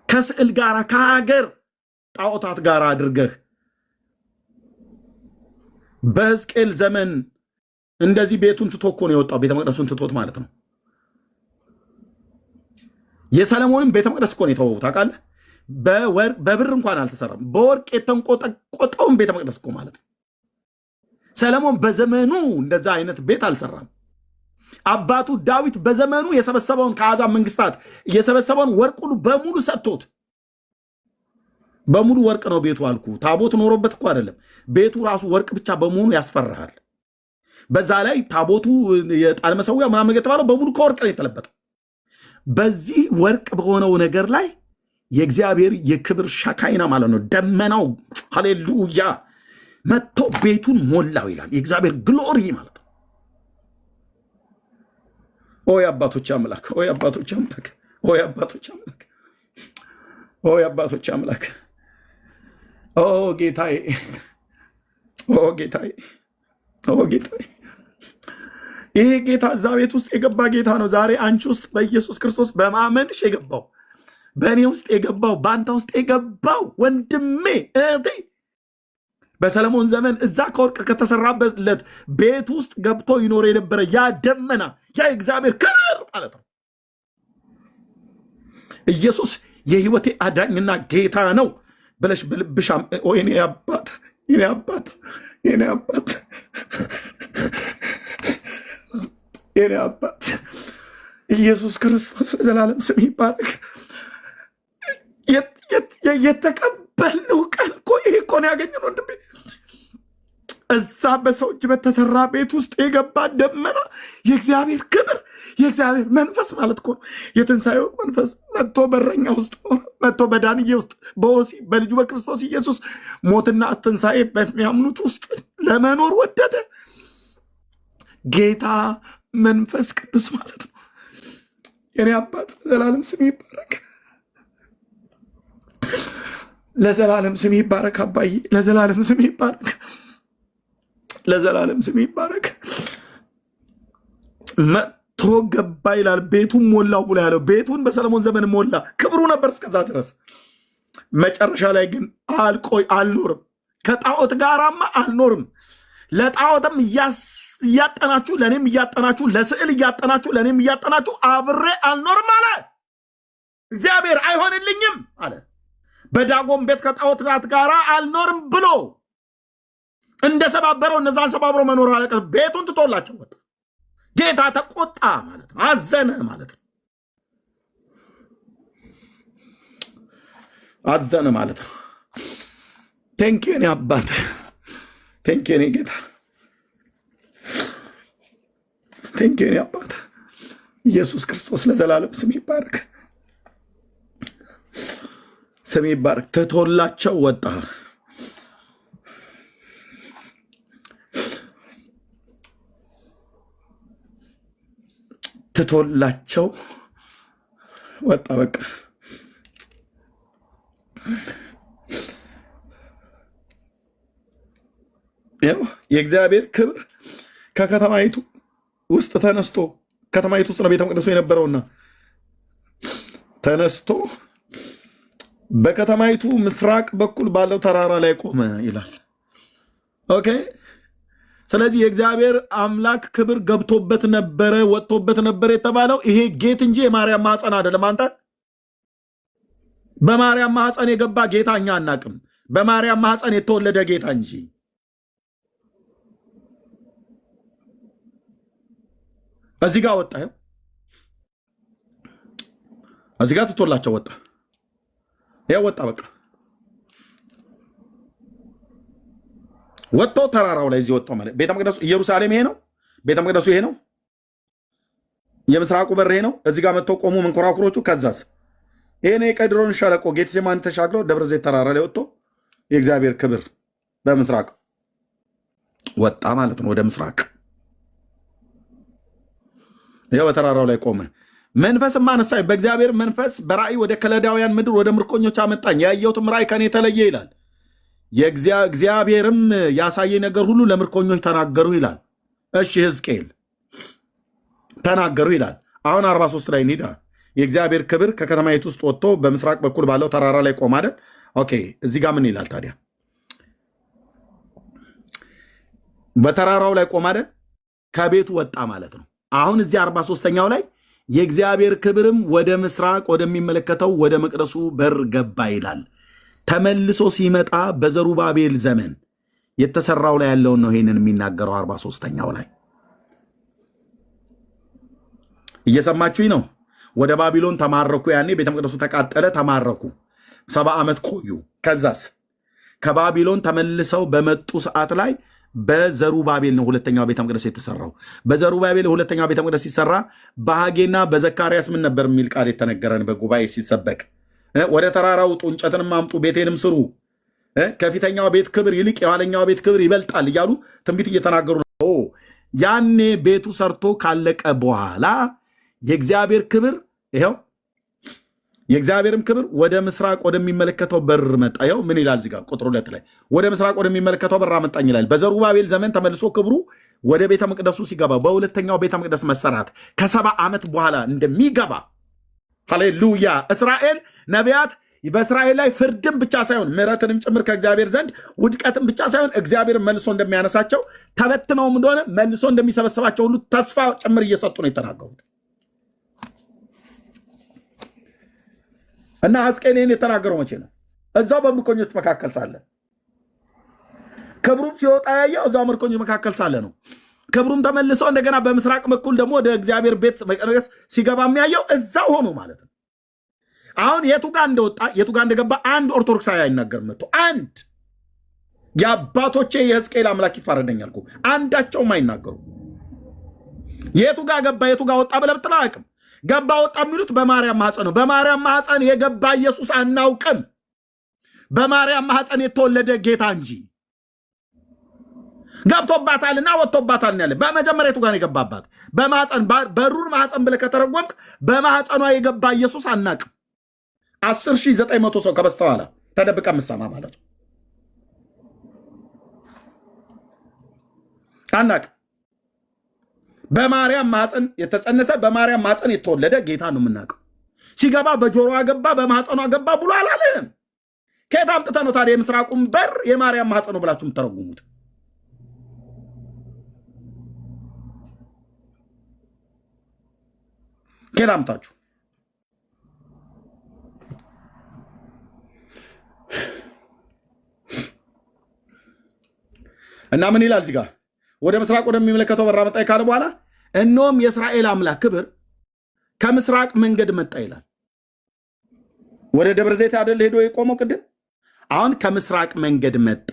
ከስዕል ጋር ከሀገር ጣዖታት ጋር አድርገህ በሕዝቅኤል ዘመን እንደዚህ ቤቱን ትቶ እኮ ነው የወጣው። ቤተ መቅደሱን ትቶት ማለት ነው። የሰለሞንም ቤተ መቅደስ እኮ ነው የተወው ታውቃለህ። በብር እንኳን አልተሰራም። በወርቅ የተንቆጠቆጠውን ቤተ መቅደስ እኮ ማለት ነው። ሰለሞን በዘመኑ እንደዛ አይነት ቤት አልሰራም። አባቱ ዳዊት በዘመኑ የሰበሰበውን ከአሕዛብ መንግስታት የሰበሰበውን ወርቅ ሁሉ በሙሉ ሰጥቶት፣ በሙሉ ወርቅ ነው ቤቱ አልኩ። ታቦት ኖሮበት እኮ አይደለም። ቤቱ ራሱ ወርቅ ብቻ በመሆኑ ያስፈራሃል። በዛ ላይ ታቦቱ የዕጣን መሰዊያ ምናምን የተባለው በሙሉ ከወርቅ ነው የተለበጠው። በዚህ ወርቅ በሆነው ነገር ላይ የእግዚአብሔር የክብር ሻካይና ማለት ነው ደመናው፣ ሃሌሉያ መጥቶ ቤቱን ሞላው ይላል። የእግዚአብሔር ግሎሪ ማለት ነው። ኦይ አባቶች አምላክ፣ ኦይ አባቶች አምላክ፣ ኦይ አባቶች አምላክ፣ ኦይ አባቶች አምላክ፣ ኦ ጌታዬ፣ ኦ ጌታዬ፣ ኦ ጌታዬ። ይሄ ጌታ እዛ ቤት ውስጥ የገባ ጌታ ነው። ዛሬ አንቺ ውስጥ በኢየሱስ ክርስቶስ በማመንሽ የገባው፣ በእኔ ውስጥ የገባው፣ በአንተ ውስጥ የገባው ወንድሜ እህቴ፣ በሰለሞን ዘመን እዛ ከወርቅ ከተሰራበት ቤት ውስጥ ገብቶ ይኖር የነበረ ያ ደመና፣ ያ እግዚአብሔር ክብር ማለት ነው። ኢየሱስ የህይወቴ አዳኝና ጌታ ነው ብለሽ በልብሽ የኔ አባት፣ የኔ አባት፣ የኔ አባት፣ የኔ አባት ኢየሱስ ክርስቶስ ለዘላለም ስም ይባረክ። የተቀበልነው ቀን እኮ ይሄ እኮ ነው ያገኘነው ወንድሜ። እዛ በሰው እጅ በተሰራ ቤት ውስጥ የገባ ደመና የእግዚአብሔር ክብር የእግዚአብሔር መንፈስ ማለት እኮ ነው። የትንሣኤው መንፈስ መጥቶ በረኛ ውስጥ መጥቶ በዳንዬ ውስጥ በወሲ በልጁ በክርስቶስ ኢየሱስ ሞትና ትንሣኤ በሚያምኑት ውስጥ ለመኖር ወደደ። ጌታ መንፈስ ቅዱስ ማለት ነው። የኔ አባት ለዘላለም ስም ይባረክ፣ ለዘላለም ስም ይባረክ። አባዬ ለዘላለም ስም ይባረክ፣ ለዘላለም ስም ይባረክ። መጥቶ ገባ ይላል። ቤቱን ሞላው ብሎ ያለው ቤቱን በሰለሞን ዘመን ሞላ። ክብሩ ነበር እስከዛ ድረስ። መጨረሻ ላይ ግን አልኖርም፣ ከጣዖት ጋራማ አልኖርም። ለጣዖትም እያጠናችሁ ለእኔም እያጠናችሁ፣ ለስዕል እያጠናችሁ ለእኔም እያጠናችሁ አብሬ አልኖርም አለ እግዚአብሔር። አይሆንልኝም አለ። በዳጎን ቤት ከጣዖታት ጋር አልኖርም ብሎ እንደሰባበረው እነዛን ሰባብሮ መኖር አለቀ። ቤቱን ትቶላቸው ወጣ። ጌታ ተቆጣ ማለት ነው። አዘነ ማለት ነው። አዘነ ማለት ነው። ቴንኪው የኔ አባት፣ ቴንኪው የኔ ጌታ፣ ቴንኪው የኔ አባት። ኢየሱስ ክርስቶስ ለዘላለም ስም ይባረክ፣ ስም ይባረክ። ትቶላቸው ወጣ። ትቶላቸው ወጣ። በቃ ያው የእግዚአብሔር ክብር ከከተማይቱ ውስጥ ተነስቶ፣ ከተማይቱ ውስጥ ነው ቤተ መቅደሱ የነበረውና ተነስቶ በከተማይቱ ምስራቅ በኩል ባለው ተራራ ላይ ቆመ ይላል። ኦኬ። ስለዚህ የእግዚአብሔር አምላክ ክብር ገብቶበት ነበረ፣ ወጥቶበት ነበረ የተባለው ይሄ ጌት እንጂ የማርያም ማህፀን አይደለም። አንተ በማርያም ማህፀን የገባ ጌታ እኛ አናቅም። በማርያም ማህፀን የተወለደ ጌታ እንጂ እዚህ ጋር ወጣ። እዚህ ጋር ትቶላቸው ወጣ። ያው ወጣ። በቃ ወጥቶ ተራራው ላይ እዚህ ወጥቶ ማለት ቤተ መቅደሱ ኢየሩሳሌም ይሄ ነው። ቤተ መቅደሱ ይሄ ነው። የምስራቁ በር ይሄ ነው። እዚህ ጋር መጥተው ቆሙ መንኮራኩሮቹ። ከዛስ ይሄን የቀድሮን ሸለቆ ጌቴሴማኒ ተሻግሮ ደብረ ዘይት ተራራ ላይ ወጥቶ የእግዚአብሔር ክብር በምስራቅ ወጣ ማለት ነው። ወደ ምስራቅ ይኸው በተራራው ላይ ቆመ። መንፈስም አነሳኝ፣ በእግዚአብሔር መንፈስ በራእይ ወደ ከለዳውያን ምድር ወደ ምርኮኞች አመጣኝ። ያየሁትም ራእይ ከኔ ተለየ ይላል። እግዚአብሔርም ያሳየ ነገር ሁሉ ለምርኮኞች ተናገሩ ይላል። እሺ ሕዝቅኤል ተናገሩ ይላል። አሁን 43 ላይ እንሂድ። የእግዚአብሔር ክብር ከከተማይቱ ውስጥ ወጥቶ በምስራቅ በኩል ባለው ተራራ ላይ ቆመ አይደል? ኦኬ፣ እዚህ ጋር ምን ይላል ታዲያ? በተራራው ላይ ቆመ አይደል? ከቤቱ ወጣ ማለት ነው። አሁን እዚህ 43ኛው ላይ የእግዚአብሔር ክብርም ወደ ምስራቅ ወደሚመለከተው ወደ መቅደሱ በር ገባ ይላል። ተመልሶ ሲመጣ በዘሩባቤል ዘመን የተሰራው ላይ ያለውን ነው ይሄንን የሚናገረው 43ኛው ላይ። እየሰማችሁኝ ነው? ወደ ባቢሎን ተማረኩ። ያኔ ቤተ መቅደሱ ተቃጠለ፣ ተማረኩ፣ 70 ዓመት ቆዩ። ከዛስ ከባቢሎን ተመልሰው በመጡ ሰዓት ላይ በዘሩባቤል ነው ሁለተኛው ቤተ መቅደስ የተሰራው። በዘሩባቤል ሁለተኛው ቤተ መቅደስ ሲሰራ በሐጌና በዘካርያስ ምን ነበር የሚል ቃል የተነገረን በጉባኤ ሲሰበክ? ወደ ተራራ ውጡ፣ እንጨትንም አምጡ፣ ቤቴንም ስሩ፣ ከፊተኛው ቤት ክብር ይልቅ የኋለኛው ቤት ክብር ይበልጣል እያሉ ትንቢት እየተናገሩ ነው። ያኔ ቤቱ ሰርቶ ካለቀ በኋላ የእግዚአብሔር ክብር ይኸው የእግዚአብሔርም ክብር ወደ ምስራቅ ወደሚመለከተው በር መጣ። ይኸው ምን ይላል እዚህ ጋር ቁጥር 2 ላይ ወደ ምስራቅ ወደሚመለከተው በር አመጣኝ ይላል። በዘሩባቤል ዘመን ተመልሶ ክብሩ ወደ ቤተ መቅደሱ ሲገባ በሁለተኛው ቤተ መቅደስ መሰራት ከ70 ዓመት በኋላ እንደሚገባ ሃሌሉያ። እስራኤል ነቢያት በእስራኤል ላይ ፍርድም ብቻ ሳይሆን ምሕረትንም ጭምር ከእግዚአብሔር ዘንድ ውድቀትም ብቻ ሳይሆን እግዚአብሔር መልሶ እንደሚያነሳቸው ተበትነውም እንደሆነ መልሶ እንደሚሰበሰባቸው ሁሉ ተስፋ ጭምር እየሰጡ ነው የተናገሩት። እና ሕዝቅኤል ይህን የተናገረው መቼ ነው? እዛው በምርኮኞች መካከል ሳለ። ክብሩም ሲወጣ ያየው እዛው ምርኮኞች መካከል ሳለ ነው። ክብሩም ተመልሶ እንደገና በምስራቅ በኩል ደግሞ ወደ እግዚአብሔር ቤት መቅደስ ሲገባ የሚያየው እዛው ሆኖ ማለት ነው። አሁን የቱ ጋር እንደወጣ የቱ ጋር እንደገባ አንድ ኦርቶዶክሳዊ አይናገርም። መጥቶ አንድ የአባቶቼ የሕዝቅኤል አምላክ ይፋረደኛል እኮ አንዳቸውም አይናገሩ። የቱ ጋር ገባ የቱ ጋር ወጣ ብለህ ብትለው አያውቅም። ገባ ወጣ የሚሉት በማርያም ማኅፀን ነው። በማርያም ማኅፀን የገባ ኢየሱስ አናውቅም። በማርያም ማኅፀን የተወለደ ጌታ እንጂ ገብቶባታልና ወጥቶባታል ያለ። በመጀመሪያ የቱ ጋር የገባባት? በማኅፀን በሩን ማኅፀን ብለህ ከተረጎምክ በማኅፀኗ የገባ ኢየሱስ አናውቅም። 10,900 ሰው ከበስተኋላ ተደብቀ የምትሰማ ማለት ነው። አናውቅም። በማርያም ማኅፀን የተጸነሰ በማርያም ማኅፀን የተወለደ ጌታ ነው የምናውቀው። ሲገባ በጆሮዋ ገባ በማኅፀኗ ገባ ብሎ አላለም። ከየት አምጥተህ ነው ታዲያ የምስራቁን በር የማርያም ማኅፀን ነው ብላችሁ የምትተረጉሙት? ከየት አምጥታችሁ? እና ምን ይላል እዚህ ጋር? ወደ ምስራቅ ወደሚመለከተው በር አመጣኝ ካለ በኋላ እነሆም የእስራኤል አምላክ ክብር ከምስራቅ መንገድ መጣ ይላል። ወደ ደብረ ዘይት አይደል ሄዶ የቆመው ቅድም? አሁን ከምስራቅ መንገድ መጣ።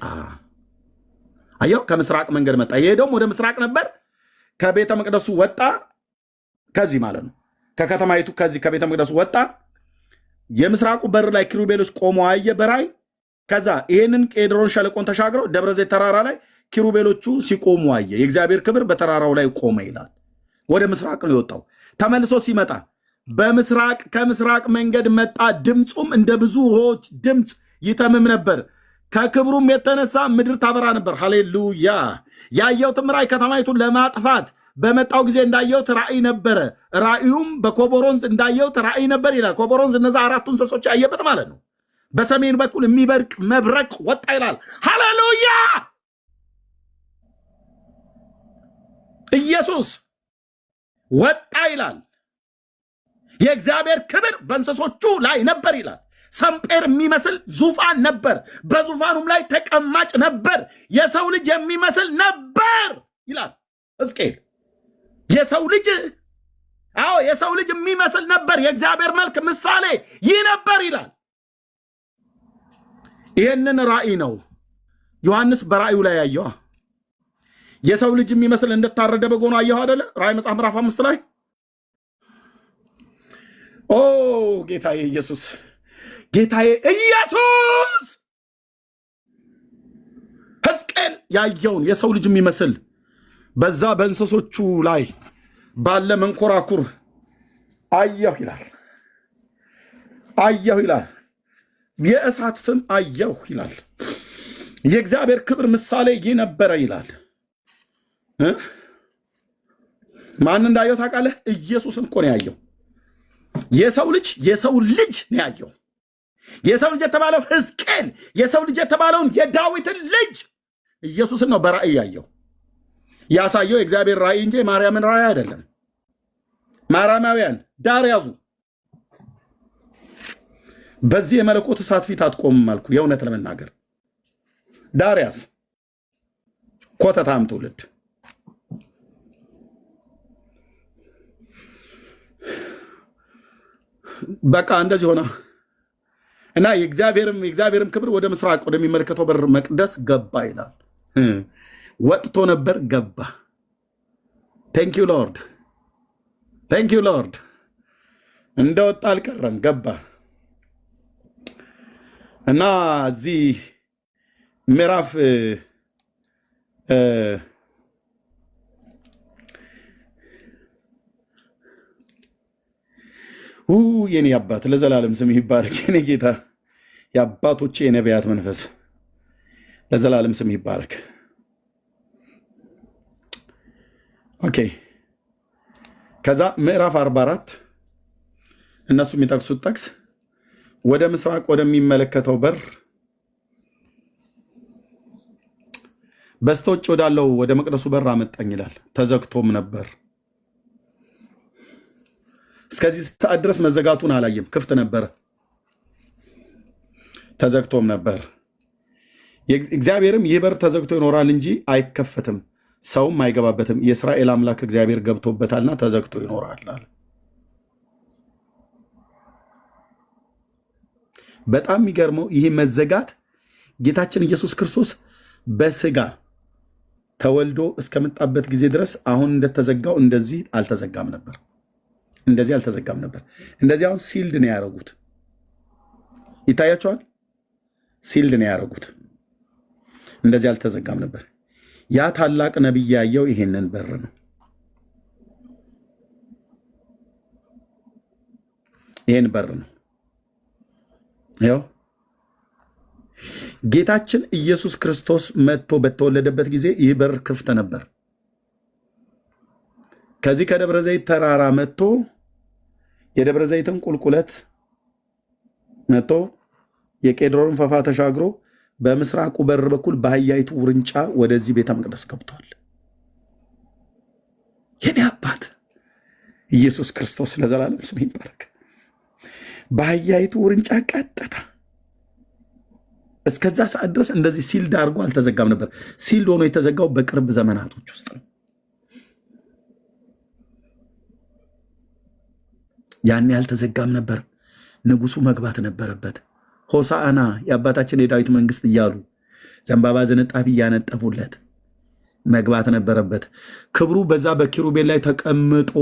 አየው፣ ከምስራቅ መንገድ መጣ። የሄደውም ወደ ምስራቅ ነበር። ከቤተ መቅደሱ ወጣ። ከዚህ ማለት ነው ከከተማይቱ ከዚህ ከቤተ መቅደሱ ወጣ። የምስራቁ በር ላይ ኪሩቤሎች ቆመው አየ በራእይ። ከዛ ይሄንን ቄድሮን ሸለቆን ተሻግረው ደብረ ዘይት ተራራ ላይ ኪሩቤሎቹ ሲቆሙ አየ። የእግዚአብሔር ክብር በተራራው ላይ ቆመ ይላል። ወደ ምስራቅ ነው የወጣው። ተመልሶ ሲመጣ በምስራቅ ከምስራቅ መንገድ መጣ። ድምፁም እንደ ብዙ ውኆች ድምፅ ይተምም ነበር። ከክብሩም የተነሳ ምድር ታበራ ነበር። ሃሌሉያ። ያየሁትም ራእይ ከተማይቱን ለማጥፋት በመጣው ጊዜ እንዳየሁት ራእይ ነበረ። ራእዩም በኮቦሮንዝ እንዳየሁት ራእይ ነበር ይላል። ኮቦሮንዝ እነዛ አራቱ እንስሶች ያየበት ማለት ነው። በሰሜን በኩል የሚበርቅ መብረቅ ወጣ ይላል። ሃሌሉያ። ኢየሱስ ወጣ ይላል። የእግዚአብሔር ክብር በእንስሶቹ ላይ ነበር ይላል። ሰምጴር የሚመስል ዙፋን ነበር፣ በዙፋኑም ላይ ተቀማጭ ነበር። የሰው ልጅ የሚመስል ነበር ይላል ሕዝቅኤል። የሰው ልጅ የሰው ልጅ የሚመስል ነበር። የእግዚአብሔር መልክ ምሳሌ ይህ ነበር ይላል። ይህንን ራእይ ነው ዮሐንስ በራእዩ ላይ ያየዋ። የሰው ልጅ የሚመስል እንደታረደ በግ ሆኖ አየሁ አደለ? ራእይ መጽሐፍ ምዕራፍ 5 ላይ ኦ ጌታዬ ኢየሱስ፣ ጌታዬ ኢየሱስ ሕዝቅኤል ያየውን የሰው ልጅ የሚመስል በዛ በእንስሶቹ ላይ ባለ መንኮራኩር አየሁ ይላል። አየሁ ይላል። የእሳት ፍም አየሁ ይላል። የእግዚአብሔር ክብር ምሳሌ ይህ ነበረ ይላል። ማን እንዳየው ታውቃለህ? ኢየሱስን እኮ ነው ያየው። የሰው ልጅ ነው ያየው። የሰው ልጅ የተባለው ሕዝቅኤል የሰው ልጅ የተባለውን የዳዊትን ልጅ ኢየሱስን ነው በራእይ ያየው። ያሳየው የእግዚአብሔር ራእይ እንጂ የማርያምን ራእይ አይደለም። ማርያማውያን ዳር ያዙ። በዚህ የመለኮት እሳት ፊት አትቆምም አልኩ። የእውነት ለመናገር ዳር ያዝ። ኮተታም ትውልድ በቃ እንደዚህ ሆነ እና የእግዚአብሔርም ክብር ወደ ምስራቅ ወደሚመለከተው በር መቅደስ ገባ ይላል። ወጥቶ ነበር ገባ። ቴንክ ዩ ሎርድ፣ ቴንክ ዩ ሎርድ። እንደወጣ አልቀረም ገባ። እና እዚህ ምዕራፍ የኔ አባት ለዘላለም ስም ይባረክ። የኔ ጌታ የአባቶቼ የነቢያት መንፈስ ለዘላለም ስም ይባረክ። ኦኬ። ከዛ ምዕራፍ 44 እነሱ የሚጠቅሱት ጠቅስ ወደ ምስራቅ ወደሚመለከተው በር በስተውጭ ወዳለው ወደ መቅደሱ በር አመጣኝ ይላል። ተዘግቶም ነበር። እስከዚህ ሰዓት ድረስ መዘጋቱን አላየም። ክፍት ነበር፣ ተዘግቶም ነበር። እግዚአብሔርም ይህ በር ተዘግቶ ይኖራል እንጂ አይከፈትም፣ ሰውም አይገባበትም። የእስራኤል አምላክ እግዚአብሔር ገብቶበታልና ተዘግቶ ይኖራል አለ። በጣም የሚገርመው ይህ መዘጋት ጌታችን ኢየሱስ ክርስቶስ በስጋ ተወልዶ እስከመጣበት ጊዜ ድረስ አሁን እንደተዘጋው እንደዚህ አልተዘጋም ነበር። እንደዚህ አልተዘጋም ነበር። እንደዚህ አሁን ሲልድ ነው ያደረጉት። ይታያቸዋል። ሲልድ ነው ያደረጉት። እንደዚህ አልተዘጋም ነበር። ያ ታላቅ ነቢይ ያየው ይሄንን በር ነው። ይሄን በር ነው። ያው ጌታችን ኢየሱስ ክርስቶስ መጥቶ በተወለደበት ጊዜ ይህ በር ክፍት ነበር። ከዚህ ከደብረ ዘይት ተራራ መጥቶ የደብረ ዘይትን ቁልቁለት መጥቶ የቄድሮን ፈፋ ተሻግሮ በምስራቁ በር በኩል በአህያይቱ ውርንጫ ወደዚህ ቤተ መቅደስ ገብቷል። የኔ አባት ኢየሱስ ክርስቶስ ለዘላለም ስሙ ይባረክ። በአህያይቱ ውርንጫ ቀጥታ እስከዛ ሰዓት ድረስ እንደዚህ ሲልድ አድርጎ አልተዘጋም ነበር። ሲልድ ሆኖ የተዘጋው በቅርብ ዘመናቶች ውስጥ ነው። ያን ያልተዘጋም ነበር። ንጉሱ መግባት ነበረበት። ሆሳዕና የአባታችን የዳዊት መንግስት እያሉ ዘንባባ ዝንጣፊ እያነጠፉለት መግባት ነበረበት። ክብሩ በዛ በኪሩቤል ላይ ተቀምጦ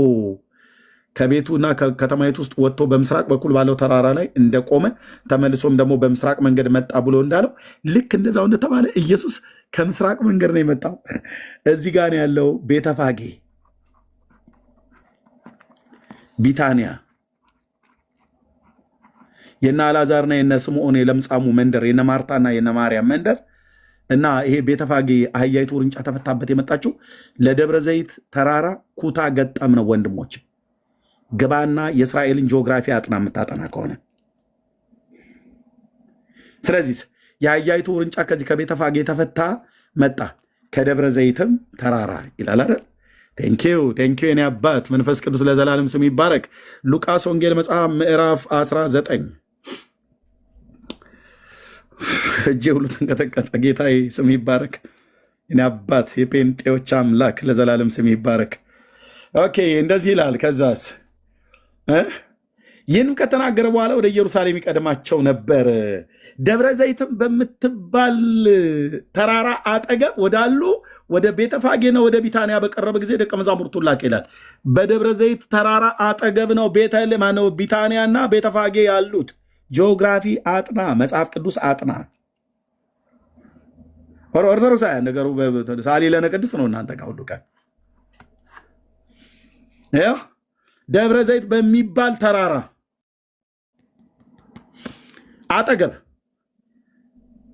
ከቤቱና ከከተማይቱ ውስጥ ወጥቶ በምስራቅ በኩል ባለው ተራራ ላይ እንደቆመ ተመልሶም ደግሞ በምስራቅ መንገድ መጣ ብሎ እንዳለው ልክ እንደዛው እንደተባለ ኢየሱስ ከምስራቅ መንገድ ነው የመጣው። እዚህ ጋር ያለው ቤተፋጌ፣ ቢታንያ፣ የነ አልዓዛርና የነ ስምዖን የለምጻሙ መንደር፣ የነ ማርታና የነ ማርያም መንደር እና ይሄ ቤተፋጌ አህያይቱ ውርንጫ ተፈታበት የመጣችው ለደብረ ዘይት ተራራ ኩታ ገጠም ነው። ወንድሞች ግባና የእስራኤልን ጂኦግራፊ አጥና የምታጠና ከሆነ ስለዚህ የአህያይቱ ውርንጫ ከዚህ ከቤተፋጌ ተፈታ መጣ ከደብረ ዘይትም ተራራ ይላል አይደል? ቴንኪዩ የኔ አባት መንፈስ ቅዱስ ለዘላለም ስም ይባረክ። ሉቃስ ወንጌል መጽሐፍ ምዕራፍ 19 እጄ ሁሉ ተንቀጠቀጠ። ጌታዬ ስም ይባረክ። የኔ አባት የጴንጤዎች አምላክ ለዘላለም ስም ይባረክ። ኦኬ እንደዚህ ይላል። ከዛስ ይህንም ከተናገረ በኋላ ወደ ኢየሩሳሌም ይቀድማቸው ነበር። ደብረ ዘይትም በምትባል ተራራ አጠገብ ወዳሉ ወደ ቤተፋጌና ወደ ቢታንያ በቀረበ ጊዜ ደቀ መዛሙርቱን ላከ ይላል። በደብረ ዘይት ተራራ አጠገብ ነው ማነው ቢታንያና ቤተፋጌ ያሉት። ጂኦግራፊ አጥና፣ መጽሐፍ ቅዱስ አጥና። ኦርቶዶክሳውያን ነገሩ ሳሊ ለነ ቅድስት ነው። እናንተ ጋር ሁሉ ቀን ደብረ ዘይት በሚባል ተራራ አጠገብ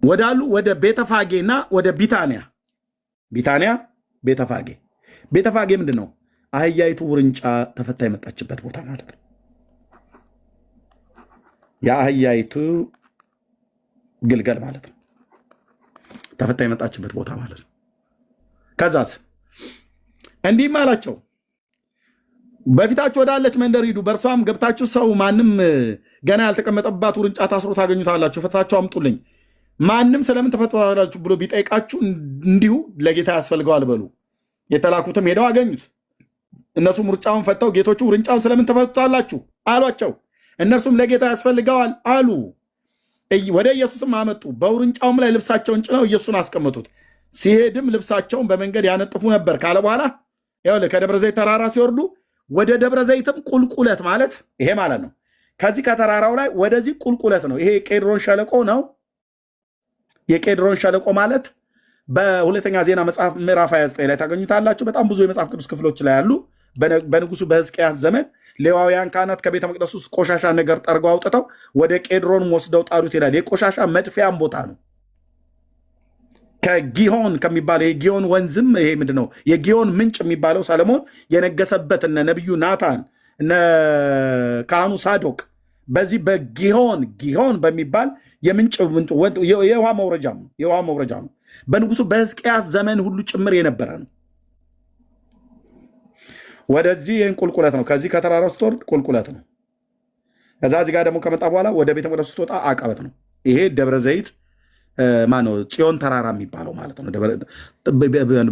ወዳሉ ወደ ቤተፋጌና ወደ ቢታንያ ቤተፋጌ ምንድን ነው? አህያይቱ ውርንጫ ተፈታ የመጣችበት ቦታ ማለት ነው። የአህያይቱ ግልገል ማለት ነው። ተፈታ የመጣችበት ቦታ ማለት ነው። ከዛስ እንዲህም አላቸው፣ በፊታችሁ ወዳለች መንደር ሂዱ፣ በእርሷም ገብታችሁ ሰው ማንም ገና ያልተቀመጠባት ውርንጫ ታስሮ ታገኙታላችሁ፣ ፈታችሁ አምጡልኝ። ማንም ስለምን ተፈታላችሁ ብሎ ቢጠይቃችሁ እንዲሁ ለጌታ ያስፈልገዋል በሉ። የተላኩትም ሄደው አገኙት። እነሱም ውርንጫውን ፈተው ጌቶቹ ውርንጫውን ስለምን ተፈታላችሁ አሏቸው። እነርሱም ለጌታ ያስፈልገዋል አሉ። ወደ ኢየሱስም አመጡ። በውርንጫውም ላይ ልብሳቸውን ጭነው ኢየሱስን አስቀመጡት። ሲሄድም ልብሳቸውን በመንገድ ያነጥፉ ነበር ካለ በኋላ ከደብረ ዘይት ተራራ ሲወርዱ ወደ ደብረ ዘይትም ቁልቁለት ማለት ይሄ ማለት ነው። ከዚህ ከተራራው ላይ ወደዚህ ቁልቁለት ነው። ይሄ የቄድሮን ሸለቆ ነው። የቄድሮን ሸለቆ ማለት በሁለተኛ ዜና መጽሐፍ ምዕራፍ 29 ላይ ታገኙታላችሁ። በጣም ብዙ የመጽሐፍ ቅዱስ ክፍሎች ላይ ያሉ። በንጉሱ በሕዝቅያስ ዘመን ሌዋውያን ካህናት ከቤተ መቅደስ ውስጥ ቆሻሻ ነገር ጠርገው አውጥተው ወደ ቄድሮን ወስደው ጣሉት ይላል። የቆሻሻ መድፊያም ቦታ ነው። ከጊሆን ከሚባለው የጊዮን ወንዝም ይሄ ምንድን ነው የጊዮን ምንጭ የሚባለው ሰለሞን የነገሰበት እነ ነቢዩ ናታን እነ ካህኑ ሳዶቅ በዚህ በጊሆን በሚባል የምንጭ የውሃ መውረጃ ነው። በንጉሱ በሕዝቅያስ ዘመን ሁሉ ጭምር የነበረ ነው። ወደዚህ ይህን ቁልቁለት ነው። ከዚህ ከተራራ ስትወርድ ቁልቁለት ነው። ከዛ እዚህ ጋር ደግሞ ከመጣ በኋላ ወደ ቤተ መቅደስ ስትወጣ አቀበት ነው። ይሄ ደብረ ዘይት ማነው ጽዮን ተራራ የሚባለው ማለት ነው።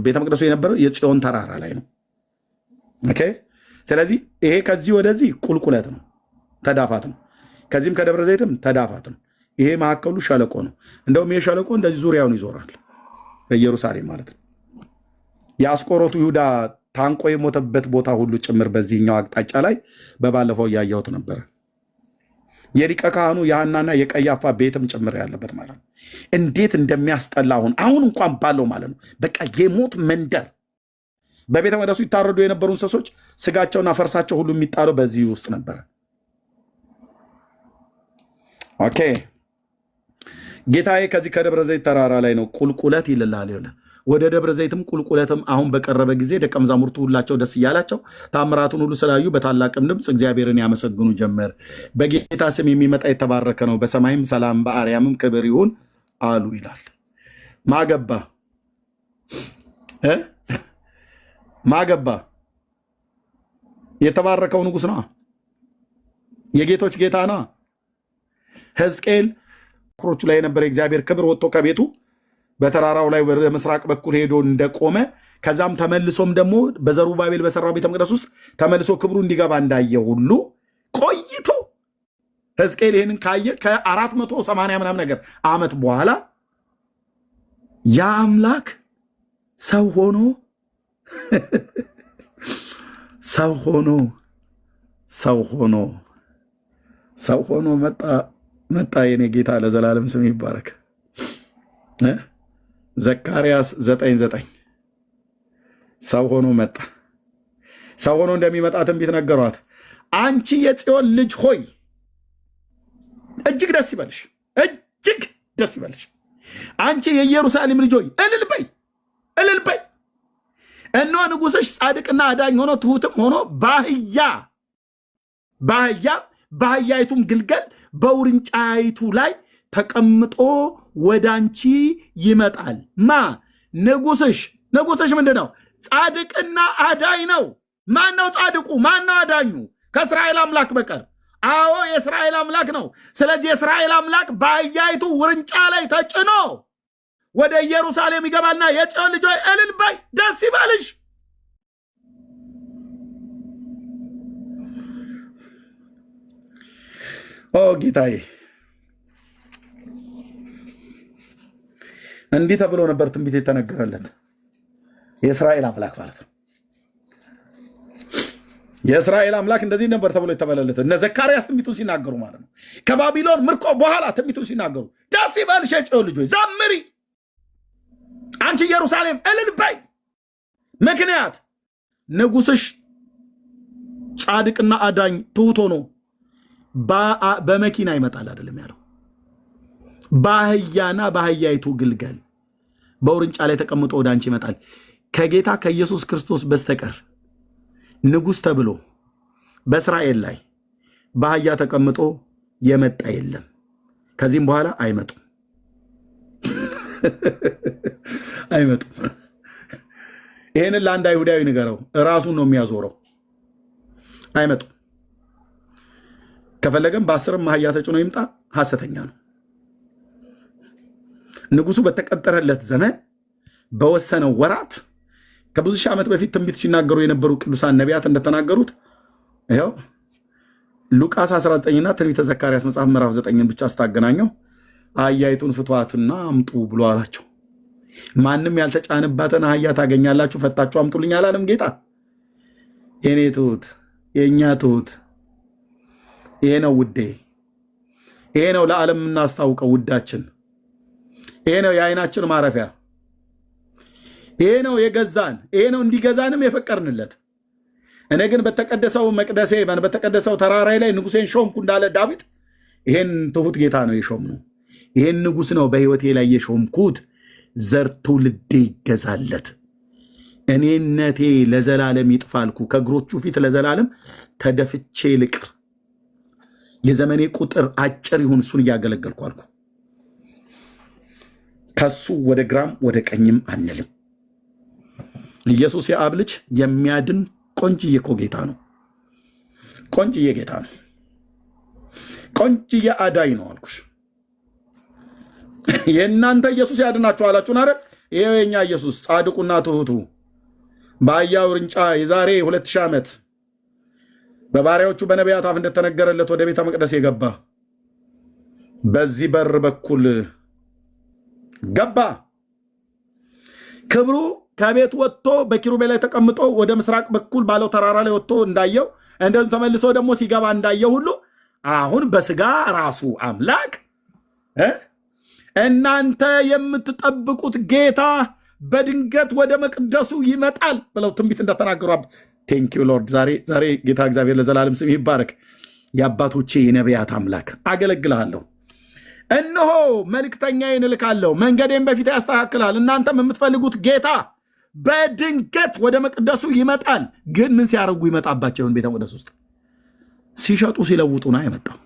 ቤተ መቅደሱ የነበረው የጽዮን ተራራ ላይ ነው። ኦኬ። ስለዚህ ይሄ ከዚህ ወደዚህ ቁልቁለት ነው፣ ተዳፋት ነው። ከዚህም ከደብረ ዘይትም ተዳፋት ነው። ይሄ መካከሉ ሸለቆ ነው። እንደውም ይሄ ሸለቆ እንደዚህ ዙሪያውን ይዞራል በኢየሩሳሌም ማለት ነው። የአስቆሮቱ ይሁዳ ታንቆ የሞተበት ቦታ ሁሉ ጭምር በዚህኛው አቅጣጫ ላይ በባለፈው እያየሁት ነበረ። የሊቀ ካህኑ የሐናና የቀያፋ ቤትም ጭምር ያለበት ማለት ነው። እንዴት እንደሚያስጠላ አሁን እንኳን ባለው ማለት ነው። በቃ የሞት መንደር። በቤተ መቅደሱ ይታረዱ የነበሩ እንስሶች ስጋቸውና ፈርሳቸው ሁሉ የሚጣለው በዚህ ውስጥ ነበረ። ኦኬ። ጌታዬ ከዚህ ከደብረ ዘይት ተራራ ላይ ነው ቁልቁለት ይልላል። ወደ ደብረ ዘይትም ቁልቁለትም አሁን በቀረበ ጊዜ ደቀ መዛሙርቱ ሁላቸው ደስ እያላቸው ታምራቱን ሁሉ ስላዩ በታላቅም ድምፅ እግዚአብሔርን ያመሰግኑ ጀመር። በጌታ ስም የሚመጣ የተባረከ ነው፣ በሰማይም ሰላም በአርያምም ክብር ይሁን አሉ ይላል። ማገባ የተባረከው ንጉሥ ነው፣ የጌቶች ጌታ ነው። ሕዝቅኤል ኩሮቹ ላይ የነበረ እግዚአብሔር ክብር ወጥቶ ከቤቱ በተራራው ላይ ወደ ምስራቅ በኩል ሄዶ እንደቆመ ከዛም ተመልሶም ደግሞ በዘሩባቤል በሰራው ቤተ መቅደስ ውስጥ ተመልሶ ክብሩ እንዲገባ እንዳየ ሁሉ ቆይቶ ሕዝቅኤል ይህንን ካየ ከ480 ምናምን ነገር ዓመት በኋላ ያ አምላክ ሰው ሆኖ መጣ። የኔ ጌታ ለዘላለም ስም ይባረክ። ዘካርያስ 9:9 ሰው ሆኖ መጣ። ሰው ሆኖ እንደሚመጣ ትንቢት ነገሯት። አንቺ የጽዮን ልጅ ሆይ እጅግ ደስ ይበልሽ፣ እጅግ ደስ ይበልሽ። አንቺ የኢየሩሳሌም ልጅ ሆይ እልል በይ፣ እልል በይ። እነሆ ንጉሥሽ ጻድቅና አዳኝ ሆኖ ትሑትም ሆኖ በአህያይቱም ግልገል በውርንጫይቱ ላይ ተቀምጦ ወደ አንቺ ይመጣል። ንጉሥሽ ምንድን ነው? ጻድቅና አዳኝ ነው። ማን ነው ጻድቁ? ማን ነው አዳኙ? ከእስራኤል አምላክ በቀር። አዎ የእስራኤል አምላክ ነው። ስለዚህ የእስራኤል አምላክ በአህያይቱ ውርንጫ ላይ ተጭኖ ወደ ኢየሩሳሌም ይገባልና የጽዮን ልጆች እልል በይ፣ ደስ ይበልሽ። ኦ ጌታዬ እንዲህ ተብሎ ነበር ትንቢት የተነገረለት የእስራኤል አምላክ ማለት ነው። የእስራኤል አምላክ እንደዚህ ነበር ተብሎ የተባለለት እነ ዘካርያስ ትንቢቱን ሲናገሩ ማለት ነው። ከባቢሎን ምርኮ በኋላ ትንቢቱን ሲናገሩ ደስ ይበልሽ የጽዮን ልጆች ዘምሪ፣ አንቺ ኢየሩሳሌም እልል በይ፣ ምክንያት ንጉስሽ ጻድቅና አዳኝ ትሁት ሆኖ በመኪና ይመጣል አይደለም ያለው፣ በአህያና በአህያይቱ ግልገል በውርንጫ ላይ ተቀምጦ ወደ አንቺ ይመጣል። ከጌታ ከኢየሱስ ክርስቶስ በስተቀር ንጉስ ተብሎ በእስራኤል ላይ በአህያ ተቀምጦ የመጣ የለም። ከዚህም በኋላ አይመጡም አይመጡም። ይሄንን ለአንድ አይሁዳዊ ንገረው፣ ራሱን ነው የሚያዞረው። አይመጡም። ከፈለገም በ10 አህያ ተጭኖ ይምጣ፣ ሐሰተኛ ነው። ንጉሱ በተቀጠረለት ዘመን በወሰነው ወራት ከብዙ ሺህ ዓመት በፊት ትንቢት ሲናገሩ የነበሩ ቅዱሳን ነቢያት እንደተናገሩት ይኸው ሉቃስ 19ና ትንቢተ ዘካርያስ መጽሐፍ ምዕራፍ 9ን ብቻ ስታገናኘው አህያይቱን ፍቷትና አምጡ ብሎ አላቸው። ማንም ያልተጫነባትን አህያ ታገኛላችሁ፣ ፈታችሁ አምጡልኝ አላለም ጌታ? የኔ ትሁት፣ የእኛ ትሁት፣ ይሄ ነው ውዴ፣ ይሄ ነው ለዓለም የምናስታውቀው ውዳችን፣ ይሄ ነው የአይናችን ማረፊያ፣ ይሄ ነው የገዛን፣ ይሄ ነው እንዲገዛንም የፈቀርንለት። እኔ ግን በተቀደሰው መቅደሴ በተቀደሰው ተራራይ ላይ ንጉሴን ሾምኩ እንዳለ ዳዊት ይሄን ትሁት ጌታ ነው የሾምነው። ይሄን ንጉስ ነው በህይወቴ ላይ የሾምኩት፣ ዘር ትውልዴ ይገዛለት፣ እኔነቴ ለዘላለም ይጥፋልኩ፣ ከእግሮቹ ፊት ለዘላለም ተደፍቼ ልቅር፣ የዘመኔ ቁጥር አጭር ይሁን፣ እሱን እያገለገልኩ አልኩ። ከሱ ወደ ግራም ወደ ቀኝም አንልም። ኢየሱስ የአብ ልጅ የሚያድን ቆንጅዬ እኮ ጌታ ነው። ቆንጅዬ ጌታ ነው። ቆንጅዬ አዳኝ ነው አልኩሽ። የእናንተ ኢየሱስ ያድናችሁ አላችሁን አይደል? ይሄው የኛ ኢየሱስ ጻድቁና ትሁቱ በአህያ ውርንጫ የዛሬ 2000 ዓመት በባሪያዎቹ በነቢያት አፍ እንደተነገረለት ወደ ቤተ መቅደስ የገባ በዚህ በር በኩል ገባ። ክብሩ ከቤት ወጥቶ በኪሩቤል ላይ ተቀምጦ ወደ ምስራቅ በኩል ባለው ተራራ ላይ ወጥቶ እንዳየው እንደዚሁ ተመልሶ ደግሞ ሲገባ እንዳየው ሁሉ አሁን በስጋ ራሱ አምላክ እናንተ የምትጠብቁት ጌታ በድንገት ወደ መቅደሱ ይመጣል ብለው ትንቢት እንደተናገሩ ቴንኪው ሎርድ። ዛሬ ጌታ እግዚአብሔር ለዘላለም ስም ይባረክ። የአባቶቼ የነቢያት አምላክ አገለግልሃለሁ። እነሆ መልእክተኛዬን እልካለሁ፣ መንገዴን በፊት ያስተካክላል። እናንተም የምትፈልጉት ጌታ በድንገት ወደ መቅደሱ ይመጣል። ግን ምን ሲያደርጉ ይመጣባቸውን? ቤተ መቅደስ ውስጥ ሲሸጡ ሲለውጡና የመጣው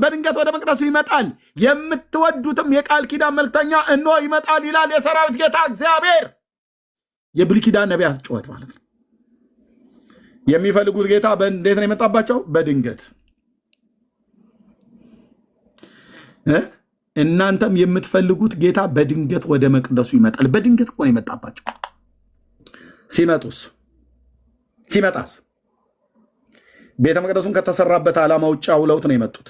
በድንገት ወደ መቅደሱ ይመጣል። የምትወዱትም የቃል ኪዳን መልእክተኛ እነሆ ይመጣል ይላል የሰራዊት ጌታ እግዚአብሔር። የብሉይ ኪዳን ነቢያት ጩኸት ማለት ነው። የሚፈልጉት ጌታ እንዴት ነው የመጣባቸው? በድንገት። እናንተም የምትፈልጉት ጌታ በድንገት ወደ መቅደሱ ይመጣል። በድንገት እኮ ነው የመጣባቸው። ሲመጣስ ቤተ መቅደሱን ከተሰራበት ዓላማ ውጭ አውለውት ነው የመጡት።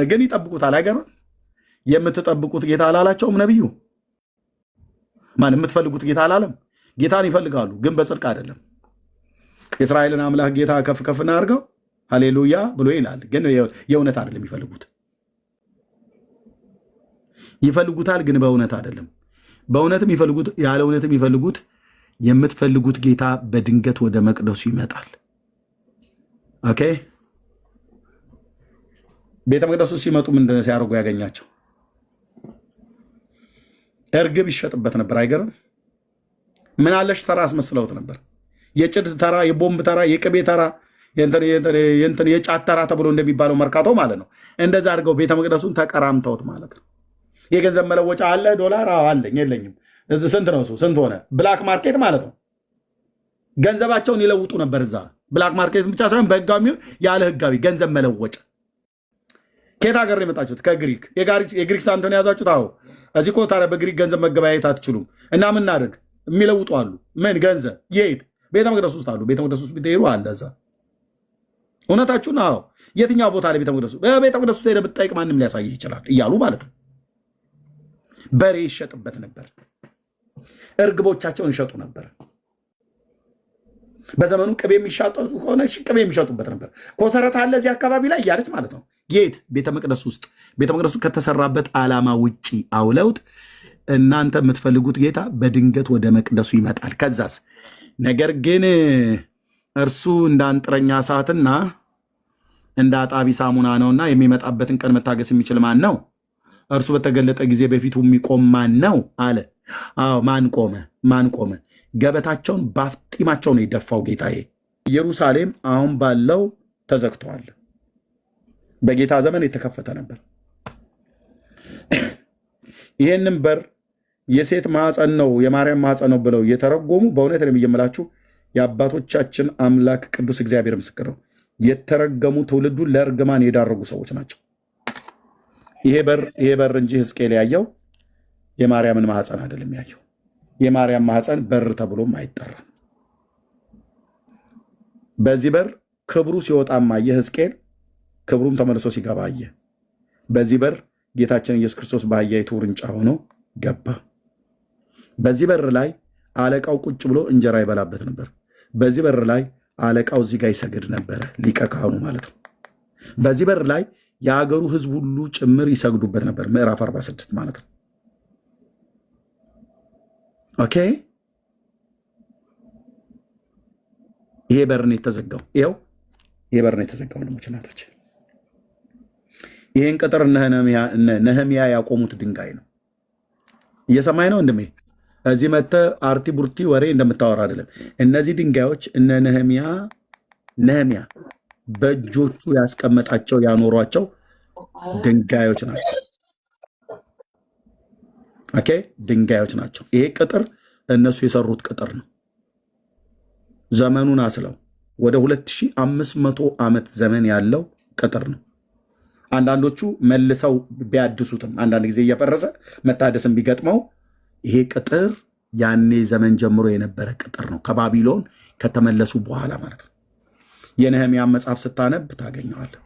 ግን ይጠብቁታል። አይገርም? የምትጠብቁት ጌታ አላላቸውም ነቢዩ። ማን የምትፈልጉት ጌታ አላለም? ጌታን ይፈልጋሉ፣ ግን በጽድቅ አይደለም። የእስራኤልን አምላክ ጌታ ከፍ ከፍ እናድርገው ሃሌሉያ ብሎ ይላል። ግን የእውነት አይደለም ይፈልጉት። ይፈልጉታል፣ ግን በእውነት አይደለም። በእውነትም ይፈልጉት፣ ያለ እውነትም ይፈልጉት። የምትፈልጉት ጌታ በድንገት ወደ መቅደሱ ይመጣል። ኦኬ። ቤተ መቅደሱ ሲመጡ ምንድነው ሲያደርጉ ያገኛቸው? እርግብ ይሸጥበት ነበር። አይገርም? ምን አለሽ ተራ አስመስለውት ነበር። የጭድ ተራ፣ የቦምብ ተራ፣ የቅቤ ተራ፣ የጫት ተራ ተብሎ እንደሚባለው መርካቶ ማለት ነው። እንደዛ አድርገው ቤተ መቅደሱን ተቀራምተውት ማለት ነው። የገንዘብ መለወጫ አለ፣ ዶላር አለኝ የለኝም፣ ስንት ነው እሱ? ስንት ሆነ? ብላክ ማርኬት ማለት ነው። ገንዘባቸውን ይለውጡ ነበር እዛ። ብላክ ማርኬት ብቻ ሳይሆን በህጋዊ ያለ ህጋዊ ገንዘብ መለወጫ። ከየት ሀገር ነው የመጣችሁት? ከግሪክ። የግሪክ ሳንቲም የያዛችሁት? አዎ። እዚህ እኮ ታዲያ በግሪክ ገንዘብ መገበያየት አትችሉም። እና ምን እናደርግ? የሚለውጡ አሉ። ምን ገንዘብ? የት? ቤተ መቅደስ ውስጥ አሉ። ቤተ መቅደስ ውስጥ ብትሄዱ አለ እዛ። እውነታችሁ ነው። የትኛው ቦታ ላይ ቤተ መቅደሱ? በቤተ መቅደሱ ሄደህ ብትጠይቅ ማንም ሊያሳይህ ይችላል እያሉ ማለት ነው። በሬ ይሸጥበት ነበር። እርግቦቻቸውን ይሸጡ ነበር። በዘመኑ ቅቤ የሚሻጡ ከሆነ ቅቤ የሚሸጡበት ነበር። ኮሰረት አለ እዚህ አካባቢ ላይ እያለች ማለት ነው። የት ቤተ መቅደስ ውስጥ ቤተ መቅደሱ ከተሰራበት ዓላማ ውጪ አውለውት እናንተ የምትፈልጉት ጌታ በድንገት ወደ መቅደሱ ይመጣል። ከዛስ ነገር ግን እርሱ እንደ አንጥረኛ እሳትና እንደ አጣቢ ሳሙና ነውና የሚመጣበትን ቀን መታገስ የሚችል ማን ነው? እርሱ በተገለጠ ጊዜ በፊቱ የሚቆም ማን ነው አለ። አዎ ማን ቆመ? ማን ቆመ? ገበታቸውን ባፍጢማቸው ነው የደፋው ጌታዬ። ኢየሩሳሌም አሁን ባለው ተዘግተዋል። በጌታ ዘመን የተከፈተ ነበር። ይህንም በር የሴት ማኅፀን ነው የማርያም ማኅፀን ነው ብለው የተረጎሙ በእውነት ነው የምላችሁ የአባቶቻችን አምላክ ቅዱስ እግዚአብሔር ምስክር ነው። የተረገሙ ትውልዱን ለእርግማን የዳረጉ ሰዎች ናቸው። ይሄ በር እንጂ ሕዝቅኤል ያየው የማርያምን ማኅፀን አይደለም ያየው። የማርያም ማኅፀን በር ተብሎም አይጠራም። በዚህ በር ክብሩ ሲወጣም አየ ሕዝቅኤል፣ ክብሩም ተመልሶ ሲገባ አየ። በዚህ በር ጌታችን ኢየሱስ ክርስቶስ በአህያይቱ ውርንጫ ሆኖ ገባ። በዚህ በር ላይ አለቃው ቁጭ ብሎ እንጀራ ይበላበት ነበር። በዚህ በር ላይ አለቃው እዚህ ጋር ይሰግድ ነበረ፣ ሊቀ ካህኑ ማለት ነው። በዚህ በር ላይ የሀገሩ ሕዝብ ሁሉ ጭምር ይሰግዱበት ነበር። ምዕራፍ 46 ማለት ነው። ኦኬ ይሄ በር ነው የተዘጋው። ይኸው ይሄ በር ነው የተዘጋው። ወንድሞች እናቶች፣ ይህን ቅጥር ነህምያ ያቆሙት ድንጋይ ነው። እየሰማኝ ነው ወንድሜ? እዚህ መጥተህ አርቲ ቡርቲ ወሬ እንደምታወራ አይደለም። እነዚህ ድንጋዮች እነ ነህምያ በእጆቹ ያስቀመጣቸው ያኖሯቸው ድንጋዮች ናቸው። ኦኬ ድንጋዮች ናቸው። ይሄ ቅጥር እነሱ የሰሩት ቅጥር ነው። ዘመኑን አስለው ወደ 2500 ዓመት ዘመን ያለው ቅጥር ነው። አንዳንዶቹ መልሰው ቢያድሱትም አንዳንድ ጊዜ እየፈረሰ መታደስም ቢገጥመው ይሄ ቅጥር ያኔ ዘመን ጀምሮ የነበረ ቅጥር ነው። ከባቢሎን ከተመለሱ በኋላ ማለት ነው። የነህምያን መጽሐፍ ስታነብ ታገኘዋለህ።